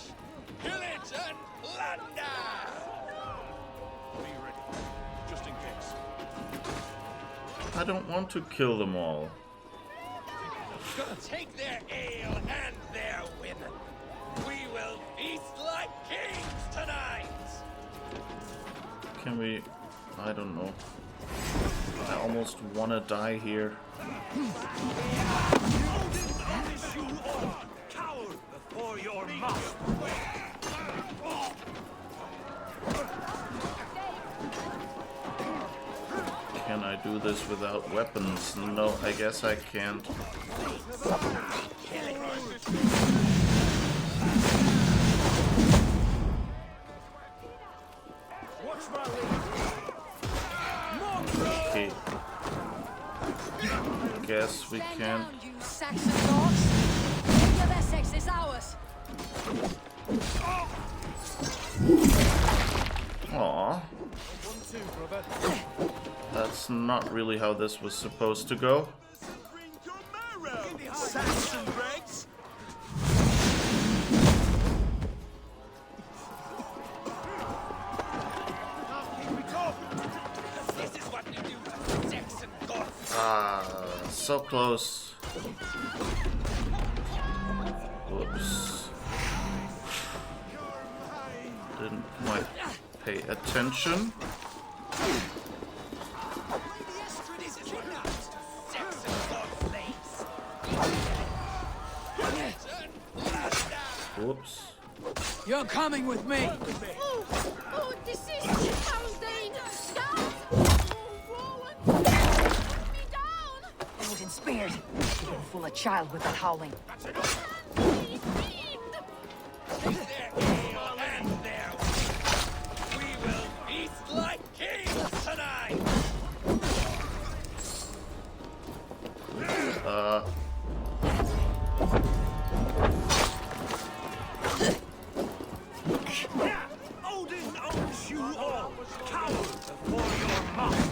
Pillage and plunder! Be ready, just in case. I don't want to kill them all. Take their ale and their women. We will feast like kings tonight! Can we... I don't know. I almost want to die here. Coward before your mouth! Can I do this without weapons? No, I guess I can't. Okay. Guess we Stand can't. down, you Saxon dogs. The Lady of Essex is ours. Aww. That's not really how this was supposed to go. Saxon Brits! This is what we do to the Saxon gods! Ah, so close. Whoops. Didn't quite pay attention. Whoops. You're coming with me. Oh, this is Haldane! Down! Oh, Rowan! Put me down! Odin speared. You're full of child with that howling. He's beamed! Take their ale and their women. We will feast like kings tonight! Odin owns you all! Coward before your mouth!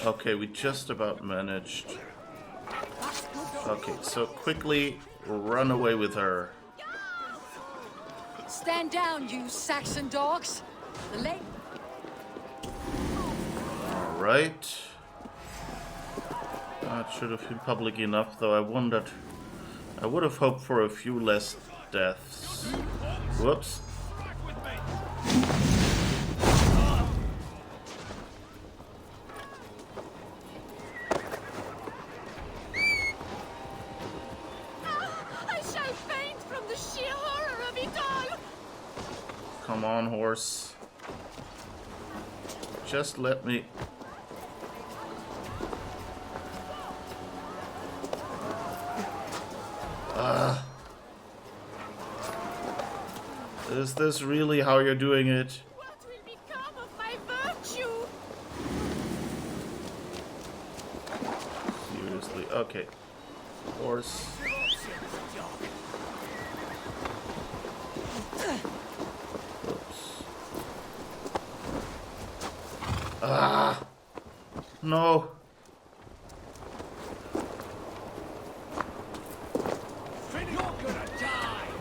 Okay, we just about managed. Okay, so quickly run away with her. Stand down, you Saxon dogs. The lady. Alright. That should have been public enough, though I would have hoped for a few less deaths. Whoops. Come on, horse. Just let me... Is this really how you're doing it? What will become of my virtue? Seriously, okay. Horse. Oops. Ah! No!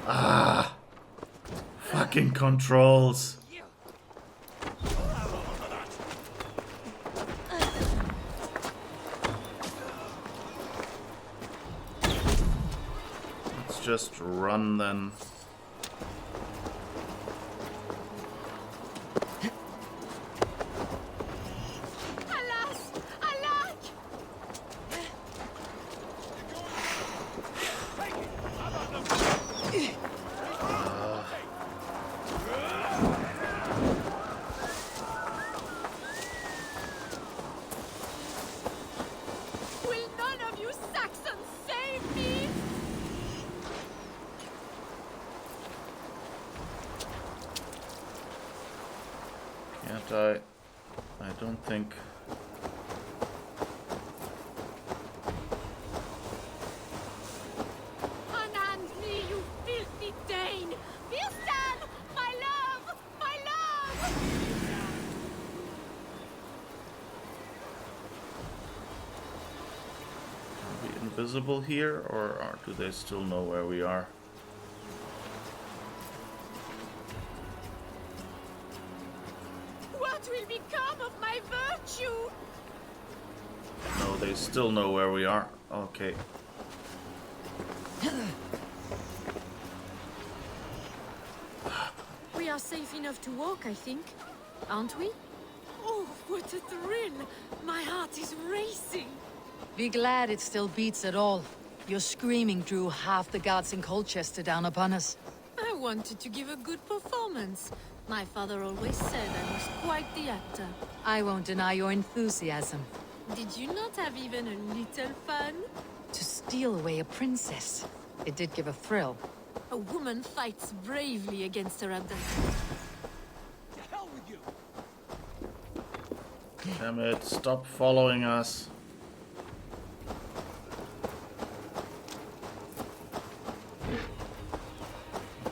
Ah! Fucking controls! Let's just run then. Alas! Alack! Will none of you Saxons save me? Can't I? I don't think. Unhand me, you filthy Dane! Wilstan! My love! My love! Are we invisible here, or do they still know where we are? What will become of my virtue? No, they still know where we are. Okay. We are safe enough to walk, I think. Aren't we? Oh, what a thrill! My heart is racing! Be glad it still beats at all. Your screaming drew half the guards in Colchester down upon us. I wanted to give a good performance. My father always said I was quite the actor. I won't deny your enthusiasm. Did you not have even a little fun? To steal away a princess. It did give a thrill. A woman fights bravely against her abductor. To hell with you! Damn it, stop following us.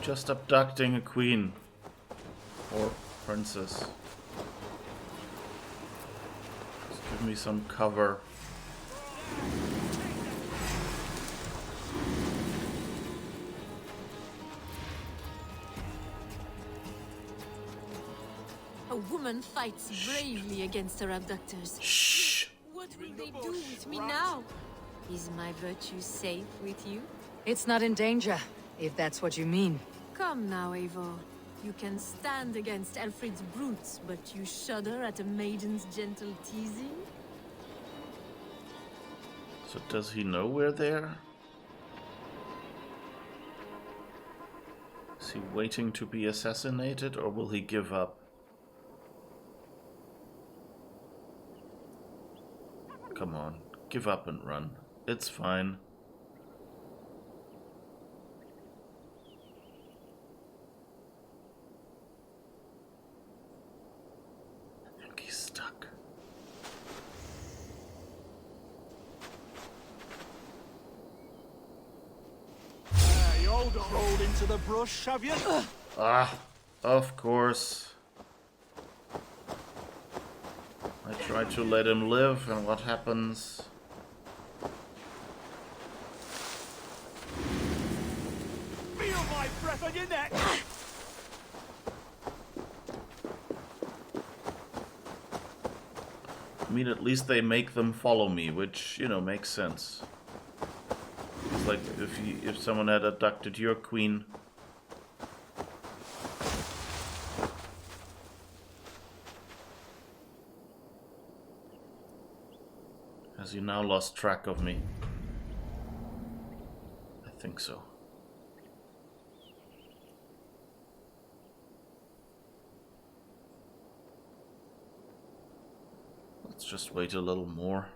Just abducting a queen. Or princess. Just give me some cover. A woman fights bravely against her abductors. Shh. What will they do with me now? Is my virtue safe with you? It's not in danger, if that's what you mean. Come now, Eivor. You can stand against Alfred's brutes, but you shudder at a maiden's gentle teasing? So does he know we're there? Is he waiting to be assassinated, or will he give up? Come on, give up and run. It's fine. I think he's stuck. You all got rolled into the brush, have you? Ah, of course. I try to let him live, and what happens? Feel my breath on your neck! I mean, at least they make them follow me, which, you know, makes sense. It's like if someone had abducted your queen. Has he now lost track of me? I think so. just wait a little more.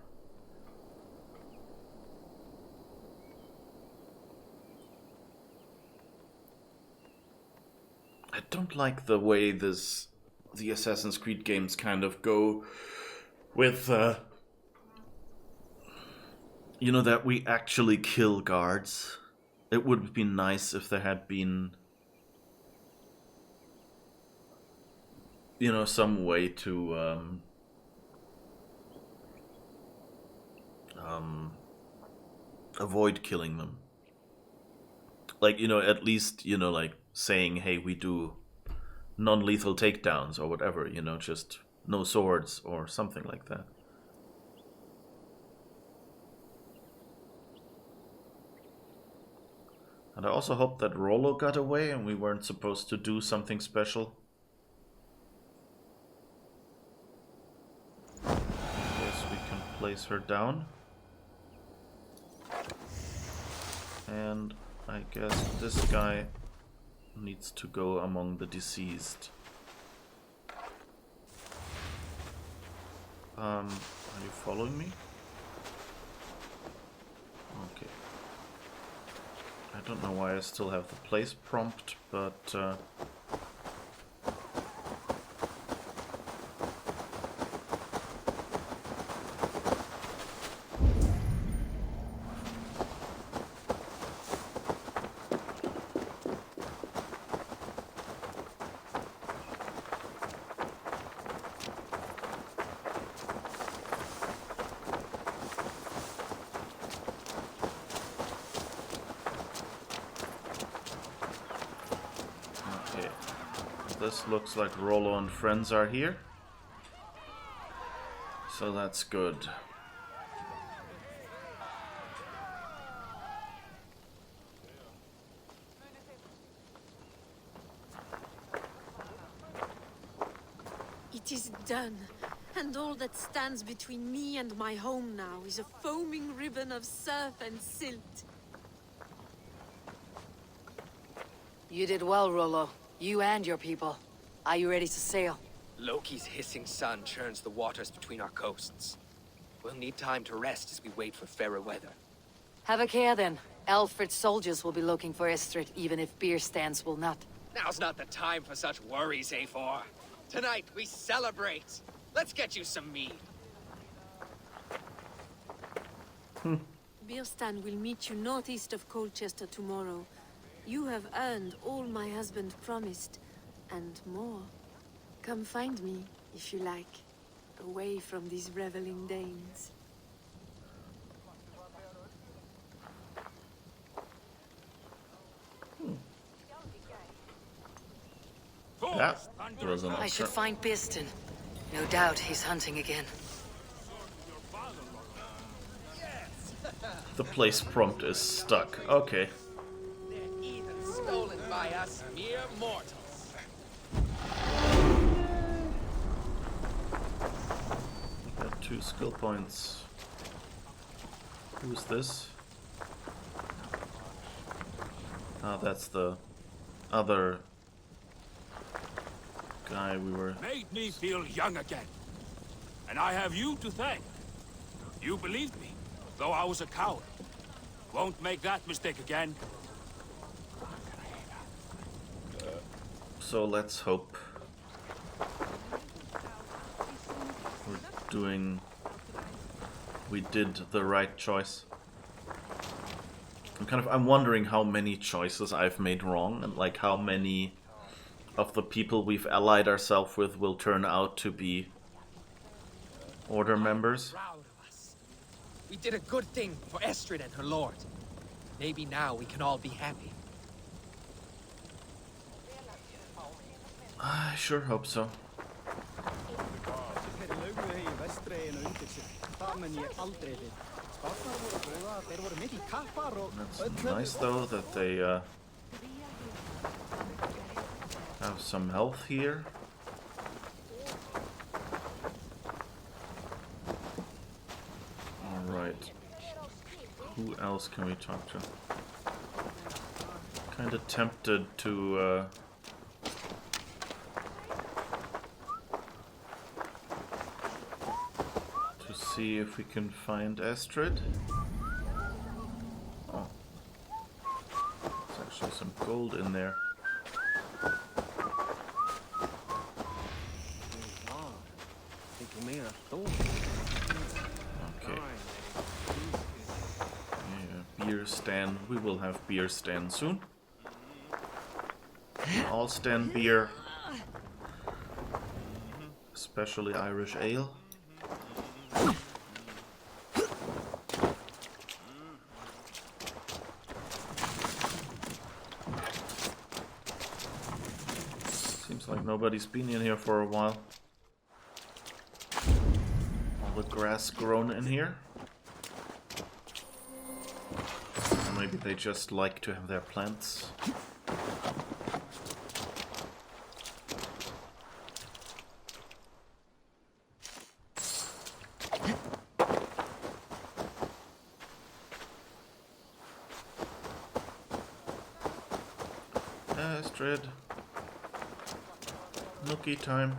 I don't like the way the Assassin's Creed games kind of go with, you know, that we actually kill guards. It would be nice if there had been, you know, some way to avoid killing them. Like, you know, at least, you know, like saying, hey, we do non-lethal takedowns or whatever, you know, just no swords or something like that. And I also hope that Rollo got away and we weren't supposed to do something special. Guess we can place her down. And I guess this guy needs to go among the deceased. Are you following me? Okay. I don't know why I still have the place prompt, but this looks like Rollo and friends are here. So that's good. It is done, and all that stands between me and my home now is a foaming ribbon of surf and silt. You did well, Rollo. You and your people. Are you ready to sail? Loki's hissing sun churns the waters between our coasts. We'll need time to rest as we wait for fairer weather. Have a care then. Alfred's soldiers will be looking for Estrid, even if beer stands will not. Now's not the time for such worries, A4. Tonight we celebrate. Let's get you some mead. Bierstan will meet you northeast of Colchester tomorrow. You have earned all my husband promised, and more. Come find me, if you like, away from these reveling Danes. That was an I should option. find Bierstan. No doubt he's hunting again. The place prompt is stuck. Okay. They're even stolen by us mere mortals. We got 2 skill points. Who's this? Ah, that's the other guy we were... Made me feel young again. And I have you to thank. You believed me, though I was a coward. Won't make that mistake again. So let's hope we did the right choice. I'm wondering how many choices I've made wrong, and like how many of the people we've allied ourselves with will turn out to be Order members. Proud of us. We did a good thing for Estrid and her lord. Maybe now we can all be happy. I sure hope so. That's nice though that they have some health here. Alright. Who else can we talk to? Kinda tempted to see if we can find Astrid. Oh. There's actually some gold in there. Okay. Yeah, beer stand. We will have beer stand soon. All stand beer. Especially Irish ale. Seems like nobody's been in here for a while. All the grass grown in here. Or maybe they just like to have their plants. Astrid. Nookie time.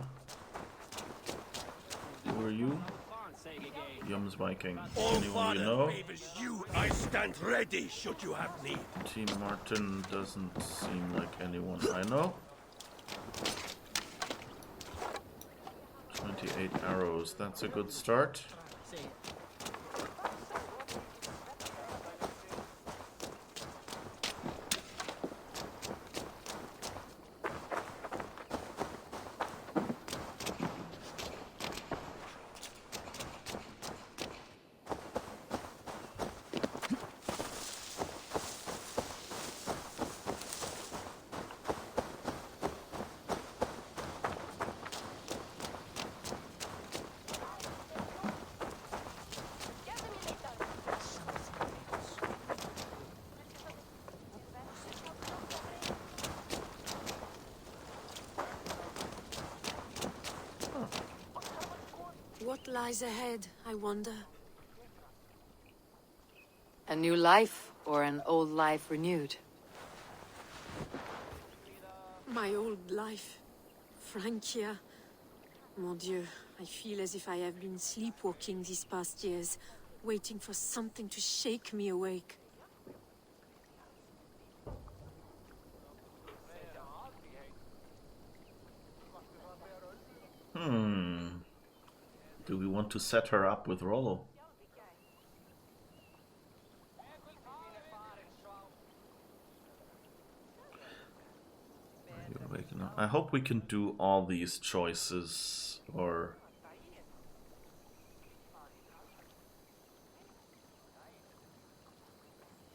Who are you? Yum's Viking. Anyone you know? You, I stand ready should you have need. Team Martin doesn't seem like anyone I know. 28 arrows, that's a good start. What lies ahead, I wonder? A new life, or an old life renewed? My old life. Francia. Mon Dieu, I feel as if I have been sleepwalking these past years, waiting for something to shake me awake. Do we want to set her up with Rollo? I hope we can do all these choices, or...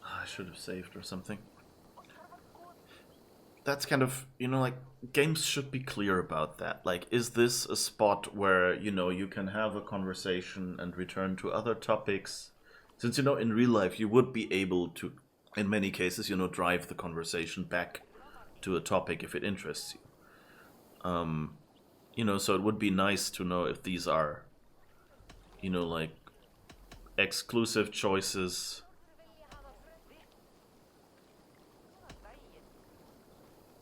I should have saved or something. That's kind of, you know, like, games should be clear about that. Like, is this a spot where, you know, you can have a conversation and return to other topics? Since, you know, in real life you would be able to, in many cases, you know, drive the conversation back to a topic if it interests you. You know, so it would be nice to know if these are, you know, like, exclusive choices.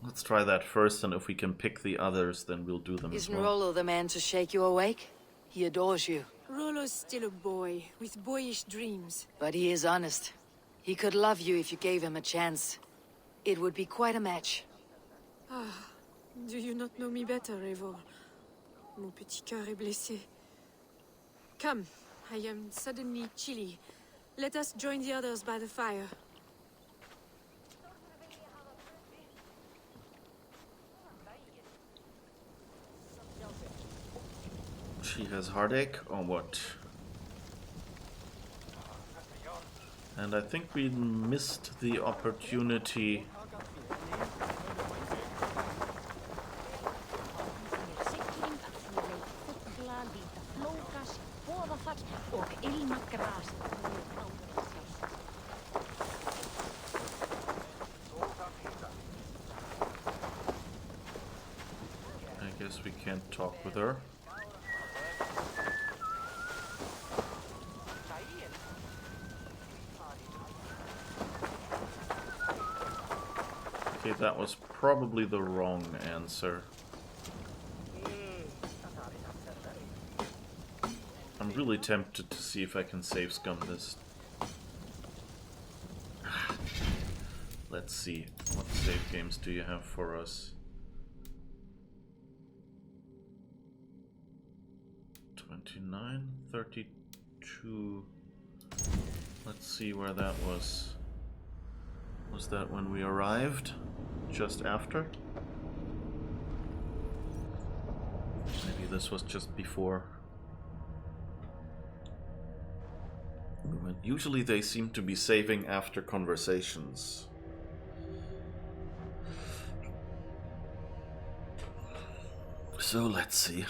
Let's try that first, and if we can pick the others, then we'll do them as Isn't well. Rollo the man to shake you awake? He adores you. Rollo's still a boy, with boyish dreams. But he is honest. He could love you if you gave him a chance. It would be quite a match. Ah, do you not know me better, Eivor? Mon petit cœur est blessé. Come, I am suddenly chilly. Let us join the others by the fire. She has heartache, or what? And I think we missed the opportunity. I guess we can't talk with her. Okay, that was probably the wrong answer. I'm really tempted to see if I can save scum this. Let's see. What save games do you have for us? 29, 32. Let's see where that was. Was that when we arrived? Just after? Maybe this was just before. Usually they seem to be saving after conversations. So let's see.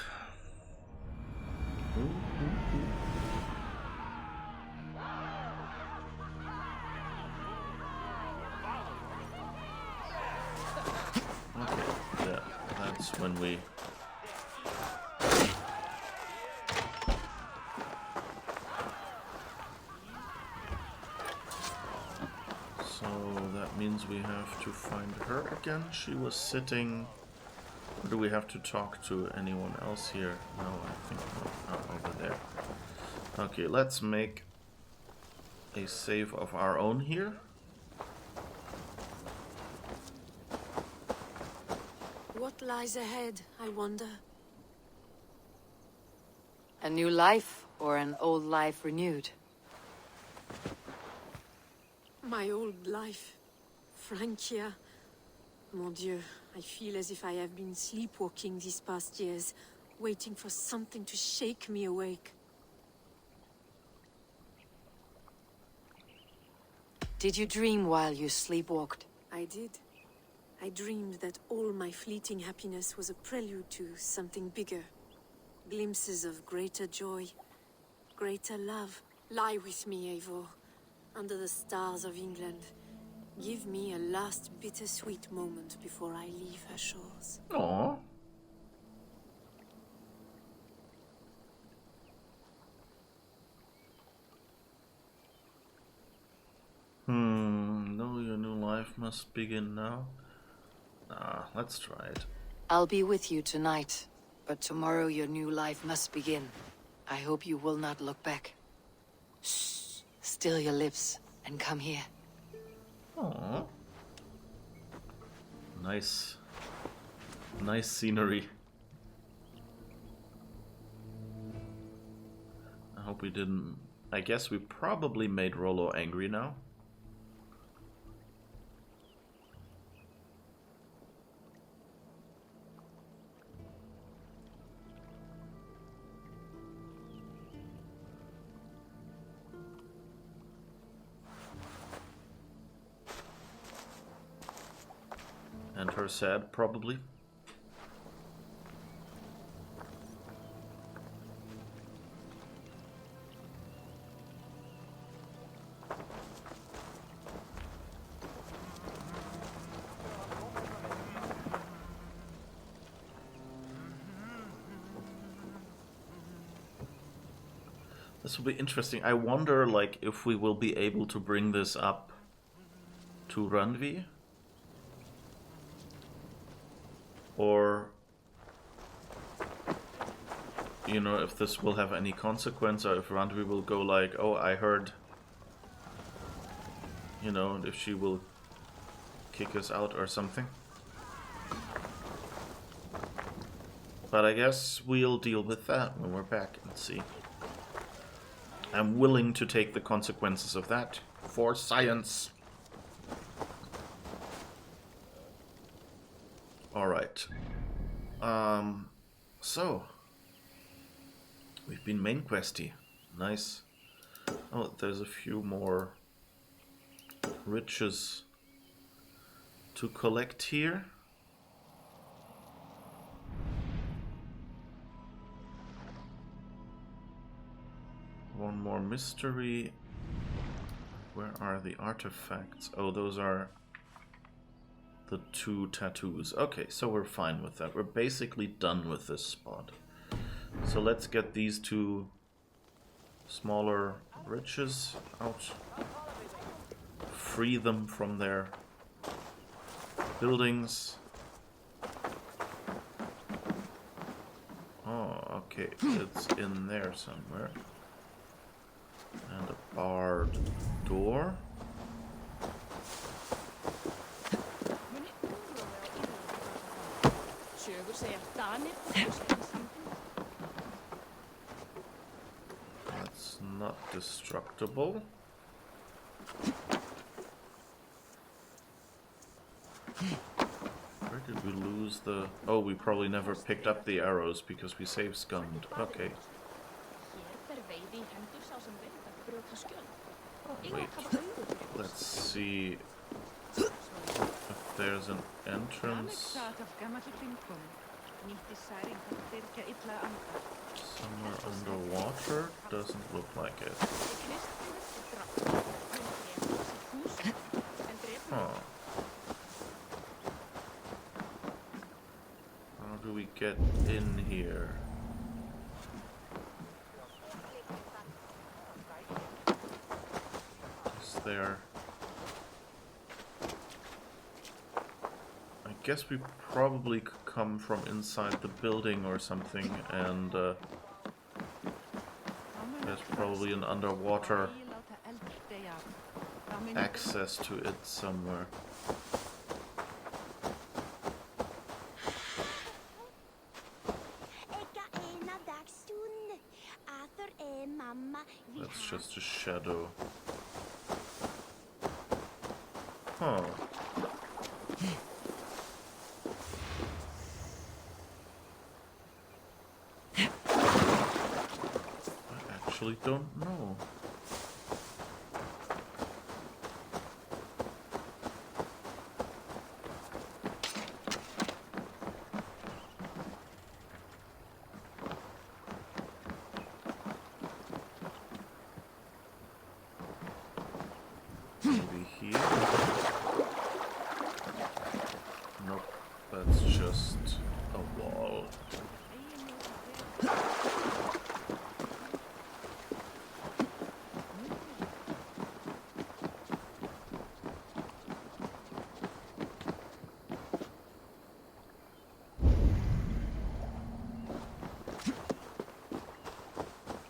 Okay, yeah, that's when we... So that means we have to find her again. She was sitting... Or do we have to talk to anyone else here? No, I think not. Oh, over there. Okay, let's make a save of our own here. What lies ahead, I wonder? A new life, or an old life renewed? My old life. Francia. Mon Dieu, I feel as if I have been sleepwalking these past years, waiting for something to shake me awake. Did you dream while you sleepwalked? I did. I dreamed that all my fleeting happiness was a prelude to something bigger. Glimpses of greater joy, greater love. Lie with me, Eivor, under the stars of England. Give me a last bittersweet moment before I leave her shores. Aww. No, your new life must begin now. Let's try it. I'll be with you tonight, but tomorrow your new life must begin. I hope you will not look back. Shh. Still your lips and come here. Aww. Nice. Nice scenery. I hope we didn't... I guess we probably made Rollo angry now. And her sad, probably. This will be interesting. I wonder, like, if we will be able to bring this up to Randvi. Or, you know, if this will have any consequence, or if Randvi will go like, oh, I heard, you know, if she will kick us out or something. But I guess we'll deal with that when we're back and see. I'm willing to take the consequences of that for science. Alright. So we've been main questy. Nice. Oh, there's a few more riches to collect here. One more mystery. Where are the artifacts? Oh, those are the 2 tattoos. Okay, so we're fine with that. We're basically done with this spot. So let's get these 2 smaller riches out. Free them from their buildings. Oh, okay. It's in there somewhere. barred door. That's not destructible. Where did we lose the... Oh, we probably never picked up the arrows because we save scummed. Okay. Wait. Let's see if there's an entrance somewhere underwater. Doesn't look like it. Huh. How do we get in here? Is there... I guess we probably could come from inside the building or something, and there's probably an underwater access to it somewhere. That's just a shadow. Huh. I actually don't know. Maybe here? Nope, that's just a wall.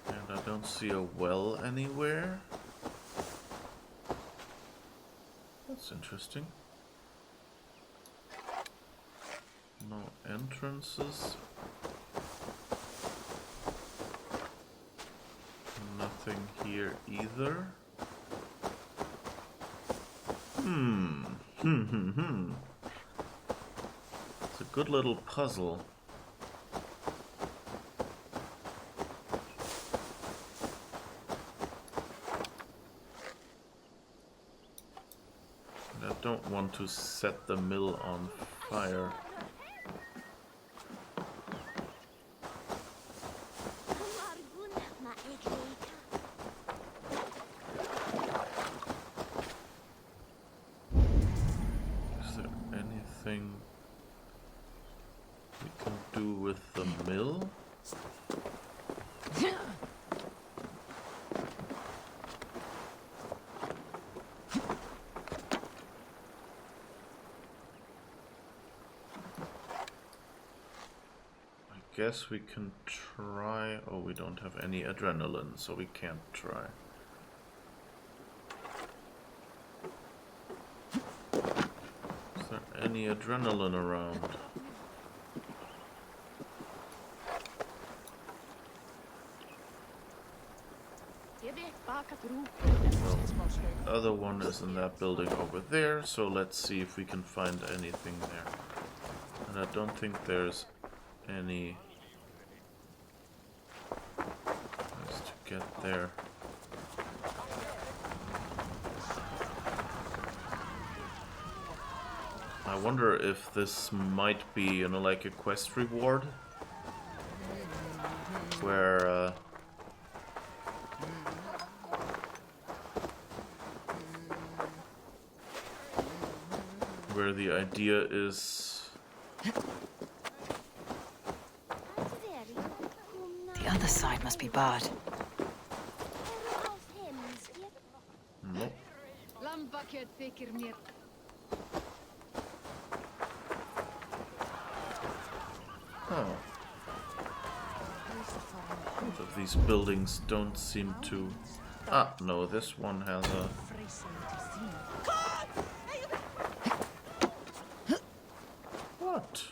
And I don't see a well anywhere. That's interesting. No entrances. Nothing here either. It's a good little puzzle. I don't want to set the mill on fire. Is there anything we can do with the mill? Guess we can try. Oh, we don't have any adrenaline, so we can't try. Is there any adrenaline around? Well, the other one is in that building over there, so let's see if we can find anything there. And I don't think there's any ways to get there. I wonder if this might be, you know, like a quest reward where the idea is The other side must be barred. nope. Huh. Both of these buildings don't seem to Ah, no, this one has a... What?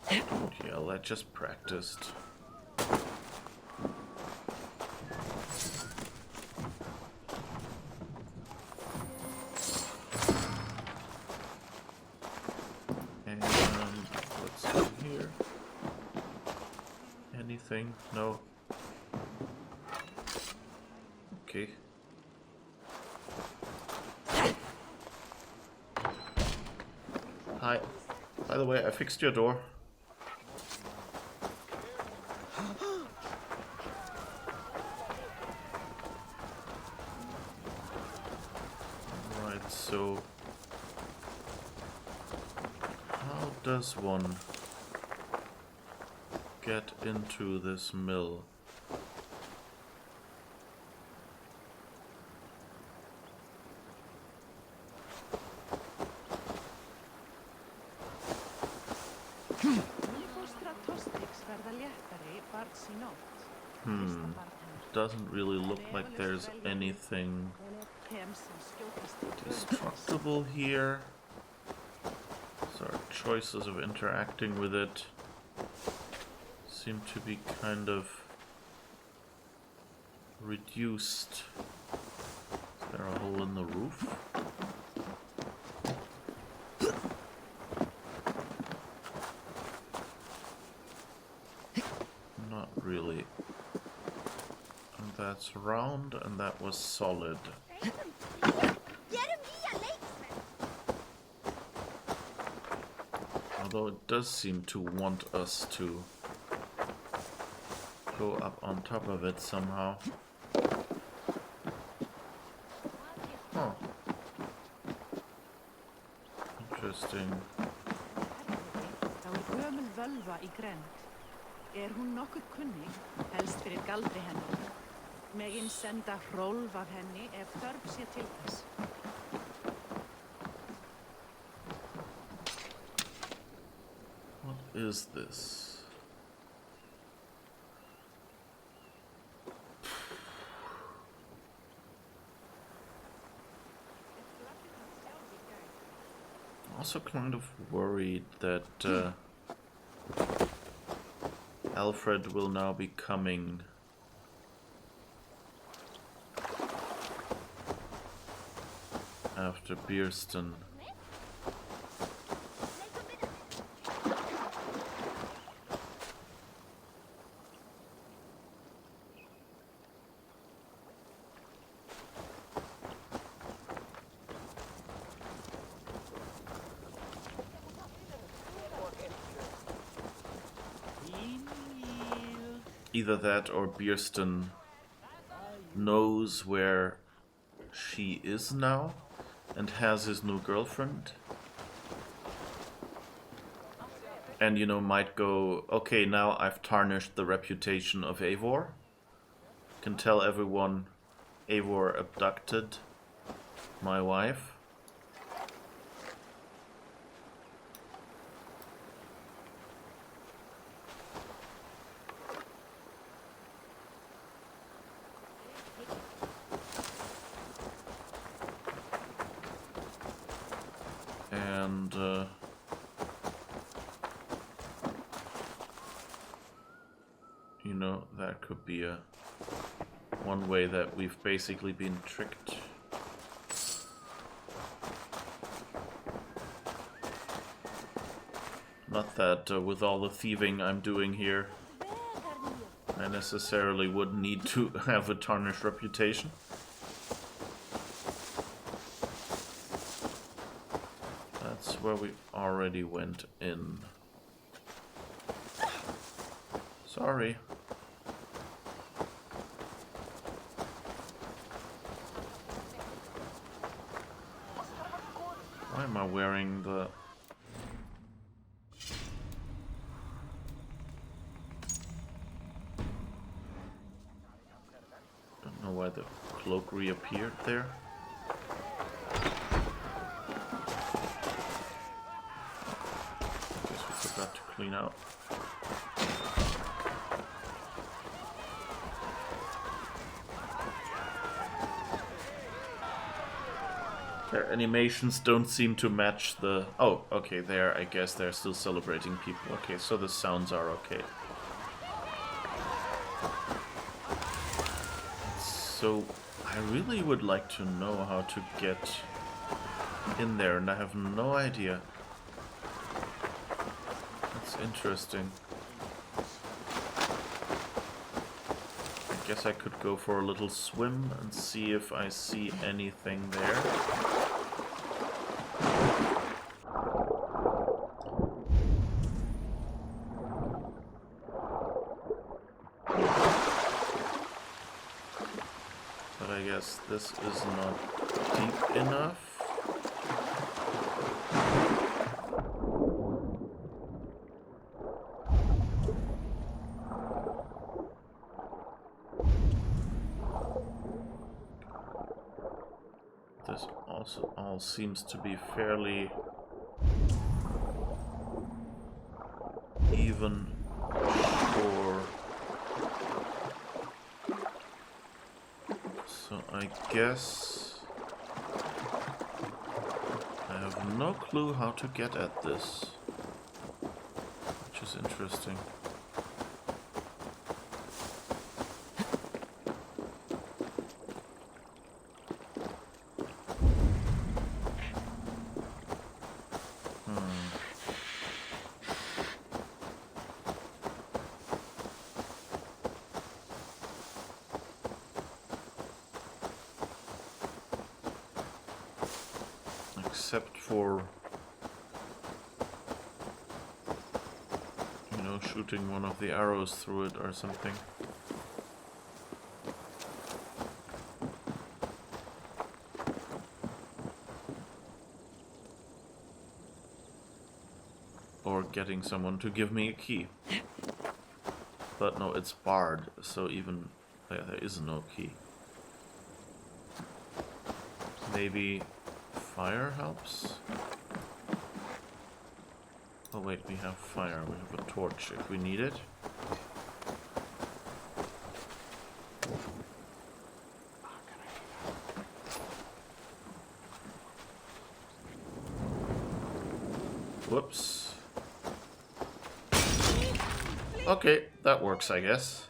Don't yell, I just practiced. And what's in here? Anything? No. Okay. Hi. By the way, I fixed your door. Right, so... how does one get into this mill? Doesn't really look like there's anything destructible here. So our choices of interacting with it seem to be kind of reduced. Is there a hole in the roof? Not really. And that's round, and that was solid. Although it does seem to want us to go up on top of it somehow. Oh. Interesting. Hún nokkuð kunnig, helst fyrir galdri hennar. Megin senda hrólf af henni ef þörf sé til þess. What is this? Also kind of worried that Alfred will now be coming after Beerston. Either that or Beerston knows where she is now and has his new girlfriend. And, you know, might go, okay, now I've tarnished the reputation of Eivor. Can tell everyone Eivor abducted my wife. And you know, that could be one way that we've basically been tricked. Not that with all the thieving I'm doing here, I necessarily would need to have a tarnished reputation. That's where we already went in. Sorry. Why am I wearing the... Don't know why the cloak reappeared there. Guess we forgot to clean out. Their animations don't seem to match the... Oh, okay, there, I guess they're still celebrating people. Okay, so the sounds are okay. So, I really would like to know how to get in there, and I have no idea. That's interesting. I guess I could go for a little swim and see if I see anything there. But I guess this is not deep enough. This also all seems to be fairly even shore. So I guess I have no clue how to get at this, which is interesting. Except for, you know, shooting one of the arrows through it or something. Or getting someone to give me a key. But no, it's barred, so even there is no key. Maybe fire helps? Oh wait, we have fire. We have a torch if we need it. Whoops. Okay, that works, I guess.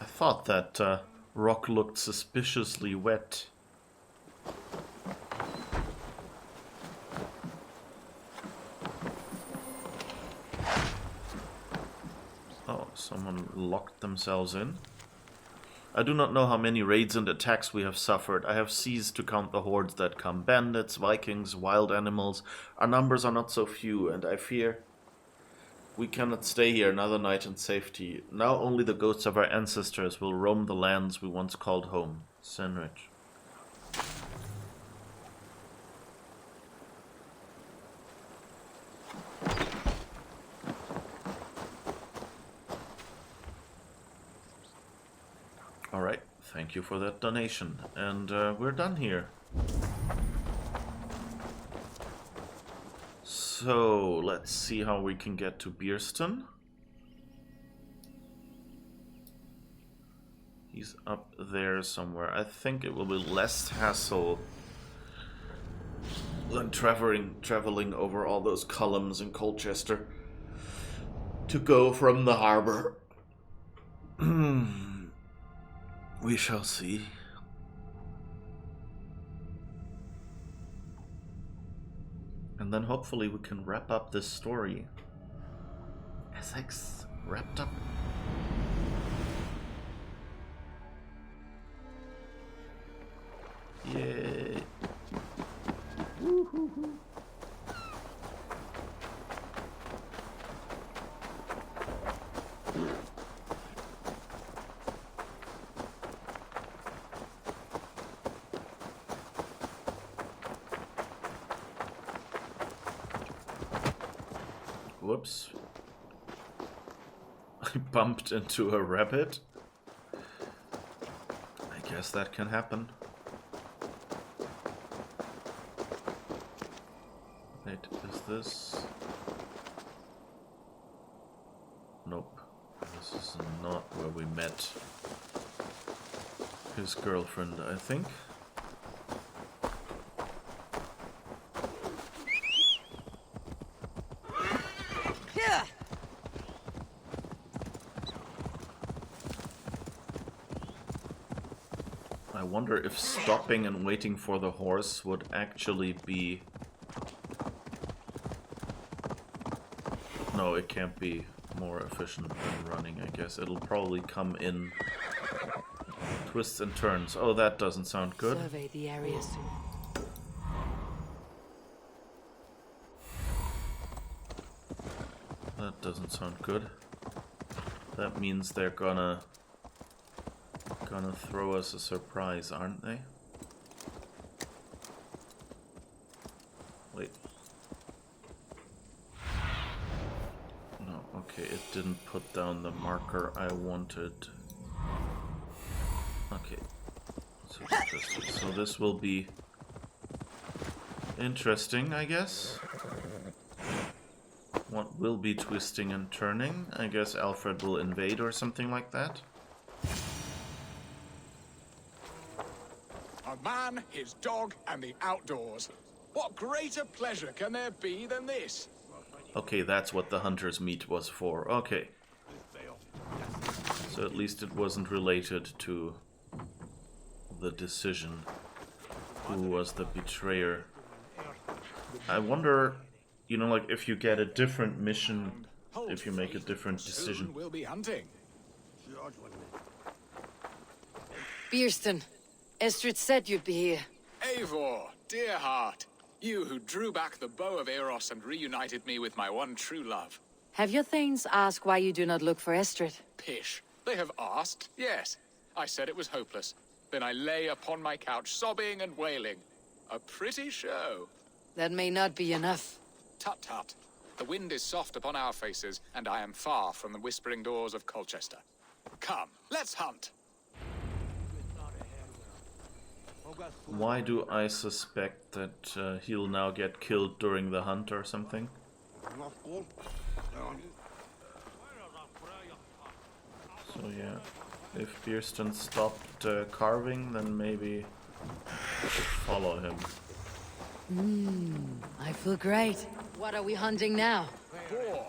I thought that rock looked suspiciously wet. Oh, someone locked themselves in. I do not know how many raids and attacks we have suffered. I have ceased to count the hordes that come. Bandits, Vikings, wild animals. Our numbers are not so few, and I fear we cannot stay here another night in safety. Now only the ghosts of our ancestors will roam the lands we once called home. Senrich. Alright, thank you for that donation. And we're done here. So, let's see how we can get to Beerston. He's up there somewhere. I think it will be less hassle than traveling over all those columns in Colchester to go from the harbor. We shall see. And then hopefully we can wrap up this story. Essex wrapped up. Yay. Woo-hoo-hoo. Whoops. I bumped into a rabbit. I guess that can happen. Wait, is this... Nope. This This is not where we met his girlfriend, I think. I wonder if stopping and waiting for the horse would actually be... No, it can't be more efficient than running, I guess. It'll probably come in twists and turns. Oh, that doesn't sound good. Survey the area soon. That doesn't sound good. That means they're gonna throw us a surprise, aren't they? Wait. No, okay, it didn't put down the marker I wanted. Okay. So this will be interesting, I guess. What will be twisting and turning? I guess Alfred will invade or something like that. A man, his dog, and the outdoors. What greater pleasure can there be than this? Okay, that's what the hunter's meat was for. Okay. So at least it wasn't related to the decision. Who was the betrayer? I wonder, you know, like if you get a different mission, if you make a different decision. Soon we'll be hunting. Bierston, Estrid said you'd be here. Eivor, dear heart, you who drew back the bow of Eros and reunited me with my one true love. Have your thanes asked why you do not look for Estrid? Pish. They have asked, yes. I said it was hopeless. Then I lay upon my couch, sobbing and wailing. A pretty show. That may not be enough. Tut tut. The wind is soft upon our faces, and I am far from the whispering doors of Colchester. Come, let's hunt. Why do I suspect that he'll now get killed during the hunt or something? So yeah, if Bierston stopped carving, then maybe follow him. I feel great. What are we hunting now? Boar.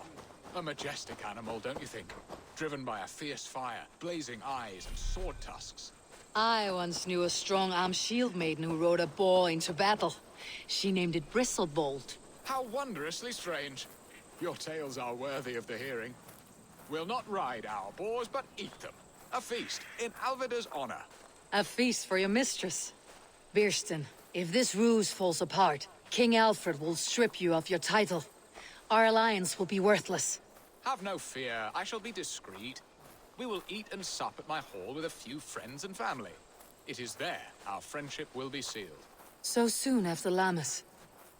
A majestic animal, don't you think? Driven by a fierce fire, blazing eyes and sword tusks. I once knew a strong-armed shield maiden who rode a boar into battle. She named it Bristlebolt. How wondrously strange. Your tales are worthy of the hearing. We'll not ride our boars, but eat them. A feast in Alvida's honor. A feast for your mistress. Bierston, if this ruse falls apart, King Alfred will strip you of your title. Our alliance will be worthless. Have no fear, I shall be discreet. We will eat and sup at my hall with a few friends and family. It is there our friendship will be sealed. So soon after Lammas.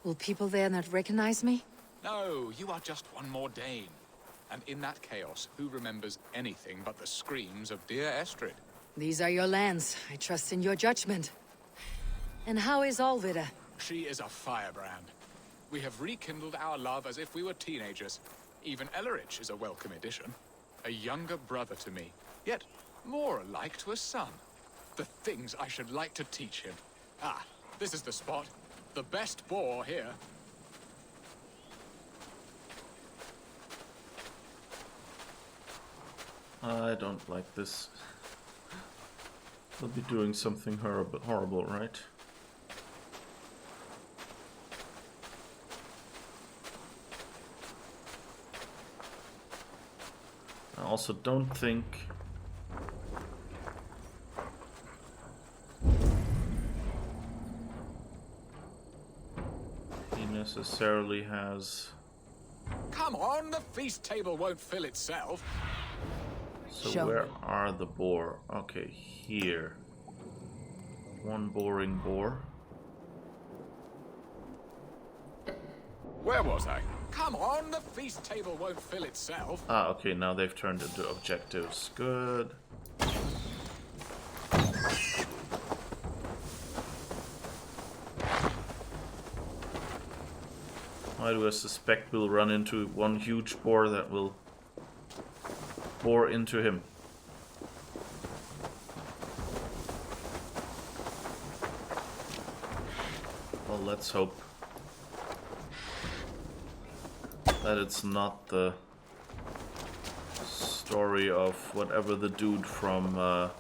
Will people there not recognize me? No, you are just one more Dane. And in that chaos, who remembers anything but the screams of dear Estrid? These are your lands. I trust in your judgment. And how is Alvida? She is a firebrand. We have rekindled our love as if we were teenagers. Even Ellerich is a welcome addition. A younger brother to me, yet more alike to a son. The things I should like to teach him. Ah, this is the spot. The best boar here. I don't like this. They'll be doing something horrible, right? I also don't think he necessarily has... Come on, the feast table won't fill itself. So where are the boar? Okay, here. One boring boar. Where was I? Come on, the feast table won't fill itself. Ah, okay, now they've turned into objectives. Good. Why do I suspect we'll run into one huge boar that will bore into him. Well, let's hope that it's not the story of whatever the dude from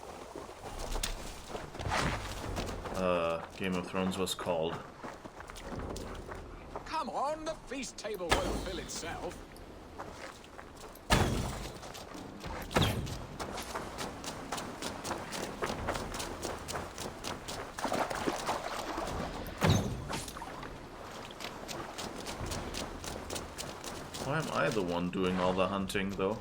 Game of Thrones was called. Come on, the feast table won't fill itself. Why am I the one doing all the hunting, though?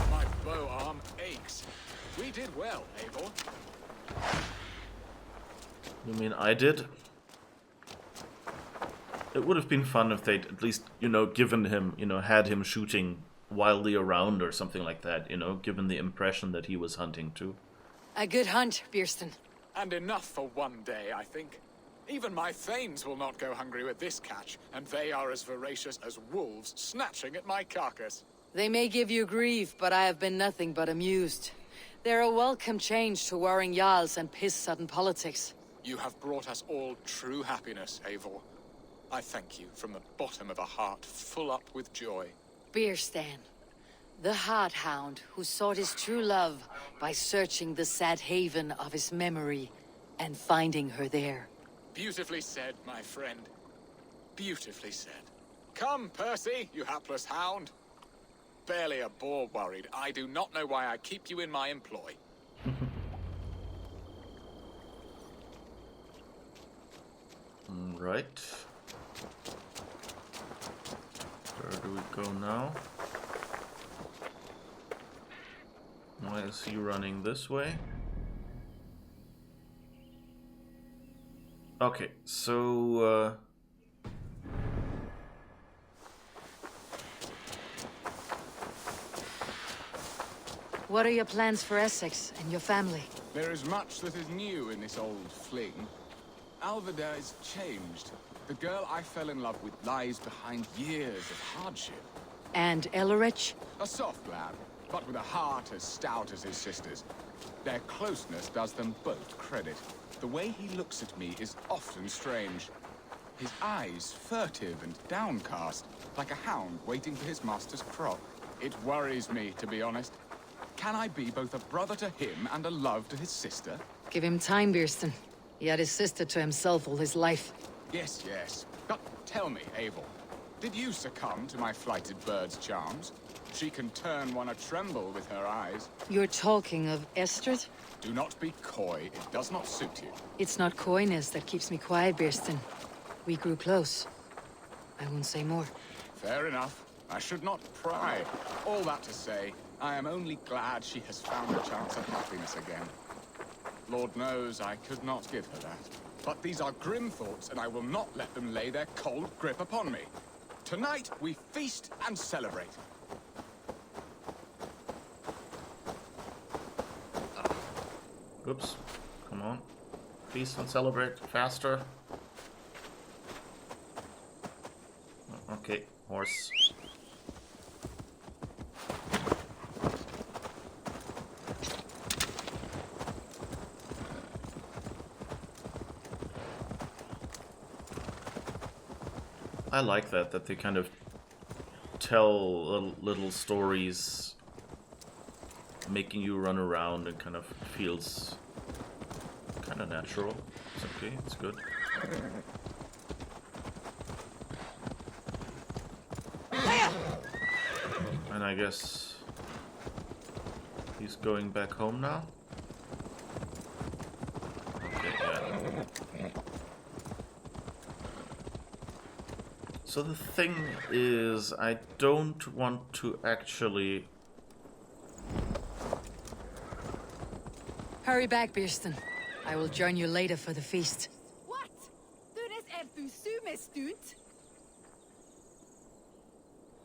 My bow arm aches. We did well, Eivor. You mean I did? It would have been fun if they'd at least, given him, had him shooting wildly around or something like that, given the impression that he was hunting too. A good hunt, Bierston. And enough for one day, I think. Even my thanes will not go hungry with this catch, and they are as voracious as wolves snatching at my carcass. They may give you grief, but I have been nothing but amused. They're a welcome change to warring jarls and piss-sudden politics. You have brought us all true happiness, Eivor. I thank you from the bottom of a heart full up with joy. Bierstan, the Heart Hound who sought his true love by searching the sad haven of his memory and finding her there. Beautifully said, my friend. Beautifully said. Come, Percy, you hapless hound. Barely a boar worried. I do not know why I keep you in my employ. Right. Where do we go now? Why is he running this way? Okay, so What are your plans for Essex and your family? There is much that is new in this old fling. Alvida is changed. The girl I fell in love with lies behind years of hardship. And Ellerich? A soft lad, but with a heart as stout as his sister's. Their closeness does them both credit. The way he looks at me is often strange. His eyes furtive and downcast, like a hound waiting for his master's crop. It worries me, to be honest. Can I be both a brother to him and a love to his sister? Give him time, Bierston. He had his sister to himself all his life. Yes, yes. But tell me, Eivor, did you succumb to my flighted bird's charms? She can turn one a tremble with her eyes. You're talking of Estrid? Do not be coy. It does not suit you. It's not coyness that keeps me quiet, Bierston. We grew close. I won't say more. Fair enough. I should not pry. All that to say, I am only glad she has found a chance of happiness again. Lord knows I could not give her that. But these are grim thoughts, and I will not let them lay their cold grip upon me. Tonight, we feast and celebrate. oops. Come on. Feast and celebrate faster. Okay, horse. I like that they kind of tell little stories, making you run around and kind of feels kind of natural. It's okay, it's good. And I guess he's going back home now? Okay, yeah. So the thing is, I don't want to actually... Hurry back, Bierston. I will join you later for the feast. What? Does du sumestut?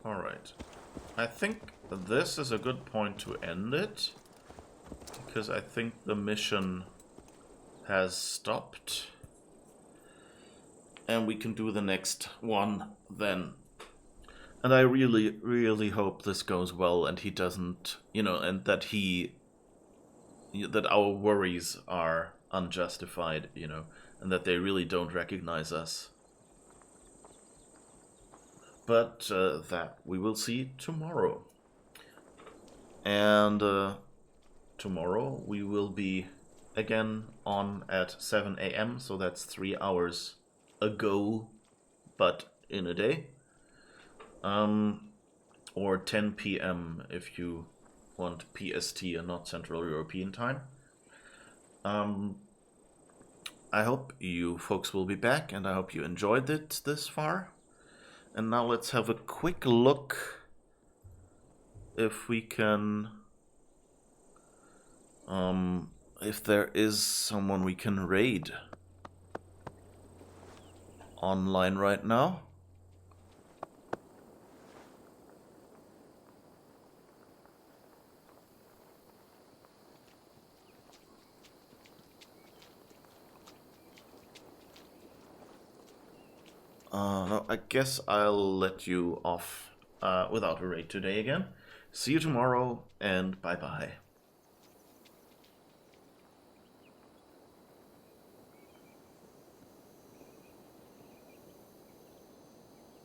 Alright. I think this is a good point to end it. because I think the mission has stopped. And we can do the next one then. And I really, really hope this goes well and he doesn't, you know, and that our worries are unjustified, you know, and that they really don't recognize us. But that we will see tomorrow. And tomorrow we will be again on at 7 a.m. So that's 3 hours ago, but in a day. Or 10 p.m. if you want PST and not Central European time. I hope you folks will be back, and I hope you enjoyed it this far. And now let's have a quick look if we can, if there is someone we can raid online right now. No, I guess I'll let you off without a raid today again. See you tomorrow, and bye-bye.